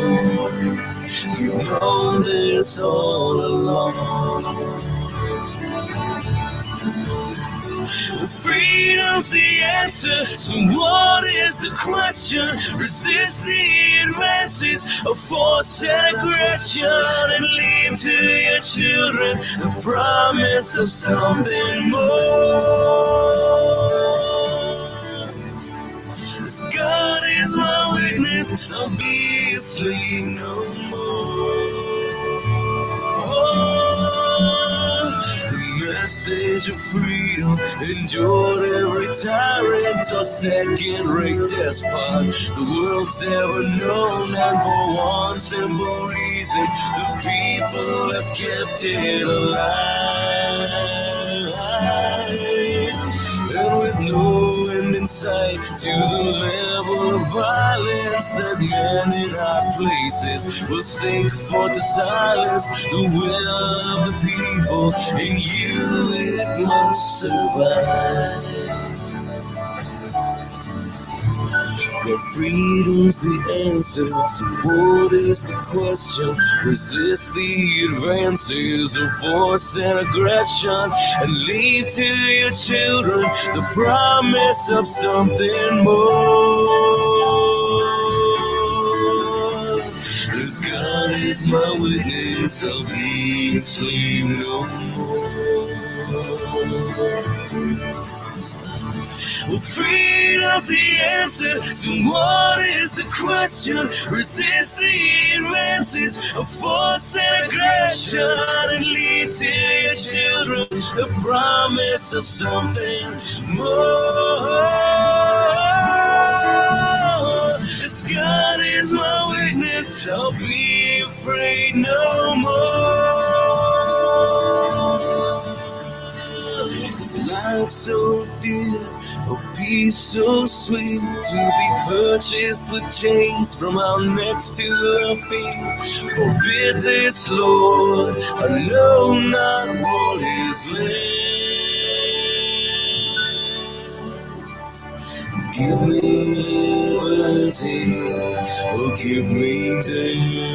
You've known this all along. Freedom's the answer, so what is the question? Resist the advances of force and aggression, and leave to your children the promise of something more. As God is my witness, I'll be a slave no more. Message of freedom endured every tyrant or second-rate despot the world's ever known, and for one simple reason, the people have kept it alive. And with no end in sight to the level of violence that men in high places will sink for to silence the will of the people. In you it must survive. But freedom's the answer, so what is the question? Resist the advances of force and aggression, and leave to your children the promise of something more. As God is my witness, I'll be a slave no more. Well, freedom's the answer, so what is the question? Resist the advances of force and aggression, and leave to your children the promise of something more. As God is my witness, I'll be afraid no more. Cause life's so dear, a peace so sweet, to be purchased with chains from our necks to our feet. Forbid this, Lord, I know not what is left. Give me liberty, or give me death.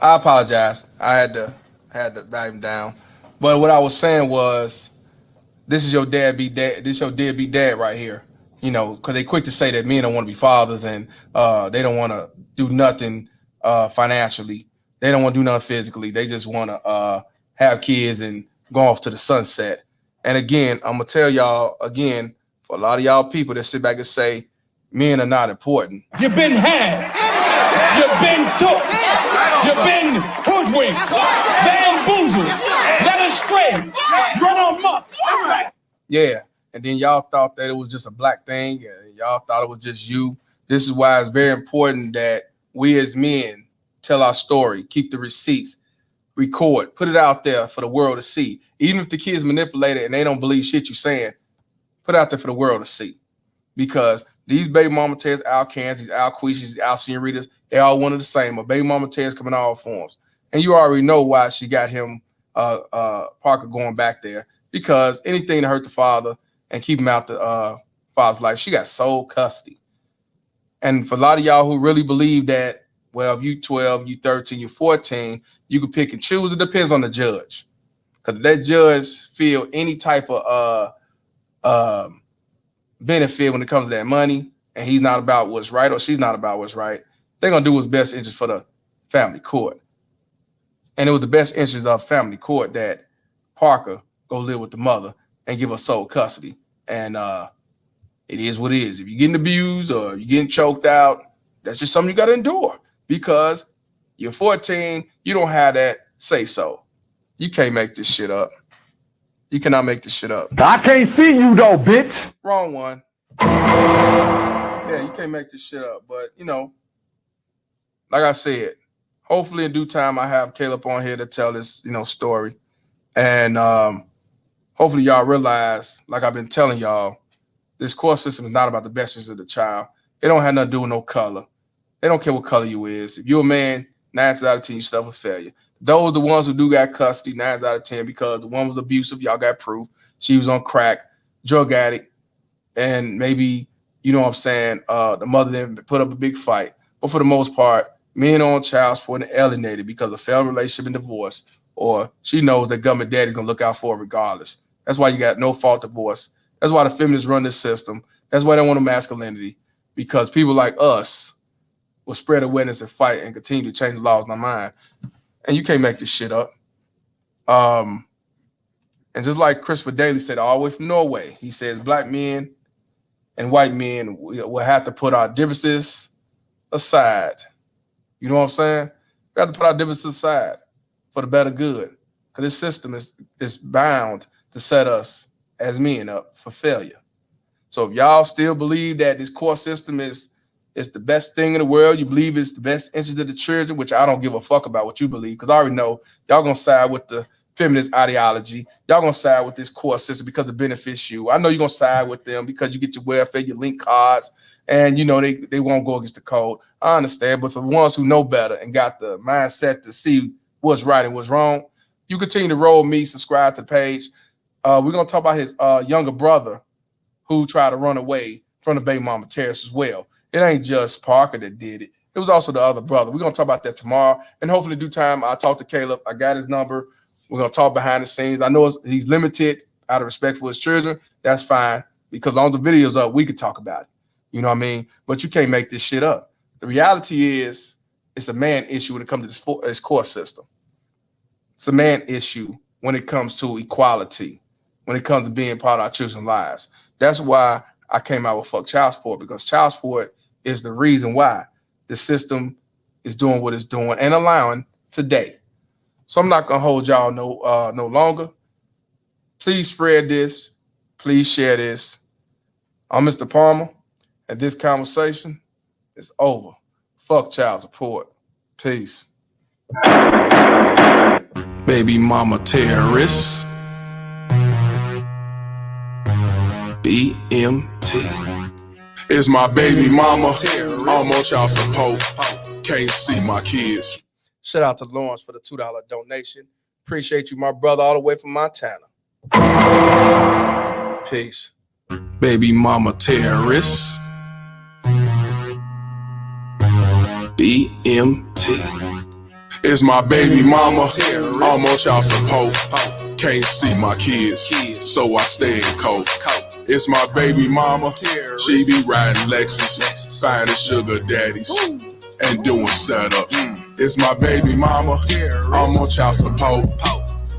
I apologize. I had to back him down. But what I was saying was, this is your deadbeat dad. This is your deadbeat dad right here. You know, because they quick to say that men don't want to be fathers, and they don't want to do nothing financially. They don't want to do nothing physically. They just want to have kids and go off to the sunset. And again, I'm gonna tell y'all again, for a lot of y'all people that sit back and say men are not important. You've been had. You've been took. You've been hoodwinked, bamboozled, led astray, run amok. Yeah, and then y'all thought that it was just a black thing, and y'all thought it was just you. This is why it's very important that we as men tell our story, keep the receipts, record, put it out there for the world to see. Even if the kids manipulate it and they don't believe shit you're saying, put it out there for the world to see. Because these baby mama tears, Al Cans, these Al Quishas, these Al Senoritas, they all one of the same. A baby mama tears come in all forms. And you already know why she got him, Parker, going back there. Because anything to hurt the father and keep him out the father's life, she got sole custody. And for a lot of y'all who really believe that, well, if you 12, you 13, you 14, you can pick and choose. It depends on the judge. Because if that judge feel any type of benefit when it comes to that money, and he's not about what's right or she's not about what's right, they're going to do what's best interest for the family court. And it was the best interest of family court that Parker go live with the mother and give her sole custody. And it is what it is. If you're getting abused or you're getting choked out, that's just something you got to endure, because you're 14, you don't have that say so. You can't make this shit up. You cannot make this shit up. I can't see you though, bitch. Wrong one. Yeah, you can't make this shit up. But, you know, like I said, hopefully in due time I have Caleb on here to tell this, story. And hopefully y'all realize, like I've been telling y'all, this court system is not about the best interest of the child. It don't have nothing to do with no color. They don't care what color you is. If you're a man, 9 out of 10, you suffer failure. Those the ones who do got custody, 9 out of 10, because the one was abusive, y'all got proof. She was on crack, drug addict, and maybe, you know what I'm saying, the mother didn't put up a big fight. But for the most part, men on child support and alienated because of failed relationship and divorce, or she knows that government daddy's gonna look out for her regardless. That's why you got no fault divorce. That's why the feminists run this system. That's why they want a masculinity, because people like us will spread awareness and fight and continue to change the laws in our mind. And you can't make this shit up. And just like Christopher Daly said, all the way from Norway, he says black men and white men will have to put our differences aside. You know what I'm saying? We have to put our differences aside for the better good. Because this system is bound to set us as men up for failure. So if y'all still believe that this court system is the best thing in the world, you believe it's the best interest of the children, which I don't give a fuck about what you believe, because I already know y'all gonna side with the feminist ideology. Y'all gonna side with this court system because it benefits you. I know you're gonna side with them because you get your welfare, your link cards, and you know they won't go against the code. I understand, but for the ones who know better and got the mindset to see what's right and what's wrong, you continue to roll me, subscribe to the page. We're gonna talk about his younger brother who tried to run away from the baby mama terrorists as well. It ain't just Parker that did it. It was also the other brother. We're gonna talk about that tomorrow, and hopefully in due time I'll talk to Caleb. I got his number. We're gonna talk behind the scenes. I know he's limited out of respect for his children. That's fine, because as long as the video's up, we could talk about it. You know what I mean? But you can't make this shit up. The reality is, it's a man issue when it comes to this court system. It's a man issue when it comes to equality, when it comes to being part of our children's lives. That's why I came out with fuck child support, because child support is the reason why the system is doing what it's doing and allowing today. So I'm not gonna hold y'all no longer. Please spread this. Please share this. I'm Mr. Palmer, and this conversation is over. Fuck child support. Peace. Baby mama terrorist. BMT. It's my baby mama. I'm on child support. Can't see my kids. Shout out to Lawrence for the $2 donation. Appreciate you, my brother, all the way from Montana. Peace. Baby mama terrorist. BMT. It's my baby mama. I'm on child support. Can't see my kids, so I stay in cold. It's my baby mama. She be riding Lexus, finding sugar daddies, and doing setups. It's my baby mama. I'm on child support.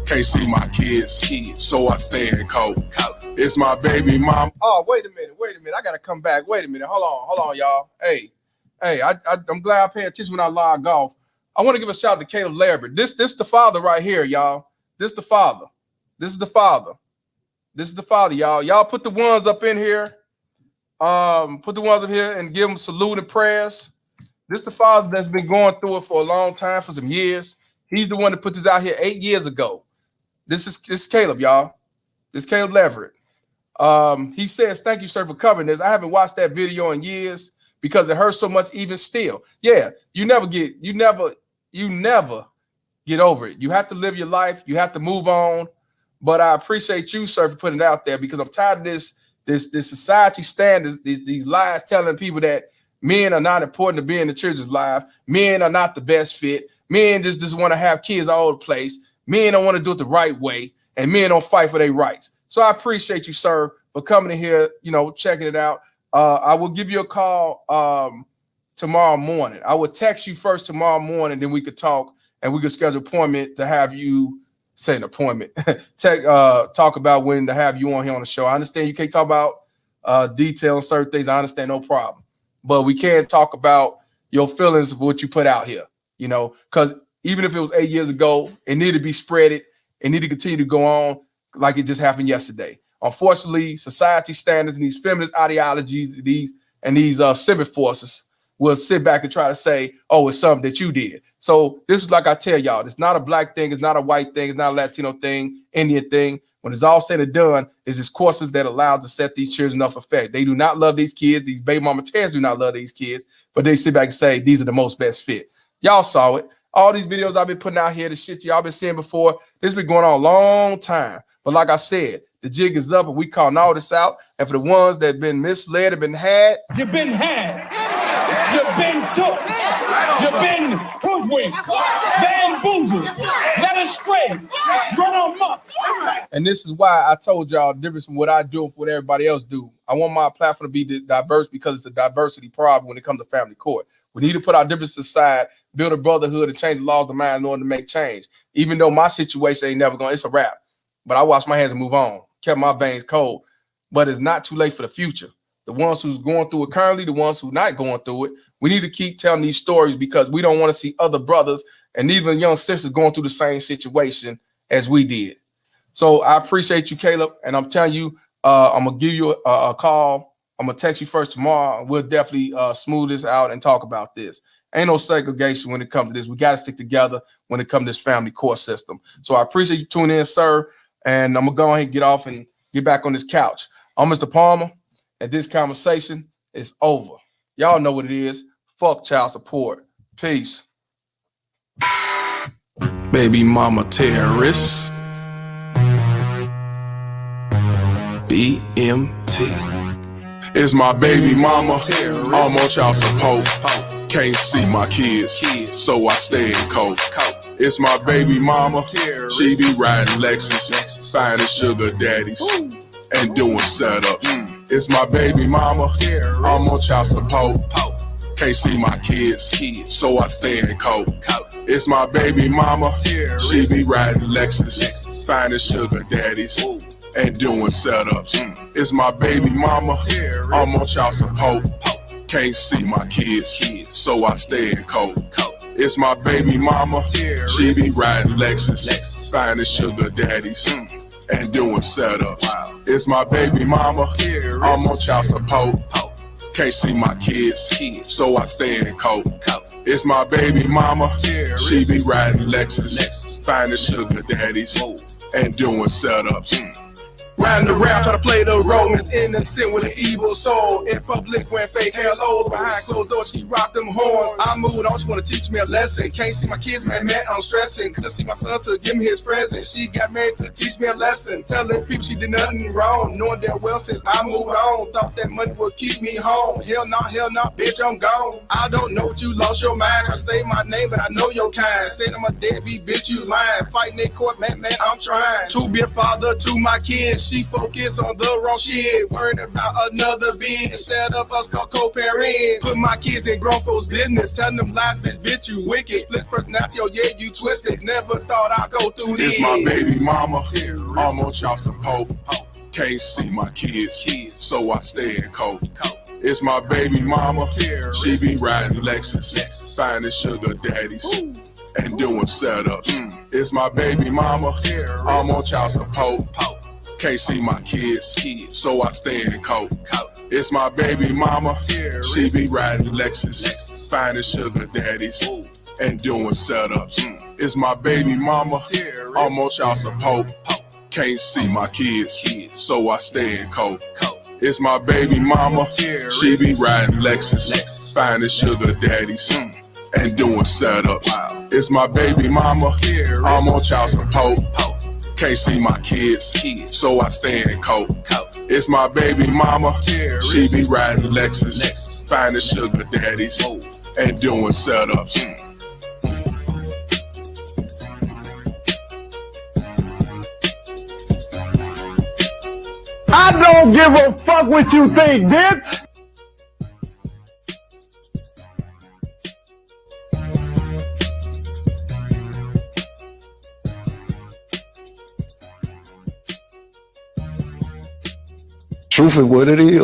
Can't see my kids, so I stay in cold. It's my baby mama. Oh, wait a minute. I gotta come back. Wait a minute. Hold on, y'all. Hey, I'm glad I pay attention when I log off. I want to give a shout out to Caleb Lambert. This the father right here, y'all. This is the father. This is the father, y'all. Y'all put the ones up in here. Put the ones up here and give them salute and prayers. This the father that's been going through it for a long time, for some years. He's the one that put this out here 8 years ago. This is Caleb, y'all. This is Caleb Leverett. He says, "Thank you, sir, for covering this. I haven't watched that video in years because it hurts so much even still." Yeah, you never get over it. You have to live your life. You have to move on. But I appreciate you, sir, for putting it out there, because I'm tired of this society standards, these lies telling people that men are not important to be in the children's life. Men are not the best fit. Men just want to have kids all over the place. Men don't want to do it the right way, and men don't fight for their rights. So I appreciate you, sir, for coming in here, checking it out. I will give you a call tomorrow morning. I will text you first tomorrow morning, then we could talk, and we could schedule an appointment to have you say an appointment. Talk about when to have you on here on the show. I understand you can't talk about detail on certain things. I understand, no problem. But we can talk about your feelings of what you put out here, because even if it was 8 years ago, it needed to be spreaded. It needed to continue to go on like it just happened yesterday. Unfortunately, society standards and these feminist ideologies, these civic forces will sit back and try to say, "Oh, it's something that you did." So this is like I tell y'all, it's not a black thing, it's not a white thing, it's not a Latino thing, Indian thing. When it's all said and done, it's this courses that allows to set these children up for effect. They do not love these kids. These baby mama terrorists do not love these kids, but they sit back and say these are the most best fit. Y'all saw it. All these videos I've been putting out here, the shit y'all been seeing before, this has been going on a long time. But like I said, the jig is up, and we calling all this out. And for the ones that have been misled and been had, you've been had. You've been took. You've been hoodwinked, bamboozled, led astray, run amok. And this is why I told y'all the difference from what I do and what everybody else do. I want my platform to be diverse, because it's a diversity problem when it comes to family court. We need to put our differences aside, build a brotherhood, and change the laws of the mind in order to make change. Even though my situation ain't never going, it's a wrap. But I wash my hands and move on. Kept my veins cold. But it's not too late for the future. The ones who's going through it currently, the ones who not going through it, we need to keep telling these stories, because we don't want to see other brothers and even young sisters going through the same situation as we did. So I appreciate you, Caleb. And I'm telling you, I'm gonna give you a call. I'm gonna text you first tomorrow. We'll definitely smooth this out and talk about this. Ain't no segregation when it comes to this. We got to stick together when it comes to this family court system. So I appreciate you tuning in, sir. And I'm gonna go ahead and get off and get back on this couch. I'm Mr. Palmer, and this conversation is over. Y'all know what it is. Fuck child support. Peace. Baby mama terrorist. BMT. It's my baby mama. I'm on child support. Can't see my kids, so I stay in cold. It's my baby mama. She be riding Lexus, finding sugar daddies, and doing setups. It's my baby mama. I'm on child support. Can't see my kids, so I stay in cold. It's my baby mama. She be riding Lexus, finding sugar daddies, and doing setups. It's my baby mama. I'm on child support. Can't see my kids, so I stay in cold. It's my baby mama. She be riding Lexus, finding sugar daddies, and doing setups. It's my baby mama. I'm on child support. Can't see my kids, so I stay in cold. It's my baby mama. She be riding Lexus, finding sugar daddies, and doing setups. Riding around, try to play the role, Miss Innocent with an evil soul. In public, wearing fake halos, behind closed doors, she rocked them horns. I moved on, she wanna teach me a lesson. Can't see my kids, man, I'm stressing. Couldn't see my son to give me his present. She got married to teach me a lesson. Telling people she did nothing wrong, knowing that well since I moved on. Thought that money would keep me home. Hell no, bitch, I'm gone. I don't know what you lost your mind. Try to say my name, but I know your kind. Saying I'm a deadbeat, bitch, you lying. Fighting in court, man, I'm trying to be a father to my kids. She focus on the wrong shit, worrying about another being instead of us co-parenting. Put my kids in grown folks' business, telling them lies, bitch, you wicked. Split personality, oh yeah, you twisted. Never thought I'd go through this. It's my baby mama. I'm on child support. Can't see my kids, so I stay in cold. It's my baby mama. She be riding Lexus, finding sugar daddies, and doing setups. It's my baby mama. I'm on child support. Can't see my kids, so I stay in cold. It's my baby mama. She be riding Lexus, finding sugar daddies, and doing setups. It's my baby mama. I'm on child support. Can't see my kids, so I stay in cold. It's my baby mama. She be riding Lexus, finding sugar daddies, and doing setups. It's my baby mama. I'm on child support. Can't see my kids, so I stay in cold. It's my baby mama. She be riding Lexus, finding sugar daddies, and doing setups. I don't give a fuck what you think, bitch. Truth is what it is.